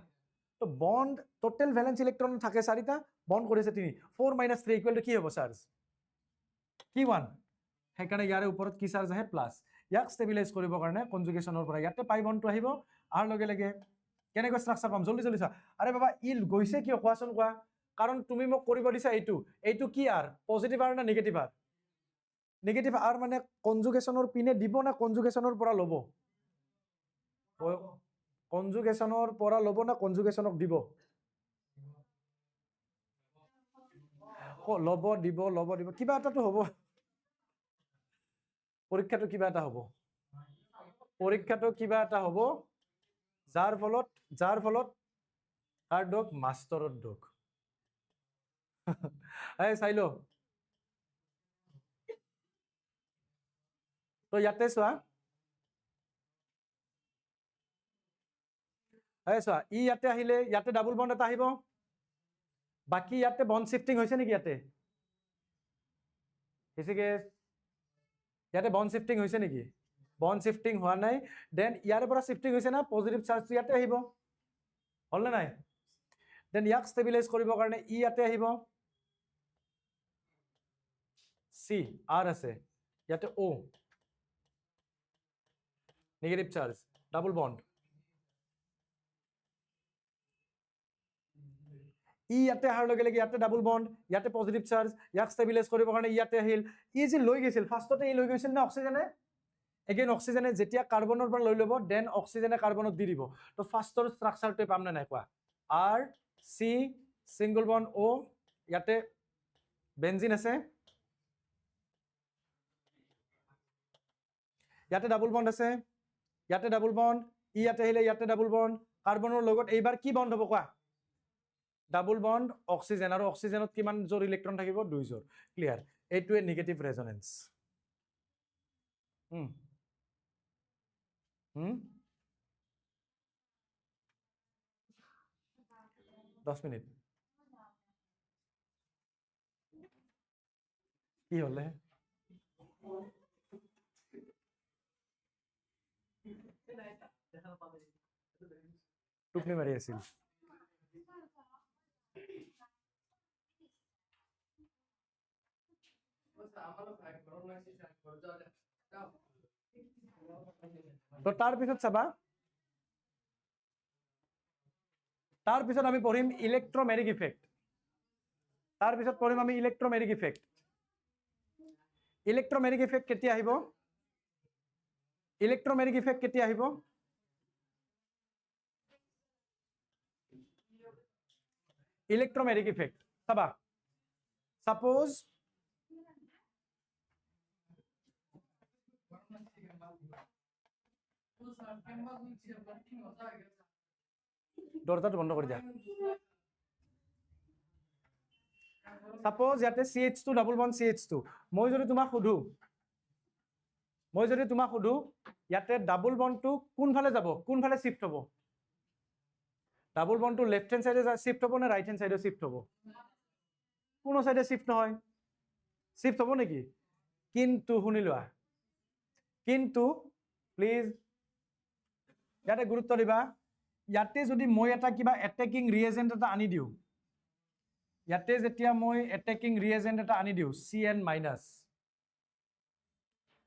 তো বন্ড টোটেল ভেলেন্স ইলেক্ট্ৰন থাকে 4টা, বন্ড কৰি আছে 3। 4 - 3 ইকুৱেল টু কি হ'ব চাৰ্জ? কি 1? সেইকাৰণে ইয়াৰে ওপৰত কি চাৰ্জ আহে? প্লাছ। ইয়াক ষ্টেবিলাইজ কৰিবৰ কাৰণে কনজুগেশ্যনৰ পৰা ইয়াতে পাই বন্ডটো আহিব, আৰু লগে লগে কেনেকৈ ষ্ট্ৰাকচাৰ পাম? জল্দি জল্দি চোৱা। আৰে বাবা ই গৈছে কিয়? কোৱাচোন কোৱা। কাৰণ তুমি মোক কৰিব দিছা এইটো, এইটো কি আৰ? পজিটিভ আৰ না নিগেটিভ আৰ? নেগেটিভ আৰ মানে কনজুগেশ্যনৰ পিনে দিব না কনজুগেশ্যনৰ পৰা ল'ব? কনজুগেশ্যনৰ পৰা ল'ব না কনজুগেশ্যনক দিব? ল'ব দিব, ল'ব দিব, কিবা এটাতো হ'ব। পৰীক্ষাটো কিবা এটা হ'ব, পৰীক্ষাটো কিবা এটা হ'ব, যাৰ ফলত কাৰ দুখ? মাষ্টৰৰ দুখ। এই চাই লো। তো ইয়াতে চোৱা, চোৱা ই ইয়াতে আহিলে, ইয়াতে ডাবল বন্ড এটা আহিব, বাকী ইয়াতে বন্ড শিফটিং হৈছে নেকি? ইয়াতে ইয়াতে বন্ড শিফটিং হৈছে নেকি? বন্ড শিফটিং হোৱা নাই। দেন ইয়াৰে পৰা শিফটিং হৈছে না? পজিটিভ চাৰ্জটো ইয়াতে আহিব, হ'ল নে নাই? দেন ইয়াক ষ্টেবিলাইজ কৰিবৰ কাৰণে ই ইয়াতে আহিব, চি আৰ আছে, ইয়াতে অ নেগেটিভ চাৰ্জ, ডাবল বন্ড। ই ইয়াতে অহাৰ লগে লগে ইয়াতে ডাবল বন্ড, ইয়াতে পজিটিভ চাৰ্জ, ইয়াক ষ্টেবিলাইজ কৰিবৰ কাৰণে ইয়াতে আহিল। ই যে লৈ গৈছিল ফাৰ্ষ্টতে, ই লৈ গৈছিল না অক্সিজেনে? এগেইন অক্সিজেনে যেতিয়া কাৰ্বনৰ পৰা লৈ ল'ব, দেন অক্সিজেনে কাৰ্বনত দি দিব। তো ফাৰ্ষ্টৰ ষ্ট্ৰাকচাৰটোৱে পাম নে নাই কোৱা? আৰ চি ছিংগল বন্ড অ, ইয়াতে বেনজিন আছে, ইয়াতে ডাবল বন্ড আছে, ইয়াতে ডাবল বন্ড, ই ইয়াতে আহিলে ইয়াতে ডাবল বন্ড। কাৰ্বনৰ লগত এইবাৰ কি বন্ড হ'ব কোৱা? ডাবল বন্ড অক্সিজেন, আৰু অক্সিজেনত কিমান জোৰ ইলেক্ট্ৰন থাকিব? 2 জোৰ। ক্লিয়াৰ। এইটোৱে নেগেটিভ ৰেজনেন্স। দহ মিনিট কি হলে? টোপনি মাৰি আছিল তো তাৰপিছত চাবা তাৰপিছত আমি পঢ়িম ইলেক্ট্ৰমেগনেটিক ইফেক্ট তাৰপিছত পঢ়িম আমি ইলেক্ট্ৰমেগনেটিক ইফেক্ট ইলেক্ট্ৰমেগনেটিক ইফেক্ট কেতিয়া আহিব ইলেক্ট্ৰমেগনেটিক ইফেক্ট কেতিয়া আহিব ইলেক্ট্ৰমেগনেটিক ইফেক্ট চাবা সাপোজ দরজাটা বন্ধ করে দিয়া সাপোজ ইয়াতে CH2 ডাবল বন্ড CH2 মই যদি তোমাক সুধো ইয়াতে ডাবল বন্ডটো কোনফালে যাব কোনফালে শিফট হ'ব ডাবল বন্ডটো লেফট হ্যান্ড সাইডে শিফট হ'ব না রাইট হ্যান্ড সাইডে শিফট হ'ব কোনো সাইডে শিফট নহয় শিফট হ'ব নেকি কিন্তু শুনি লোৱা কিন্তু প্লিজ ইয়াতে গুৰুত্ব দিবা ইয়াতে যদি মই এটা কিবা অ্যাটাকিং ৰিএজেন্ট এটা আনি দিও ইয়াতে যেতিয়া মই অ্যাটাকিং ৰিএজেন্ট এটা আনি দিও Cn মাইনাস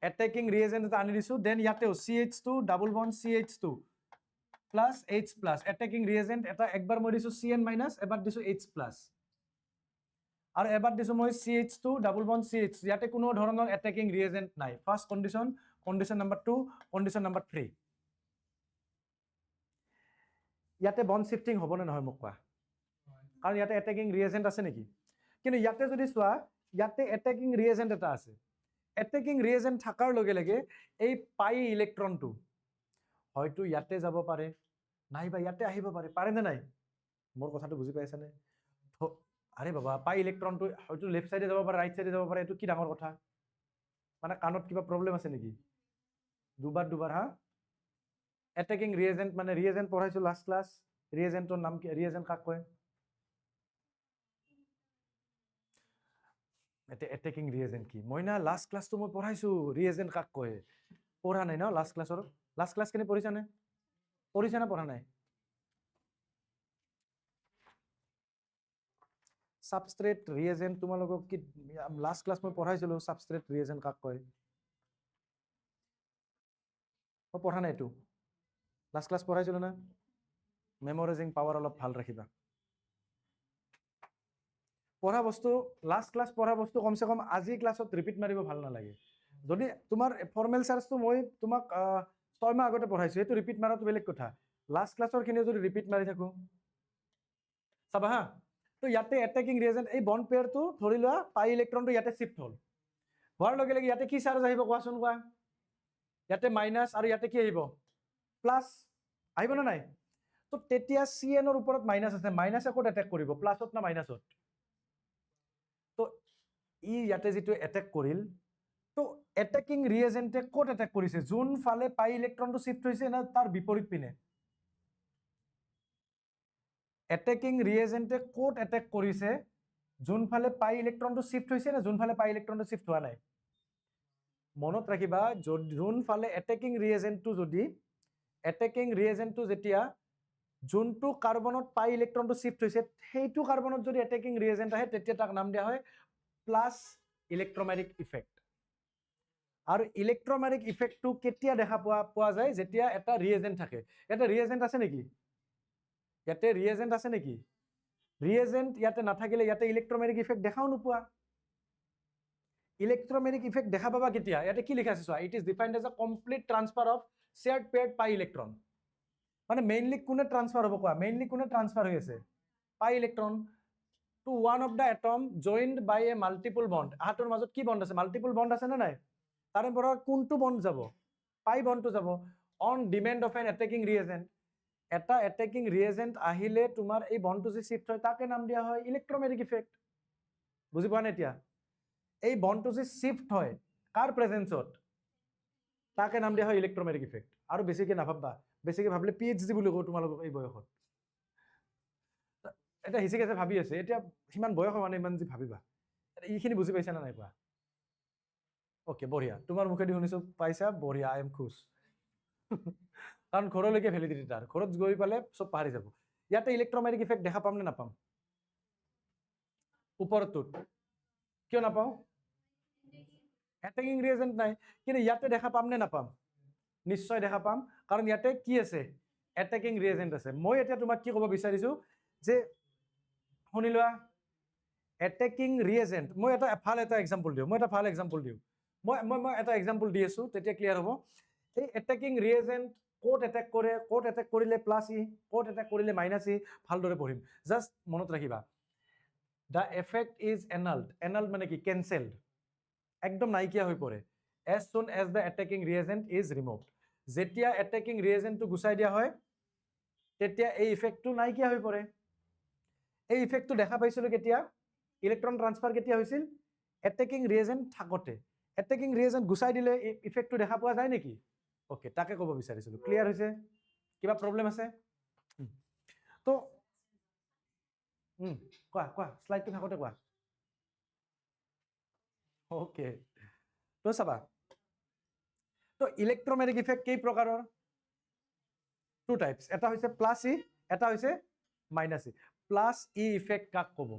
অ্যাটাকিং ৰিএজেন্ট এটা আনি দিছো দেন ইয়াতেও CH2 double bond CH2 plus H plus attacking reagent এটা একবাৰ মই দিছো Cn মাইনাস এবাৰ দিছো H প্লাস আৰু এবাৰ দিছো মই CH2 ডাবল বন্ড CH ইয়াতে কোনো ধৰণৰ অ্যাটাকিং ৰিএজেন্ট নাই first condition number 2 condition number 3 ইয়াতে বন্ড শিফটিং হ'ব না নহয় মোক কোৱা কাৰণ ইয়াতে অ্যাটাকিং ৰিএজেন্ট আছে নেকি কিন্তু ইয়াতে যদি চোৱা ইয়াতে অ্যাটাকিং ৰিএজেন্ট এটা আছে অ্যাটাকিং ৰিএজেন্ট থাকাৰ লগে লগে এই পাই ইলেক্ট্ৰনটো হয়তো ইয়াতে যাব পাৰে নাইবা ইয়াতে আহিব পাৰে নে নাই মোৰ কথাটো বুজি পাইছা নে আৰে বাবা পাই ইলেক্ট্ৰনটো হয়তো লেফট সাইডে যাব পাৰে ৰাইট সাইডে যাব পাৰে এটো কি ডাঙৰ কথা মানে কানত কিবা প্ৰবলেম আছে নেকি দুবাৰ হা অ্যাটাকিং ৰিএজেন্ট মানে ৰিএজেন্ট পঢ়াইছো লাস্ট ক্লাস ৰিএজেন্টৰ নাম কি ৰিএজেন্ট কাক কয় এটা অ্যাটাকিং ৰিএজেন্ট কি মই না লাস্ট ক্লাসটো মই পঢ়াইছো ৰিএজেন্ট কাক কয় পঢ়া নাই না লাস্ট ক্লাস কেনে পঢ়িছা না পঢ়া নাই সাবস্ট্রেট ৰিএজেন্ট তোমালোকক কি লাস্ট ক্লাস মই পঢ়াইছিলো সাবস্ট্ৰেট ৰিএজেন্ট কাক কয় মই পঢ়া নাই এটো লাস্ট ক্লাস পঢ়াইছিলো না মেমোৰাইজিং পাৱাৰ অলপ ভাল ৰাখিবা পঢ়া বস্তু লাস্ট ক্লাস পঢ়া বস্তু কমসে কম আজি ক্লাসত ৰিপিট মাৰিব ভাল নালাগে যদি তোমাৰ ফৰ্মেল চাৰ্জটো মই তোমাক 6 মাহ আগতে পঢ়াইছো এটো ৰিপিট মাৰাটো বেলেগ কথা লাস্ট ক্লাসৰ খিনি যদি ৰিপিট মাৰি থাকো চাবা হা তো ইয়াতে অ্যাটাকিং ৰিএজেন্ট এই বন্ড পেয়াৰটো ধৰি লোৱা পাই ইলেক্ট্ৰনটো ইয়াতে শিফট হ'ল হোৱাৰ লগে লগে ইয়াতে কি চাৰ্জ আহিব কোৱাচোন কোৱা ইয়াতে মাইনাস আৰু ইয়াতে কি আহিব প্লাস আহিব না নাই তো তেতিয়া Cn ৰ ওপৰত মাইনাস আছে মাইনাসে ক'ত অ্যাটাক কৰিব প্লাসত না মাইনাসত তো ই ইয়াতে যেটো অ্যাটাক কৰিল তো অ্যাটাকিং ৰিএজেন্টে ক'ত অ্যাটাক কৰিছে যোন ফালে পাই ইলেক্ট্ৰনটো শিফট হৈছে না তাৰ বিপৰীত পিনে অ্যাটাকিং ৰিএজেন্টে ক'ত অ্যাটাক কৰিছে যোন ফালে পাই ইলেক্ট্ৰনটো শিফট হৈছে না যোন ফালে পাই ইলেক্ট্ৰনটো শিফট হোৱা নাই মনত ৰাখিবা যোন ফালে অ্যাটাকিং ৰিএজেন্টটো যেতিয়া যোনটো কাৰ্বনত পাই ইলেক্ট্ৰনটো শিফট হৈছে সেইটো কাৰ্বনত যদি অ্যাটাকিং ৰিএজেন্ট আহে তেতিয়া তাক নাম দিয়া হয় প্লাস ইলেক্ট্ৰমেগনেটিক ইফেক্ট আৰু ইলেক্ট্ৰমেগনেটিক ইফেক্টটো কেতিয়া দেখা পোৱা যায় যেতিয়া এটা ৰিএজেন্ট থাকে এটা ৰিএজেন্ট আছে নেকি ইয়াতে ৰিএজেন্ট আছে নেকি ৰিএজেন্ট ইয়াতে নাথাকিলে ইয়াতে ইলেক্ট্ৰমেগনেটিক ইফেক্ট দেখাও নোপোৱা ইলেক্ট্ৰমেগনেটিক ইফেক্ট দেখা পাবা কেতিয়া ইয়াতে কি লিখা আছে চোৱা it is defined as a complete transfer of shared paired pi electron মানে মেইনলি কোনে ট্ৰান্সফাৰ হ'ব কোৱা মেইনলি কোনে ট্ৰান্সফাৰ হৈ আছে pi electron to one of the atom joined by a multiple bond আহাতৰ মাজত কি বন্ড আছে মাল্টিপল বন্ড আছে না নাই তাৰে পৰা কোনটো বন্ড যাব পাই বন্ডটো যাব on demand of an attacking reagent এটা অ্যাটাকিং ৰিএজেন্ট আহিলে তোমাৰ এই বন্ডটো যে শিফট হয় তাকে নাম দিয়া হয় ইলেক্ট্ৰমেগনেটিক ইফেক্ট বুজি পোৱা নাই এতিয়া এই বন্ডটো যে শিফট হয় কাৰ প্ৰেজেন্সত তাকে নাম দিয়া হয় ইলেক্ট্ৰমেগনেটিক ইফেক্ট আৰু বেছিকে নাভাববা বেছিকে ভাবলে PhD বুলি কও তোমালোকক এই বয়সত এটা হিচিক আছে ভাবি আছে এতিয়া সিমান বয়স মানে ইমান যে ভাবিবা এইখিনি বুজি পাইছা না নাই কোৱা ওকে বঢ়িয়া তোমাৰ মুখেদি শুনিছো পাইছা বঢ়িয়া আই এম খুশ কাৰণ ঘৰলৈকে ভেলিডিটি তাৰ ঘৰত গৈ পালে চব পাহৰি যাব ইয়াতে ইলেক্ট্ৰমেগনেটিক ইফেক্ট দেখা পাম নে নাপাম ওপৰটোত কিয় নাপাওঁ এটেকিং ৰিয়েজেন্ট নাই কিন্তু ইয়াতে দেখা পাম নে নাপাম নিশ্চয় দেখা পাম কাৰণ ইয়াতে কি আছে এটেকিং ৰিয়েজেন্ট আছে মই এতিয়া তোমাক কি ক'ব বিচাৰিছো যে শুনি লোৱা এটেকিং ৰিয়েজেন্ট মই এটা ভাল এটা এক্সাম্পল দিওঁ মই এটা ভাল এক্সাম্পল দিওঁ মই এটা এক্সাম্পল দি আছো তেতিয়া ক্লিয়াৰ হ'ব এই এটেকিং ৰিয়েজেন্ট ক'ত এটেক কৰে ক'ত এটেক কৰিলে প্লাছ ই ক'ত এটেক কৰিলে মাইনাছ ই ভালদৰে পঢ়িম জাষ্ট মনত ৰাখিবা দ্য এফেক্ট ইজ এনাল্ড মানে কি কেনচেলড একদম নাইকিয়া হৈ পৰে as soon as the attacking reagent is removed যেতিয়া attacking reagent টো গুচাই দিয়া হয় তেতিয়া এই ইফেক্টটো নাইকিয়া হৈ পৰে এই ইফেক্টটো দেখা পাইছিলো কেতিয়া ইলেক্ট্ৰন ট্ৰান্সফাৰ কেতিয়া হৈছিল attacking reagent থাকতে attacking reagent গুচাই দিলে ইফেক্টটো দেখা পোৱা যায় নেকি ওকে তাকে ক'ব বিচাৰিছিলো ক্লিয়াৰ হৈছে কিবা প্ৰবলেম আছে তো কোৱা স্লাইডটো থাকতে কোৱা ওকে তো চাবা তো ইলেক্ট্ৰমেগনেটিক ইফেক্ট কেই প্ৰকাৰৰ টু টাইপস এটা হৈছে প্লাছ ই এটা হৈছে মাইনাছ ই প্লাছ ই ইফেক্ট কাক ক'ব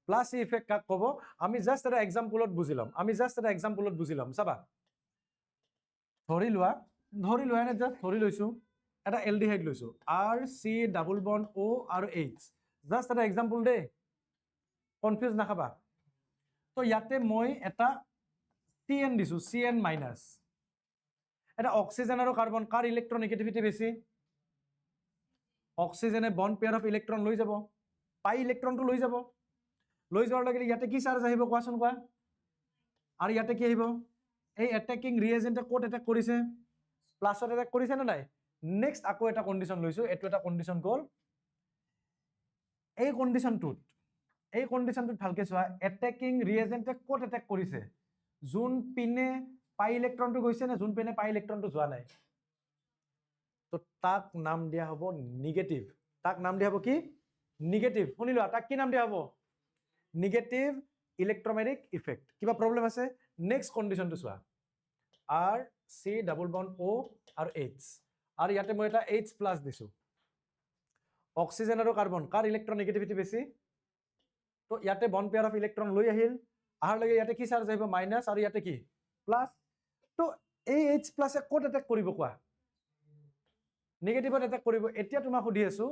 প্লাছ ই ইফেক্ট কাক ক'ব আমি জাস্ট এটা এক্সাম্পলত বুজি ল'ম চাবা ধৰি লোৱা এনে জাস্ট ধৰি লৈছো এটা এলডিহাইড লৈছো আৰ চি ডাবল বন্ড ও আৰু এইচ জাস্ট এটা এক্সাম্পল দে কনফিউজ নাখাবা তো ইয়াতে মই এটা CN দিছো CN মাইনাছ এটা অক্সিজেন আৰু কাৰ্বন কাৰ ইলেক্ট্ৰনেগেটিভিটি বেছি অক্সিজেনে বন্ড পেয়াৰ অফ ইলেক্ট্ৰন লৈ যাব পাই ইলেক্ট্ৰনটো লৈ যোৱাৰ লগে ইয়াতে কি চাৰ্জ আহিব কোৱাচোন কোৱা আৰু ইয়াতে কি আহিব এই এটেকিং ৰিয়েজেন্টে ক'ত এটেক কৰিছে প্লাছত এটেক কৰিছে নে নাই নেক্সট আকৌ এটা কণ্ডিশ্যন লৈছো এইটো এটা কণ্ডিশ্যন গ'ল এই কণ্ডিশ্যনটোত ভালকে চোৱা এটেকিং ৰিয়েজেন্টে ক'ত এটেক কৰিছে যোন পিনে পাই ইলেক্ট্ৰনটো গৈছে নে যোন পিনে পাই ইলেক্ট্ৰনটো যোৱা নাই তো তাক নাম দিয়া হ'ব নিগেটিভ তাক নাম দিয়া হ'ব কি নিগেটিভ শুনিলো তাক কি নাম দিয়া হ'ব নিগেটিভ ইলেক্ট্ৰমেগনেটিক ইফেক্ট কিবা প্ৰবলেম আছে নেক্সট কণ্ডিশ্যনটো চোৱা আৰ চি ডাবল বন্ড ও আৰু এইচ আৰু ইয়াতে মই এটা এইচ প্লাছ দিছো অক্সিজেন আৰু কাৰ্বন কাৰ ইলেক্ট্ৰনেগেটিভিটি বেছি তো ইয়াতে বন্ড পেয়াৰ অফ ইলেক্ট্ৰন লৈ আহিল আহাৰ লগে ইয়াতে কি চাৰ্জ আহিব মাইনাছ আৰু ইয়াতে কি প্লাছ তো এই এইচ প্লাছে ক'ত এটেক কৰিব কোৱা নেগেটিভত এটেক কৰিব এতিয়া তোমাক সুধি আছো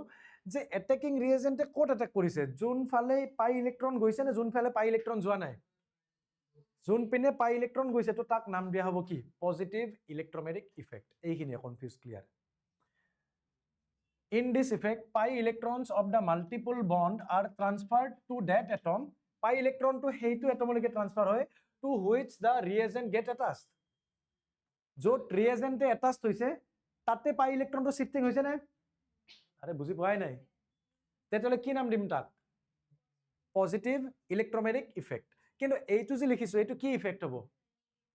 যে এটেকিং ৰিয়েজেন্টে ক'ত এটেক কৰিছে যোন ফালে পাই ইলেক্ট্ৰন গৈছে নে যোন ফালে পাই ইলেক্ট্ৰন যোৱা নাই যোন পিনে পাই ইলেক্ট্ৰন গৈছে তো তাক নাম দিয়া হ'ব কি পজিটিভ ইলেক্ট্ৰমেগনেটিক ইফেক্ট এইখিনিয়ে confuse clear In this effect, pi electrons of the multiple bond are transferred to that atom. Pi electron to heitu atomolike transfer hoy to which the reagent get attached. Jo reagent attached hoise tate pi electron to shifting hoise na are buji poai nai tetole ki naam dim tak positive electromagnetic effect kintu eitu je likhisu eitu ki effect hobo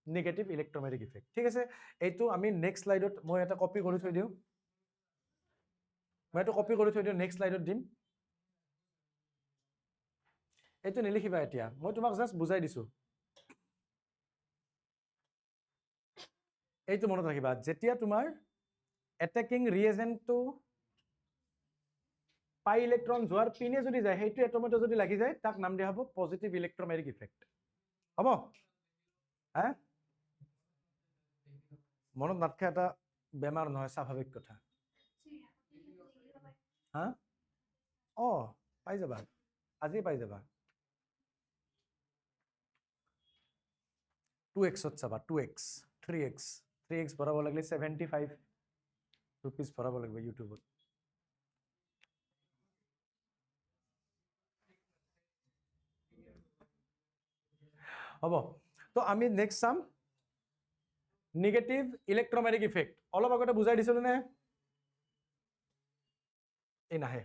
negative electromagnetic effect thik ase eitu ami next slide ot moi eta copy kori thoi diu মই এটা কপি কৰি থৈ দিওঁ নেক্সট স্লাইডত দিম এইটো নিলিখিবা এতিয়া মই তোমাক জাস্ট বুজাই দিছো এইটো মনত ৰাখিবা যেতিয়া তোমাৰ এটেকিং ৰিয়েজেন্টটো পাই ইলেক্ট্ৰন যোৱাৰ পিনে যদি যায় সেইটো এটমতে যদি লাগি যায় তাক নাম দিয়া হ'ব পজিটিভ ইলেক্ট্ৰমেগনেটিক ইফেক্ট হ'ব হা মনত নাথাকে এটা বেমাৰ নহয় স্বাভাৱিক কথা হা পাই যাবা আজি পাই যাবা 2x চাবা 2x 3x ভৰাব লাগিলে 75 रुपीस ভৰাব লাগিব ইউটিউবত হ'ব তো আমি নেক্সট চাম নিগেটিভ ইলেক্ট্ৰমেগনেটিক ইফেক্ট অলপ আগতে বুজাই দিছিলো নে এই নাহে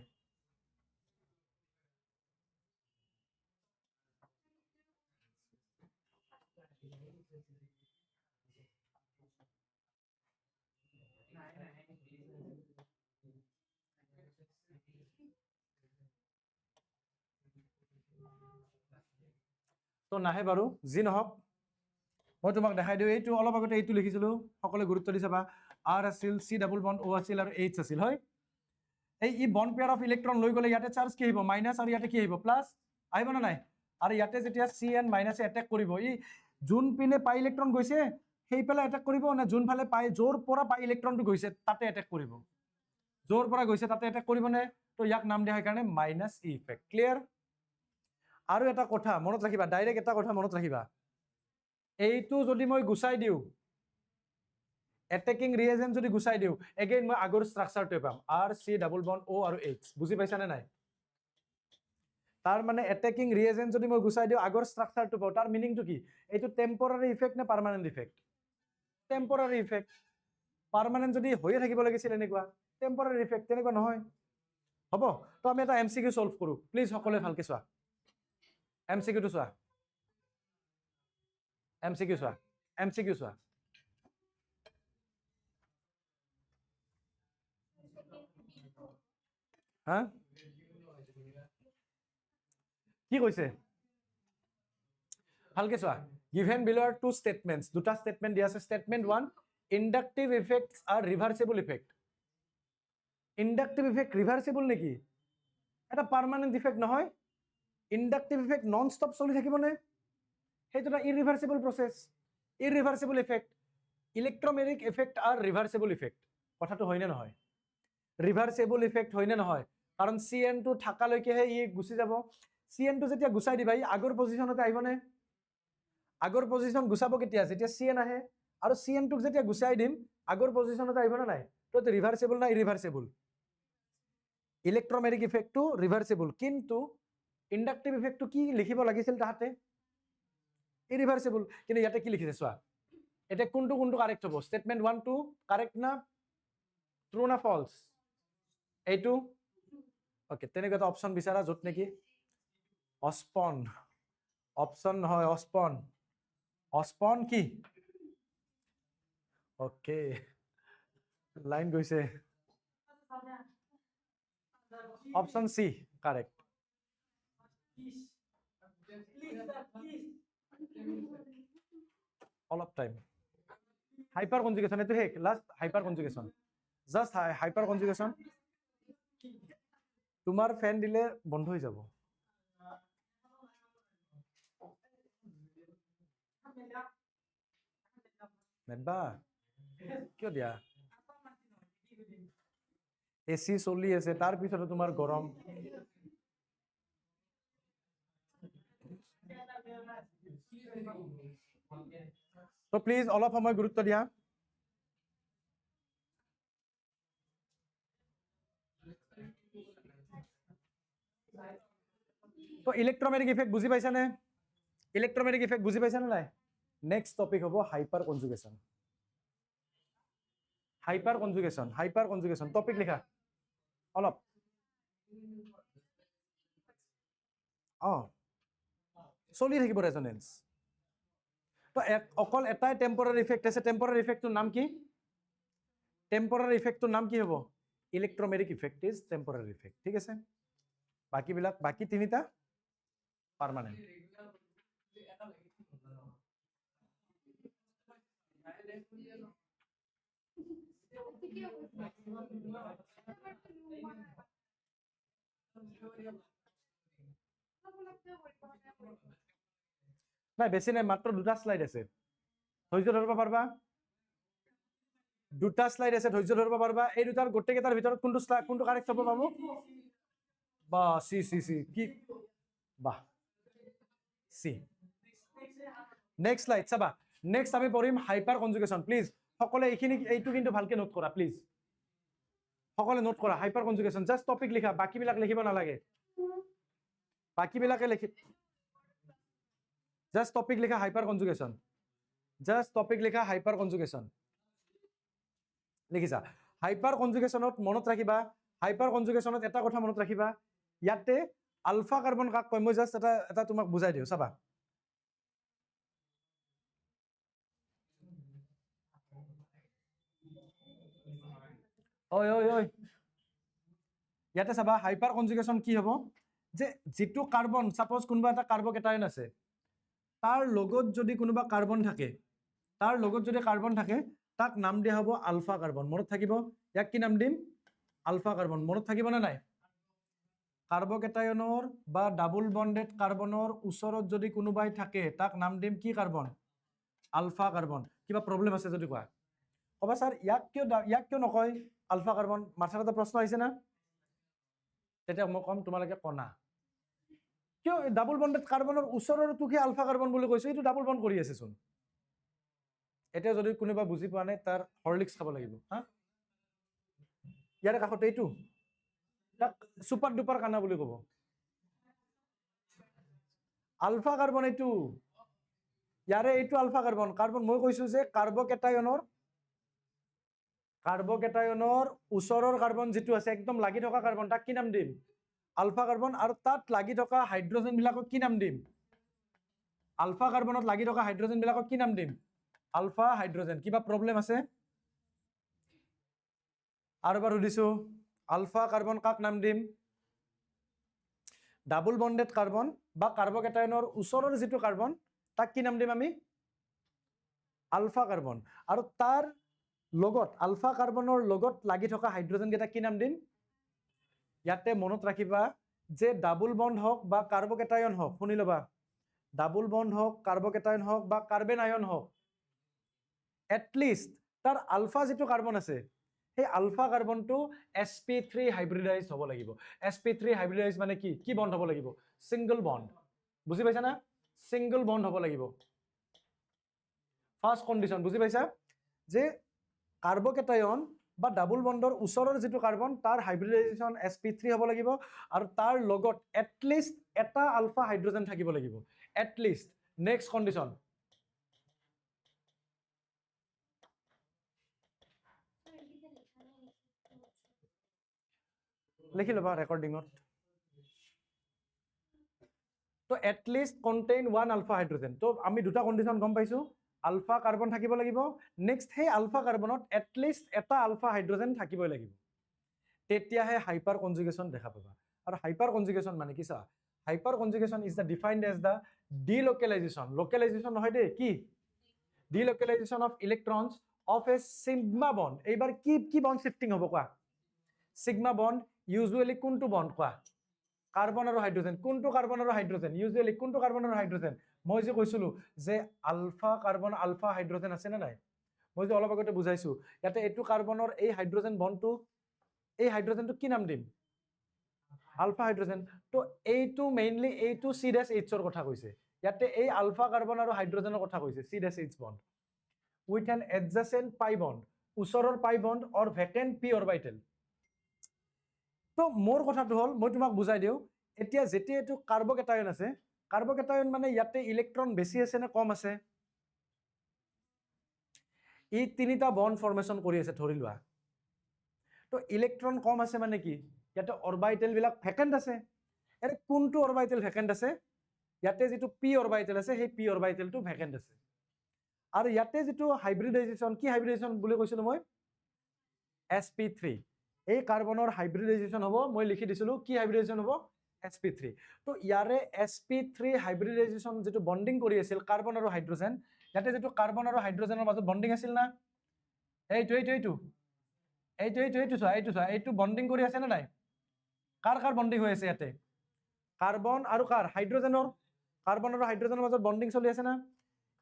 তো নাহে বাৰু যি নহওক মই তোমাক দেখাই দিওঁ এইটো অলপ আগতে এইটো লিখিছিলো সকলোৱে গুৰুত্ব দি চাবা R আছিল, C ডাবল বন্ড O আছিল আৰু H আছিল হয় এই ই বন্ড পেয়াৰ অফ ইলেক্ট্ৰন লৈ গ'লে ইয়াতে চাৰ্জ কি আহিব মাইনাছ আৰু ইয়াতে কি আহিব প্লাছ আহিব না নাই আৰু ইয়াতে যেতিয়া CN মাইনাছে এটেক কৰিব ই যোন পিনে পাই ইলেক্ট্ৰন গৈছে সেই পেলাই এটেক কৰিব না যোন ফালে পাই যোৰ পৰা পাই ইলেক্ট্ৰনটো গৈছে তাতে এটেক কৰিব যোৰ পৰা গৈছে তাতে এটেক কৰিব নে তো ইয়াক নাম দিয়া হয় কাৰণে মাইনাছ ই ইফেক্ট ক্লিয়াৰ আৰু এটা কথা মনত ৰাখিবা ডাইৰেক্ট এটা কথা মনত ৰাখিবা এইটো যদি মই গুচাই দিওঁ এটেকিং ৰিএজেন্ট যদি গুচাই দিওঁ এগেইন মই আগৰ ষ্ট্ৰাকচাৰটোৱে পাম R C double bond O আৰু H বুজি পাইছানে নাই তাৰ মানে এটেকিং ৰিএজেন্ট যদি মই গুচাই দিওঁ আগৰ ষ্ট্ৰাকচাৰটো পাওঁ তাৰ মিনিংটো কি এইটো টেম্পৰাৰী ইফেক্ট নে permanent effect temporary effect permanent যদি হৈয়ে থাকিব লাগিছিল এনেকুৱা টেম্পৰাৰী ইফেক্ট তেনেকুৱা নহয় হ'ব তো আমি এটা MCQ সলভ কৰো প্লিজ সকলোৱে ভালকে চোৱা MCQ টো চোৱা MCQ চোৱা হা কি কৈছে ভালকে চোৱা given below are two statements দুটা statement দিয়া আছে statement 1 inductive effects are reversible effect inductive effect reversible নেকি এটা permanent effect নহয় inductive effect non stop চলি থাকিব নে সেইটো এটা irreversible process irreversible effect electromagnetic effect are reversible effect কথাটো হয় না নহয় reversible effect হয় না নহয় কাৰণ CN টো থাকা লৈকেহে ই গুচি যাব CN টো যেতিয়া গুচাই দিবা ই আগৰ পজিশনতে আহিব নে আগৰ পজিশন গুচাব কেতিয়া যেতিয়া CN আহে আৰু CN টোক যেতিয়া গুচাই দিম আগৰ পজিশনতে আহিব না নাই তো ৰিভাৰ্সিবল না ইৰিভাৰ্সিবল ইলেক্ট্ৰমেগনেটিক ইফেক্টটো ৰিভাৰ্সিবল কিন্তু ইন্ডাকটিভ ইফেক্টটো কি লিখিব লাগিছিল তাহাতে ইৰিভাৰ্সিবল কিন্তু ইয়াতে কি লিখিছে চোৱা এটা কোনটো কোনটো কাৰেক্ট হ'ব স্টেটমেন্ট 1 2 কাৰেক্ট না ট্ৰু না ফলস এইটো ওকে তেনেকৈ এটা অপচন বিচাৰা যত নেকি অস্পন অপচন নহয় অস্পন কি ওকে লাইন গৈছে option C correct all of time hyper conjugation eto hek last hyper conjugation just hyper conjugation তোমার ফ্যান দিলে বন্ধ হয়ে যাব নেবা কিয় দিয়া এসি চলি আছে তার পিছতে তোমার গরম তো প্লিজ অলপ সময় গুৰুত্ব দিয়া তো ইলেক্ট্ৰমেগনেটিক ইফেক্ট বুজি পাইছা নে ইলেক্ট্ৰমেগনেটিক ইফেক্ট বুজি পাইছা নে নাই নেক্সট টপিক হ'ব হাইপাৰ কনজুগেশ্যন টপিক লিখা অলপ চলি থাকিব ৰেজনেন্স তো অকল এটাই টেম্পৰাৰী ইফেক্ট আছে টেম্পৰাৰী ইফেক্টৰ নাম কি টেম্পৰাৰী ইফেক্টৰ নাম কি হ'ব electromagnetic effect is temporary effect ঠিক আছে বাকি তিনিটা পাৰ্মানেন্ট নাই বেছি নাই মাত্ৰ দুটা স্লাইড আছে ধৈৰ্য ধৰিব পাৰবা দুটা স্লাইড আছে ধৈৰ্য ধৰিব পাৰবা এই দুটাৰ গোটেইকেইটাৰ ভিতৰত কোনটো কাৰেক্ট হ'ব পাবো বা সি কি বাহ সি নেক্সট স্লাইড চাবা নেক্সট আমি পঢ়িম হাইপাৰ কনজুগেশ্যন প্লিজ সকলে এইটো কিন্তু ভালকে নোট কৰা প্লিজ সকলে নোট কৰা হাইপাৰ কনজুগেশ্যন জাস্ট টপিক লিখা বাকিবিলাক লিখিব নালাগে বাকিবিলাকে লিখি জাস্ট টপিক লিখা হাইপাৰ কনজুগেশ্যন লিখিছা হাইপাৰ কনজুগেশ্যনত মনত ৰাখিবা হাইপাৰ কনজুগেশ্যনত এটা কথা মনত ৰাখিবা ইয়াতে আলফা কাৰ্বন কাক কয় মই জাস্ট এটা তোমাক বুজাই দিওঁ চাবা ঐ ইয়াতে চাবা হাইপাৰ কনজুগেশ্যন কি হ'ব যে যেটো কাৰ্বন সাপোজ কোনোবা এটা কাৰ্বকেটায়ন আছে তাৰ লগত যদি কোনোবা কাৰ্বন থাকে তাক নাম দিয়া হ'ব আলফা কাৰ্বন মনত থাকিব ইয়াক কি নাম দিম আলফা কাৰ্বন মনত থাকিব না নাই কাৰ্বকেটায়নৰ বা ডাবল বন্ডেড কাৰ্বনৰ ওচৰত যদি কোনোবাই থাকে তাক নাম দিম কি কাৰ্বন আলফা কাৰ্বন কিবা প্ৰবলেম আছে যদি কোৱা কবা স্যাৰ ইয়াক কিয় নকয় আলফা কাৰ্বন মাথাত এটা প্ৰশ্ন আহিছে না তেতিয়া মই কম তোমালোকে কনা কিয় ডাবল বন্ডেড কাৰ্বনৰ ওচৰৰ তুকি আলফা কাৰ্বন বুলি কৈছো এইটো ডাবল বন্ড কৰি আছে চোন এতিয়া যদি কোনোবা বুজি পোৱা নাই তাৰ হৰলিক্স খাব লাগিব হা ইয়াৰ কাষতে এইটো তাক সুপাৰ ডুপাৰ কানা বুলি কব আলফা কাৰ্বন এইটো ইয়াৰে এইটো আলফা কাৰ্বন কাৰ্বন মই কৈছো যে কাৰ্বকেটায়নৰ ওচৰৰ কাৰ্বন যেটো আছে একদম লাগি থকা কাৰ্বন তাক কি নাম দিম আলফা কাৰ্বন আৰু তাত লাগি থকা হাইড্ৰোজেন বিলাকক কি নাম দিম আলফা কাৰ্বনত লাগি থকা হাইড্ৰোজেন বিলাকক কি নাম দিম আলফা হাইড্ৰোজেন কিবা প্ৰবলেম আছে আৰু এবাৰ সুধিছো আলফা কাৰ্বন কাক নাম দিম ডাবল বন্ডেড কাৰ্বন বা কাৰ্বকেটায়নৰ ওচৰৰ যেটো কাৰ্বন তাক কি নাম দিম আমি আলফা কাৰ্বন আৰু তাৰ লগত আলফা কাৰ্বনৰ লগত লাগি থকা হাইড্ৰোজেন কেটা কি নাম দিম ইয়াতে মনত ৰাখিবা যে ডাবল বন্ড হওক বা কাৰ্বকেটায়ন হওক শুনি লবা ডাবল বন্ড হওক কাৰ্বকেটায়ন হওক বা কাৰ্বন আয়ন হওক এটলিষ্ট তাৰ আলফা যেটো কাৰ্বন আছে সেই আলফা কাৰ্বনটো sp3 হাইব্ৰিডাইজ হ'ব লাগিব sp3 হাইব্ৰিডাইজ মানে কি বন্ড হ'ব লাগিব সিঙ্গল বন্ড বুজি পাইছা না সিঙ্গল বন্ড হ'ব লাগিব ফাৰ্স্ট কন্ডিশন বুজি পাইছা যে কাৰ্বকেটায়ন বা ডাবল বন্ডৰ ওচৰৰ যেটো কাৰ্বন তাৰ হাইব্ৰিডাইজেশন sp3 হ'ব লাগিব আৰু তাৰ লগত এটলিষ্ট এটা আলফা হাইড্ৰোজেন থাকিব লাগিব এটলিষ্ট নেক্সট কন্ডিশন লিখি লবা ৰেকৰ্ডিংত তো at least contain one alpha hydrogen তো আমি দুটা কন্ডিশন গম পাইছো আলফা কাৰ্বন থাকিব লাগিব নেক্সট হে আলফা কাৰ্বনত এটলিষ্ট এটা আলফা হাইড্ৰোজেন থাকিবই লাগিব তেতিয়াহে হাইপাৰ কনজুগেশ্যন দেখা পাবা আৰু হাইপাৰ কনজুগেশ্যন মানে কি চা hyperconjugation is the defined as the delocalization localization নহয় দে কি delocalization of electrons of a sigma bond এইবাৰ কি বন্ড শিফটিং হ'ব কোৱা সিগমা বন্ড ইউজুৱেলি কোনটো বন্ড কোৱা কাৰ্বন আৰু হাইড্ৰোজেন কোনটো কাৰ্বন আৰু হাইড্ৰোজেন ইউজুৱেলি কোনটো কাৰ্বন আৰু হাইড্ৰোজেন মই যে কৈছিলো যে আলফা কাৰ্বন আলফা হাইড্ৰোজেন আছে না নাই মই যে অলপ আগতে বুজাইছো ইয়াতে এইটো কাৰ্বনৰ এই হাইড্ৰোজেন বন্ডটো এই হাইড্ৰোজেনটো কি নাম দিম আলফা হাইড্ৰোজেন তো এইটো মেইনলি এইটো C-H ৰ কথা কৈছে ইয়াতে এই আলফা কাৰ্বন আৰু হাইড্ৰোজেনৰ কথা কৈছে C-H bond with an এডজাসেন্ট pi bond ওচৰৰ পাই বন্ড অৰ ভেকেন্ট p অৰবিটেল তো মোৰ কথাটো হল মই তোমাক বুজাই দিও এতিয়া যেতিয়া এটো কাৰ্বকেটায়ন আছে কাৰ্বকেটায়ন মানে ইয়াতে ইলেক্ট্ৰন বেছি আছে নে কম আছে ই তিনিটা বন্ড ফৰ্মেশন কৰি আছে ধৰি লোৱা তো ইলেক্ট্ৰন কম আছে মানে কি ইয়াতে অৰবিটেল বিলাক ভেকেন্ট আছে এৰ কোনটো অৰবিটেল ভেকেন্ট আছে ইয়াতে যেটো p অৰবিটেল আছে সেই p অৰবিটেলটো ভেকেন্ট আছে আৰু ইয়াতে যেটো হাইব্ৰিডাইজেশ্যন কি হাইব্ৰিডাইজেশ্যন বুলি কৈছিলো মই sp3 এই কাৰ্বনৰ হাইব্ৰিডাইজেশ্যন হ'ব মই লিখি দিছিলো কি হাইব্ৰিডাইজেশ্যন হ'ব sp3 তো ইয়াৰে sp3 হাইব্ৰিডাইজেশ্যন যেটো বন্ডিং কৰি আছিল কাৰ্বন আৰু হাইড্ৰোজেন ইয়াতে যেটো কাৰ্বন আৰু হাইড্ৰোজেনৰ মাজত বন্ডিং আছিল না এইটো এইটো বন্ডিং কৰি আছে না নাই কাৰ বন্ডিং হৈ আছে ইয়াতে কাৰ্বন আৰু হাইড্ৰোজেনৰ কাৰ্বন আৰু হাইড্ৰোজেনৰ মাজত বন্ডিং চলি আছে না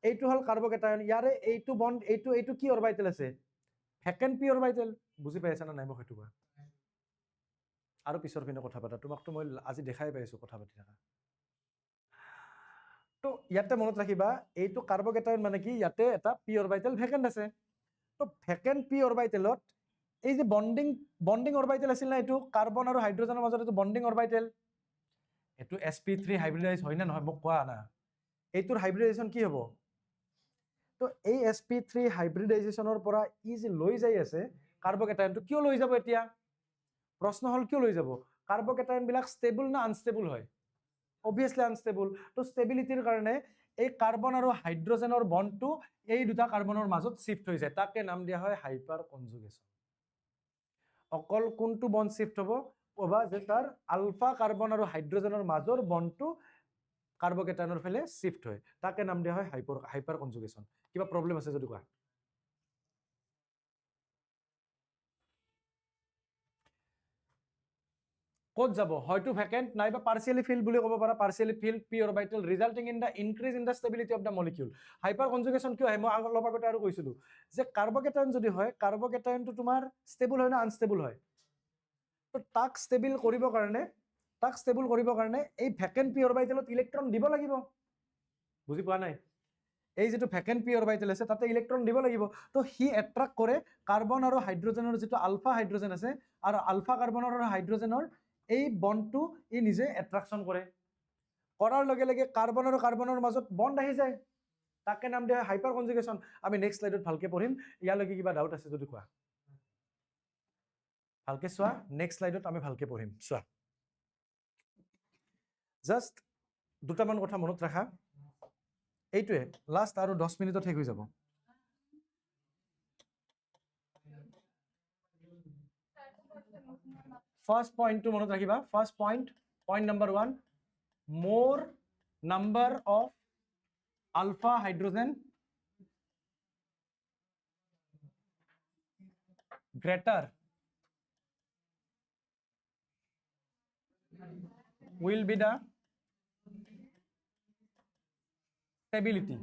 এইটো হল কাৰ্বকেটায়ন ইয়াৰে এইটো বন্ড এইটো কি অৰবিটেল আছে ভেকেন্ট p অৰবিটেল বুজি পাইছা না নাই মই হেতু আৰু পিছৰ পিনে কথা পাতা তোমাকটো মই আজি দেখাই পাইছো কথা পাতি থাকা তো ইয়াতে মনত ৰাখিবা এইটো কাৰ্বকেটায়ন মানে কি ইয়াতে এটা p অৰবিটেল ভেকেন্ট আছে তো ভেকেন্ট p অৰবিটেলত এই যে বন্ডিং অৰবিটেল আছিল না এইটো কাৰ্বন আৰু হাইড্ৰোজেনৰ মাজত এইটো বন্ডিং অৰবিটেল এটো sp3 হাইব্ৰিডাইজ হয় না নহয় মোক কোৱা না এইটোৰ হাইব্ৰিডাইজেশ্যন কি হ'ব তো এই sp3 হাইব্ৰিডাইজেশ্যনৰ পৰা ই যে লৈ যাই আছে কাৰ্বকেটায়নটো কিয় লৈ যাব এতিয়া প্ৰশ্ন হল কিয় লৈ যাব কাৰ্বকেটায়ন বিলাক ষ্টেবল না আনষ্টেবল হয় obviously আনষ্টেবল তো ষ্টেবিলিটিৰ কাৰণে এই কাৰ্বন আৰু হাইড্ৰোজেনৰ বন্ডটো এই দুটা কাৰ্বনৰ মাজত শিফট হৈ যায় তাকে নাম দিয়া হয় হাইপাৰ কনজুগেশ্যন অকল কোনটো বন্ড শিফট হ'ব কবা যে তাৰ আলফা কাৰ্বন আৰু হাইড্ৰোজেনৰ মাজৰ বন্ডটো কাৰ্বকেটায়নৰ ফালে শিফট হয় তাকে নাম দিয়া হয় হাইপাৰ কনজুগেশ্যন কিবা প্ৰবলেম আছে যদি কোৱা ক'ত যাব হয়তো ভেকেন্ট নাইবা পাৰ্চিয়েলি ফিল্ড বুলি ক'ব পাৰা partially filled p orbital resulting in the increase in the stability of the molecule hyperconjugation কিয় হয় মই অলপ আগতে আৰু কৈছিলোঁ যে কাৰ্বকেটায়ন যদি হয় কাৰ্বকেটায়নটো তোমাৰ ষ্টেবল হয় না আনষ্টেবল হয় তো তাক ষ্টেবল কৰিবৰ কাৰণে এই ভেকেন্ট পি অৰবিটেলত ইলেক্ট্ৰন দিব লাগিব বুজি পোৱা নাই এই যেটো ভেকেন্ট পি অৰবিটেল আছে তাতে ইলেক্ট্ৰন দিব লাগিব তো হি এট্ৰাক্ট কৰে কাৰ্বন আৰু হাইড্ৰোজেনৰ যেটো আলফা হাইড্ৰোজেন আছে আৰু আলফা কাৰ্বনৰ আৰু হাইড্ৰোজেনৰ এই বন্ডটো ই নিজে এট্ৰাকশন কৰে কৰাৰ লগে লগে কাৰ্বন আৰু কাৰ্বনৰ মাজত বন্ড আহি যায় তাকে নাম দিয়া হাইপাৰ কনজুগেশ্যন আমি নেক্সট স্লাইডত ভালকে পঢ়িম ইয়ালৈকে কিবা ডাউট আছে যদি কোৱা ভালকে চোৱা নেক্সট স্লাইডত আমি ভালকে পঢ়িম চোৱা জাস্ট দুটামান কথা মনত ৰাখা এইটোৱে লাষ্ট আৰু 10 মিনিটত শেষ হৈ যাব First point to monot rakhiba. First point number 1, more number of alpha hydrogen greater will be the stability.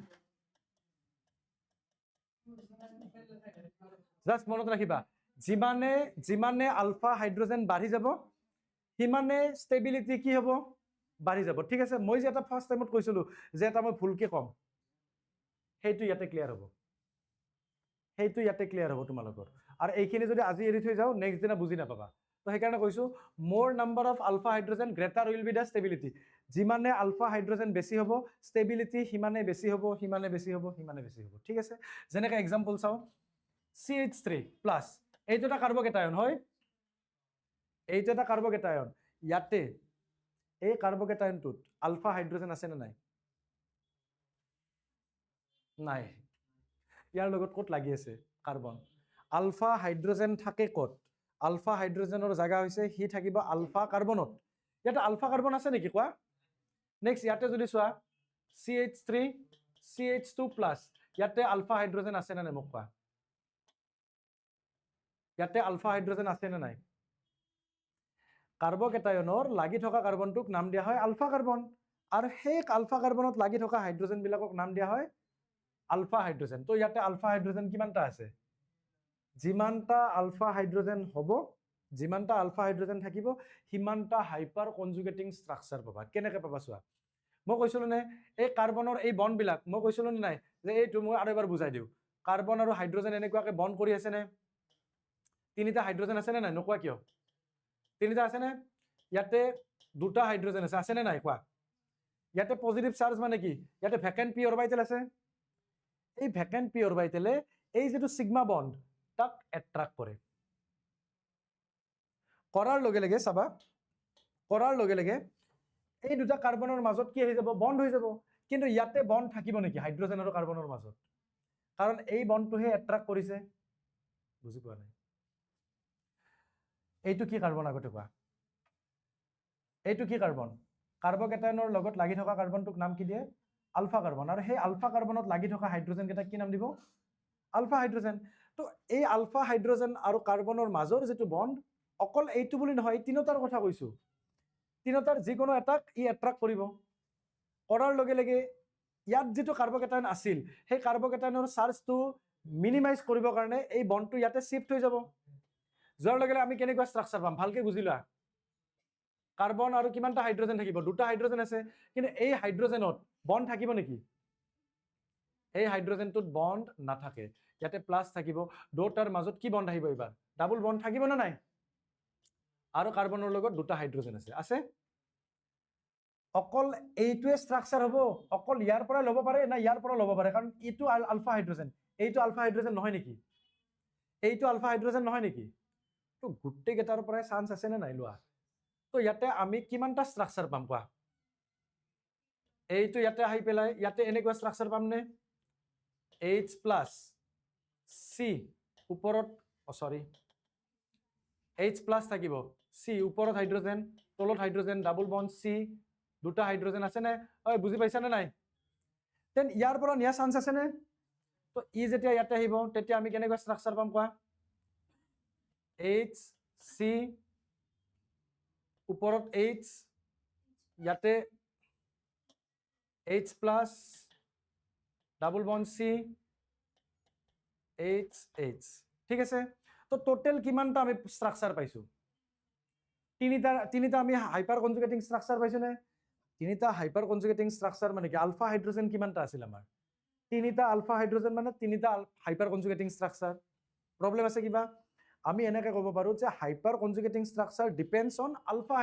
Just monot rakhiba. যিমানে আলফা হাইড্ৰোজেন বাঢ়ি যাব সিমানে ষ্টেবিলিটি কি হ'ব বাঢ়ি যাব ঠিক আছে মই যে এটা ফাৰ্স্ট টাইমত কৈছিলো যে এটা মই ভুলকে কম সেইটো ইয়াতে ক্লিয়াৰ হ'ব তোমালোকৰ আৰু এইখিনি যদি আজি এৰি থৈ যাও নেক্সট দিনা বুজি নাপাবা তো সেইকাৰণে কৈছো মোৰ number of alpha hydrogen greater will be the stability যিমানে আলফা হাইড্ৰোজেন বেছি হ'ব ষ্টেবিলিটি সিমানে বেছি হ'ব ঠিক আছে যেনেকৈ এক্সাম্পল চাও CH3 প্লাস এইটো এটা কাৰ্বকেটায়ন হয় এইটো এটা কাৰ্বকেটায়ন ইয়াতে এই কাৰ্বকেটায়নটোত আলফা হাইড্ৰোজেন আছে না নাই নাই ইয়াৰ লগত ক'ত লাগি আছে কাৰ্বন আলফা হাইড্ৰোজেন থাকে ক'ত আলফা হাইড্ৰোজেনৰ জায়গা হৈছে হি থাকিব আলফা কাৰ্বনত ইয়াতে আলফা কাৰ্বন আছে নেকি কোৱা নেক্সট ইয়াতে যদি চোৱা CH3 CH2 প্লাস ইয়াতে আলফা হাইড্ৰোজেন আছে না নাই মোক কোৱা ইয়াতে আলফা হাইড্ৰোজেন আছে না নাই কাৰ্বকেটায়নৰ লাগি থকা কাৰ্বনটোক নাম দিয়া হয় আলফা কাৰ্বন আৰু সেই আলফা কাৰ্বনত লাগি থকা হাইড্ৰোজেন বিলাকক নাম দিয়া হয় আলফা হাইড্ৰোজেন তো ইয়াতে আলফা হাইড্ৰোজেন কিমানটা আছে যিমানটা আলফা হাইড্ৰোজেন হ'ব যিমানটা আলফা হাইড্ৰোজেন থাকিব সিমানটা হাইপাৰ কনজুগেটিং ষ্ট্ৰাকচাৰ পাবা কেনেকৈ পাবা চোৱা মই কৈছিলো নে এই কাৰ্বনৰ এই বন্ড বিলাক মই কৈছিলো নে নাই যে এইটো মই আৰু এবাৰ বুজাই দিও কাৰ্বন আৰু হাইড্ৰোজেন এনেকুৱাকৈ বন্ড কৰি আছে নে তিনিটা হাইড্ৰোজেন আছে নে নাই নকোৱা কিয় তিনিটা আছে নে ইয়াতে দুটা হাইড্ৰোজেন আছে নে নাই কোৱা ইয়াতে পজিটিভ চাৰ্জ মানে কি ইয়াতে ভেকেন্ট পি অৰবিটেল আছে এই ভেকেন্ট পি অৰবিটেলে এই যেটো সিগমা বন্ড তাক এট্ৰাক্ট কৰে কৰাৰ লগে লগে চাবা কৰাৰ লগে লগে এই দুটা কাৰ্বনৰ মাজত কি হৈ যাব বন্ড হৈ যাব কিন্তু ইয়াতে বন্ড থাকিব নেকি হাইড্ৰোজেন আৰু কাৰ্বনৰ মাজত কাৰণ এই বন্ডটোহে এট্ৰাক্ট কৰিছে বুজি পোৱা নাই এইটো কি কাৰ্বন আগতে কোৱা এইটো কি কাৰ্বন কাৰ্বকেটায়নৰ লগত লাগি থকা কাৰ্বনটোক নাম কি দিয়ে আলফা কাৰ্বন আৰু সেই আলফা কাৰ্বনত লাগি থকা হাইড্ৰোজেন কেইটা কি নাম দিব আলফা হাইড্ৰোজেন তো এই আলফা হাইড্ৰোজেন আৰু কাৰ্বনৰ মাজৰ যেটো বন্ড অকল এইটো বুলি নহয় তিনিটাৰ কথা কৈছো তিনিটাৰ যিকোনো এটাক ই এট্ৰাক্ট কৰিব কৰাৰ লগে লগে ইয়াত যেটো কাৰ্বকেটায়ন আছিল সেই কাৰ্বকেটায়নৰ চাৰ্জটো মিনিমাইজ কৰিবৰ কাৰণে এই বন্ডটো ইয়াতে শিফট হৈ যাব যোৱাৰ লগে লগে আমি কেনেকুৱা ষ্ট্ৰাকচাৰ পাম ভালকে বুজিলা কাৰ্বন আৰু কিমানটা হাইড্ৰোজেন থাকিব দুটা হাইড্ৰোজেন আছে কিন্তু এই হাইড্ৰোজেনত বন্ড থাকিব নেকি এই হাইড্ৰোজেনটোত বন্ড নাথাকে ইয়াতে প্লাস থাকিব দুটাৰ মাজত কি বন্ড আহিব এবাৰ ডাবল বন্ড থাকিব না নাই আৰু কাৰ্বনৰ লগত দুটা হাইড্ৰোজেন আছে অকল এইটোৱে ষ্ট্ৰাকচাৰ হ'ব অকল ইয়াৰ পৰা ল'ব পাৰে না ইয়াৰ পৰা ল'ব পাৰে কাৰণ এইটো আলফা হাইড্ৰোজেন এইটো আলফা হাইড্ৰোজেন নহয় নেকি এইটো আলফা হাইড্ৰোজেন নহয় নেকি তো গুটে গেটাৰ পৰা চান্স আছে না নাই লোৱা তো ইয়াতে আমি কিমানটা ষ্ট্ৰাকচাৰ পাম কোৱা এইটো ইয়াতে আহি পেলাই ইয়াতে এনেকুৱা ষ্ট্ৰাকচাৰ পাম নে H প্লাস C ওপৰত সৰি H প্লাস থাকিব C ওপৰত হাইড্ৰোজেন তলত হাইড্ৰোজেন ডাবল বন্ড C দুটা হাইড্ৰোজেন আছে নে ঐ বুজি পাইছা নে নাই তেন ইয়াৰ পৰা নিয়া চান্স আছে নে তো ই যেতিয়া ইয়াতে আহিব তেতিয়া আমি কেনেকুৱা ষ্ট্ৰাকচাৰ পাম কোৱা H C ওপৰত H ইয়াতে H plus double bond C H H ঠিক আছে তো টোটেল কিমানটা আমি স্ট্ৰাকচাৰ পাইছো তিনিটা আমি হাইপাৰ কনজুগেটিং স্ট্ৰাকচাৰ পাইছো নে তিনিটা হাইপাৰ কনজুগেটিং স্ট্ৰাকচাৰ মানে কি আলফা হাইড্ৰোজেন কিমানটা আছিল আমাৰ তিনিটা আলফা হাইড্ৰোজেন মানে তিনিটা হাইপাৰ কনজুগেটিং স্ট্ৰাকচাৰ প্ৰবলেম আছে কিবা আমি এনেকৈ ক'ব পাৰো যে hyperconjugating structure depends on alpha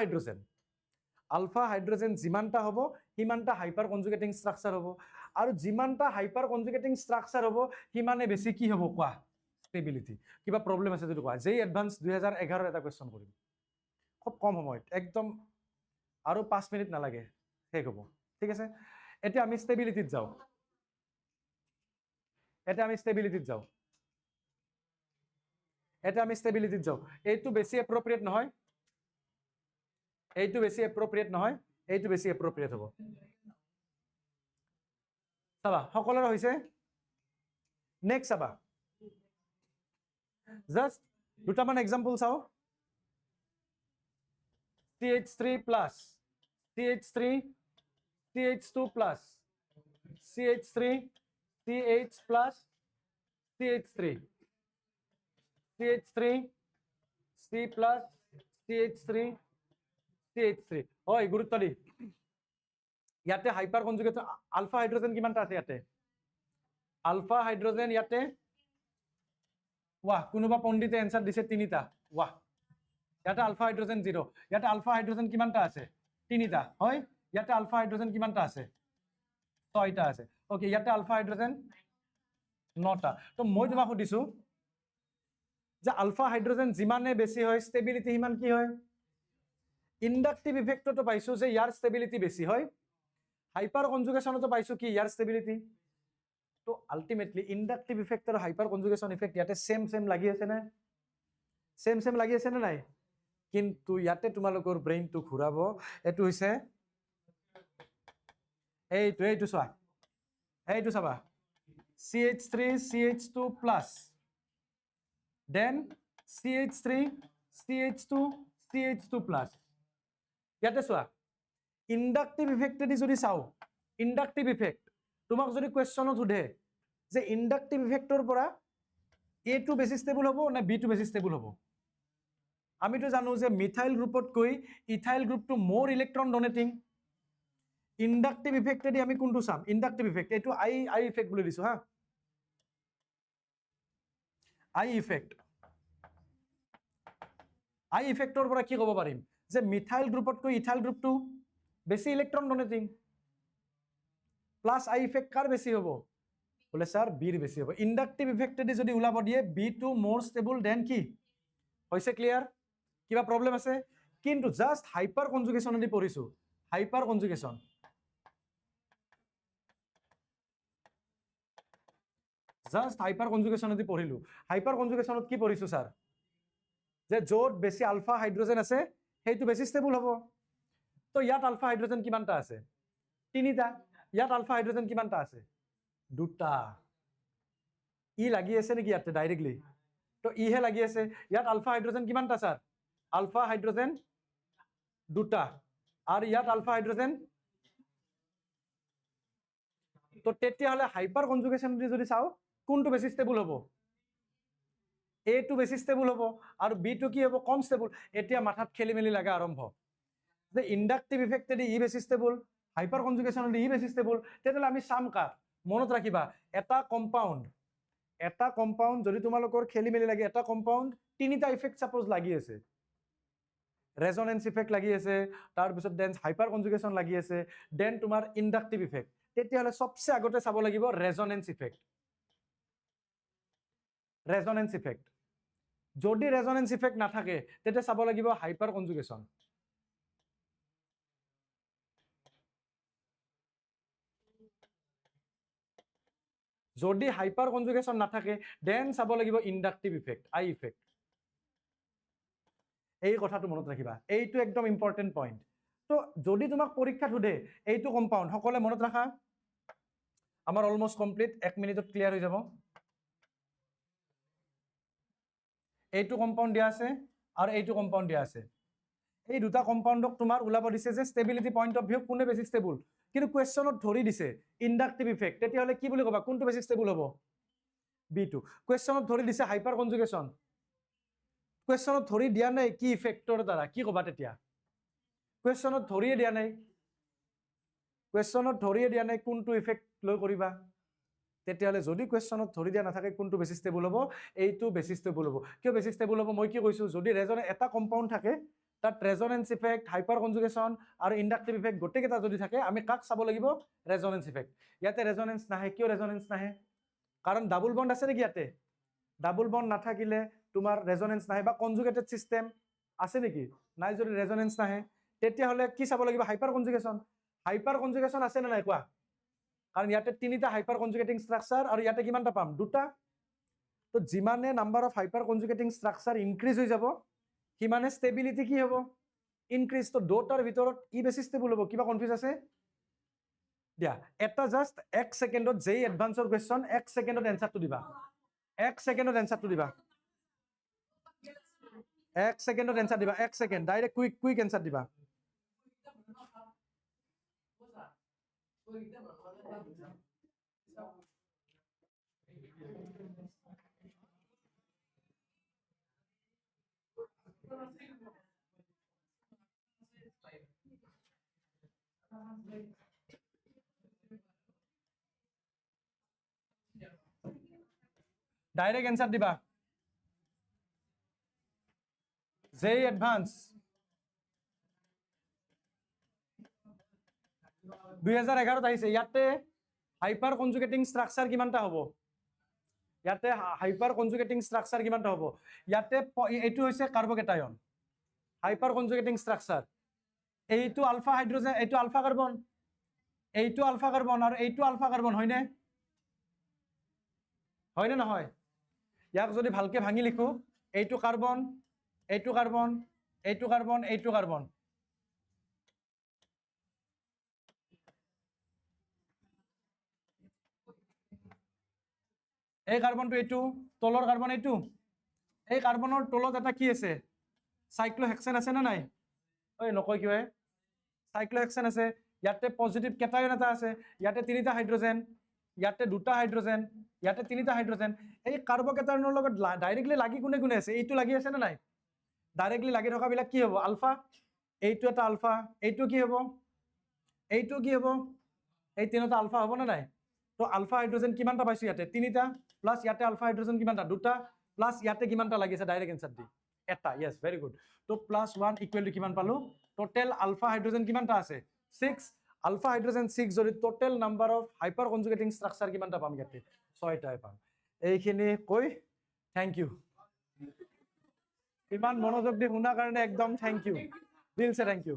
hydrogen যিমানটা হ'ব সিমানটা হাইপাৰ কনজুগেটিং স্ট্ৰাকচাৰ হ'ব আৰু যিমানটা হাইপাৰ কনজুগেটিং স্ট্ৰাকচাৰ হ'ব সিমানে বেছি কি হ'ব কোৱা ষ্টেবিলিটি কিবা প্ৰবলেম আছে যদি কোৱা যেই এডভান্স 2011 এটা কোৱেশ্চন কৰিম খুব কম সময়ত একদম আৰু 5 মিনিট নালাগে শেষ হ'ব ঠিক আছে এতিয়া আমি ষ্টেবিলিটিত যাওঁ এইটো বেছি এপ্ৰোপ্ৰিয়েট নহয় এইটো বেছি এপ্ৰোপ্ৰিয়েট হ'ব চাবা সকলোৰে হৈছে নেক্সট চাবা জাস্ট দুটামান এক্সাম্পল চাওঁ CH3 plus CH3 CH2 plus CH3 CH plus CH3 CH3 C plus CH3 CH3 হয় গুৰুত্ব দি ইয়াতে হাইপাৰ কনজুগেট আলফা হাইড্ৰোজেন কিমানটা আছে ইয়াতে আলফা হাইড্ৰোজেন ইয়াতে वाह কোনোবা পণ্ডিতে এনসাৰ দিছে তিনিটা वाह ইয়াতে আলফা হাইড্ৰোজেন 0 ইয়াতে আলফা হাইড্ৰোজেন কিমানটা আছে তিনিটা হয় ইয়াতে আলফা হাইড্ৰোজেন কিমানটা আছে 6টা আছে ওকে ইয়াতে আলফা হাইড্ৰোজেন 9টা তো মই তোমাক সুধিছো যে আলফা হাইড্ৰোজেন যিমানে বেছি হয় ষ্টেবিলিটি হিমান কি হয় ইন্ডাকটিভ ইফেক্টটো পাইছো যে ইয়াৰ ষ্টেবিলিটি বেছি হয় হাইপাৰ কনজুগেশনতো পাইছো কি ইয়াৰ ষ্টেবিলিটি তো আলটিমেটলি ইন্ডাকটিভ ইফেক্ট আৰু হাইপাৰ কনজুগেশন ইফেক্ট ইয়াতে সেম লাগি আছে না সেম লাগি আছে না নাই কিন্তু ইয়াতে তোমালোকৰ ব্ৰেইনটো ঘূৰাব এটো হৈছে এইটো চোৱা এইটো চাবা CH3 CH2 plus then CH3 CH2 CH2 plus ইয়াতে চোৱা ইন্ডাকটিভ ইফেক্টেদি যদি চাও ইন্ডাকটিভ ইফেক্ট তোমাক যদি কোৱেশ্চনত সোধে যে ইন্ডাকটিভ ইফেক্টৰ পৰা A টো বেছি ষ্টেবল হ'ব না B টো বেছি ষ্টেবল হ'ব আমিতো জানো যে মিথাইল গ্ৰুপতকৈ ইথাইল গ্ৰুপটো মোৰ ইলেক্ট্ৰন ডোনেটিং ইন্ডাকটিভ ইফেক্টেদি আমি কোনটো চাম ইন্ডাকটিভ ইফেক্ট এটো আই ইফেক্ট বুলি দিছো হা আই ইফেক্টৰ পৰা কি ক'ব পাৰিম যে মিথাইল গ্ৰুপতকৈ ইথাইল গ্ৰুপটো বেছি ইলেক্ট্ৰন ডোনেটিং প্লাস আই ইফেক্ট কাৰ বেছি হ'ব বলে স্যাৰ বিৰ বেছি হ'ব ইন্ডাকটিভ ইফেক্টেদি যদি উলাব দিয়ে বি টু মোৰ ষ্টেবল দেন কি হৈছে ক্লিয়াৰ কিবা প্ৰবলেম আছে কিন্তু জাস্ট হাইপাৰ কনজুগেশন দি পঢ়িছো hyperconjugation just hyperconjugation দি পঢ়িলো হাইপাৰ কনজুগেশনত কি পঢ়িছো স্যাৰ যে য'ত বেছি আলফা হাইড্ৰোজেন আছে সেইটো বেছি ষ্টেবল হ'ব তো ইয়াত আলফা হাইড্ৰোজেন কিমানটা আছে তিনিটা ইয়াত আলফা হাইড্ৰোজেন কিমানটা আছে দুটা ই লাগি আছে নেকি ইয়াতে ডাইৰেক্টলি তো ইহে লাগি আছে ইয়াত আলফা হাইড্ৰোজেন কিমানটা স্যাৰ আলফা হাইড্ৰোজেন দুটা আৰু ইয়াত আলফা হাইড্ৰোজেন তো তেতিয়া হলে হাইপাৰ কনজুগেশন যদি চাও কোনটো বেছি ষ্টেবল হ'ব A টো বেছি ষ্টেবল হ'ব আৰু B টো কি হ'ব কম ষ্টেবল এতিয়া মাথাত খেলিমেলি লাগা আৰম্ভ যে ইন্ডাকটিভ ইফেক্টেদি ই বেছি ষ্টেবল হাইপাৰ কনজুগেশনদি ই বেছি ষ্টেবল তেতিয়াহলে আমি চাম কা মনত ৰাখিবা এটা কম্পাউণ্ড যদি তোমালোকৰ খেলিমেলি লাগে এটা কম্পাউণ্ড তিনিটা ইফেক্ট সাপোজ লাগি আছে ৰেজনেন্স ইফেক্ট লাগি আছে তাৰ পিছত দেন হাইপাৰ কনজুগেশন লাগি আছে দেন তোমাৰ ইন্ডাকটিভ ইফেক্ট তেতিয়াহলে সবচে আগতে চাব লাগিব ৰেজনেন্স ইফেক্ট যদি ৰেজনেন্স ইফেক্ট নাথাকে তেতিয়া চাব লাগিব হাইপাৰ কনজুগেশন যদি হাইপাৰ কনজুগেশন নাথাকে দেন চাব লাগিব ইন্ডাকটিভ ইফেক্ট আই ইফেক্ট এই কথাটো মনত ৰাখিবা এইটো একদম ইম্পৰ্টেন্ট পইণ্ট তো যদি তোমাক পৰীক্ষাত সোধে এইটো কম্পাউণ্ড সকলে মনত ৰাখা আমাৰ অলমোস্ট কমপ্লিট 1 মিনিটত ক্লিয়াৰ হৈ যাব এইটো কম্পাউণ্ড দিয়া আছে আৰু এইটো কম্পাউণ্ড দিয়া আছে এই দুটা কম্পাউণ্ডক তোমাৰ ওলাব দিছে যে ষ্টেবিলিটি পইণ্ট অফ ভিউ কোনে বেছি ষ্টেবল, কিন্তু কুৱেশ্যনত ধৰি দিছে ইণ্ডাক্টিভ ইফেক্ট, তেতিয়াহ'লে কি বুলি ক'বা, কোনটো বেছি ষ্টেবল হ'ব? B2। কুৱেশ্যনত ধৰি দিছে হাইপাৰ কনজুগেশ্যন, কুৱেশ্যনত ধৰি দিয়া নাই কি ইফেক্টৰ দ্বাৰা, কি ক'বা তেতিয়া? কুৱেশ্যনত ধৰিয়ে দিয়া নাই, কুৱেশ্যনত ধৰিয়ে দিয়া নাই কোনটো ইফেক্ট লৈ কৰিবা, তেতিয়াহ'লে যদি কুৱেশ্যনত ধৰি দিয়া নাথাকে কোনটো বেছি ষ্টেবল হ'ব? এইটো বেছি ষ্টেবল হ'ব। কিয় বেছি ষ্টেবল হ'ব? মই কি কৈছোঁ, যদি এটা কম্পাউণ্ড থাকে তাত ৰেজনেন্স ইফেক্ট, হাইপাৰ কনজুগেশ্যন আৰু ইণ্ডাক্টিভ ইফেক্ট গোটেইকেইটা যদি থাকে, আমি কাক চাব লাগিব? Resonance effect. ইয়াতে ৰেজনেন্স নাহে, কিয় ৰেজনেন্স নাহে? কাৰণ ডাবল বণ্ড আছে নেকি ইয়াতে? ডাবল বণ্ড নাথাকিলে তোমাৰ ৰেজনেন্স নাহে, বা কনজুগেটেড চিষ্টেম আছে নেকি? নাই। যদি ৰেজনেন্স নাহে তেতিয়াহ'লে কি চাব লাগিব? হাইপাৰ কনজুগেশ্যন। হাইপাৰ কনজুগেশ্যন আছে নে নাই কোৱা? কাৰণ ইয়াতে তিনিটা হাইপাৰ কনজুগেটিং ষ্ট্ৰাকচাৰ আৰু ইয়াতে কিমানটা পাম? দুটা। তো যিমানে number of hyperconjugating structure increase হৈ যাব সিমানে ষ্টেবিলিটি কি হ'ব? ইনক্ৰিজ। তো দুটাৰ ভিতৰত কি বেছি ষ্টেবল হ'ব? কিবা কনফিউজ আছে? দিয়া এটা জাষ্ট 1 ছেকেণ্ডত যেই এডভান্সৰ কুৱেশ্যন 1 ছেকেণ্ডত এনচাৰটো দিবা। 1 ছেকেণ্ডত এনচাৰটো দিবা। 1 ছেকেণ্ডত এনচাৰ দিবা। 1 ছেকেণ্ড ডাইৰেক্ট কুইক এনচাৰ দিবা। ডাইৰেক্ট এনচাৰ দিবা। যেই এডভান্স 2011 আহিছে। ইয়াতে হাইপাৰ কনজুগেটিং ষ্ট্ৰাকচাৰ কিমানটা হ'ব? ইয়াতে হাইপাৰ কনজুগেটিং ষ্ট্ৰাকচাৰ কিমানটা হ'ব? ইয়াতে এইটো হৈছে কাৰ্বকেটায়ন, হাইপাৰ কনজুগেটিং ষ্ট্ৰাকচাৰ। এইটো আলফা হাইড্ৰজেন, এইটো আলফা কাৰ্বন, এইটো আলফা কাৰ্বন আৰু এইটো আলফা কাৰ্বন, হয়নে? হয়নে নহয়? ইয়াক যদি ভালকে ভাঙি লিখো, এইটো কাৰ্বন, এইটো কাৰ্বন, এইটো কাৰ্বন, এইটো কাৰ্বন। এই কাৰ্বনটো এইটো, তলৰ কাৰ্বন এইটো। এই কাৰ্বনৰ তলত এটা কি আছে? চাইক্লোহেক্সেন আছে নে নাই? ঐ নকয় কিয়? চাইক্লোহেক্সেন আছে। ইয়াতে পজিটিভ কেটায়ন এটা আছে, ইয়াতে তিনিটা হাইড্ৰজেন, ইয়াতে দুটা হাইড্ৰজেন, ইয়াতে তিনিটা হাইড্ৰজেন। এই কাৰ্বকেটায়নৰ লগত ডাইৰেক্টলি লাগি কোনে কোনে আছে? এইটো লাগি আছে নে নাই? ডাইৰেক্টলি লাগি থকাবিলাক কি হ'ব? আলফা। এইটো এটা আলফা, এইটো কি হ'ব? এইটো কি হ'ব? এই তিনিটা আলফা হ'ব নে নাই? তো আলফা হাইড্ৰজেন কিমানটা পাইছো ইয়াতে? তিনিটা, প্লাছ ইয়াতে আলফা হাইড্ৰজেন কিমানটা? দুটা, প্লাছ ইয়াতে কিমানটা লাগিছে? ডাইৰেক্ট এনচাৰ দি এটা। য়েছ, ভেৰি গুড। তো +1 ইকুৱেল টু কিমান পালো? টোটেল আলফা হাইড্ৰজেন কিমানটা আছে? 6। আলফা হাইড্ৰজেন 6 যদি total number of hyperconjugating structure কিমানটা পাম? ইয়াতে 6টাই পাম। এইখিনি কৈ থেংক ইউ। ইমান মনোযোগ দি শুনাৰ কাৰণে একদম থেংক ইউ, দিলছে থেংক ইউ।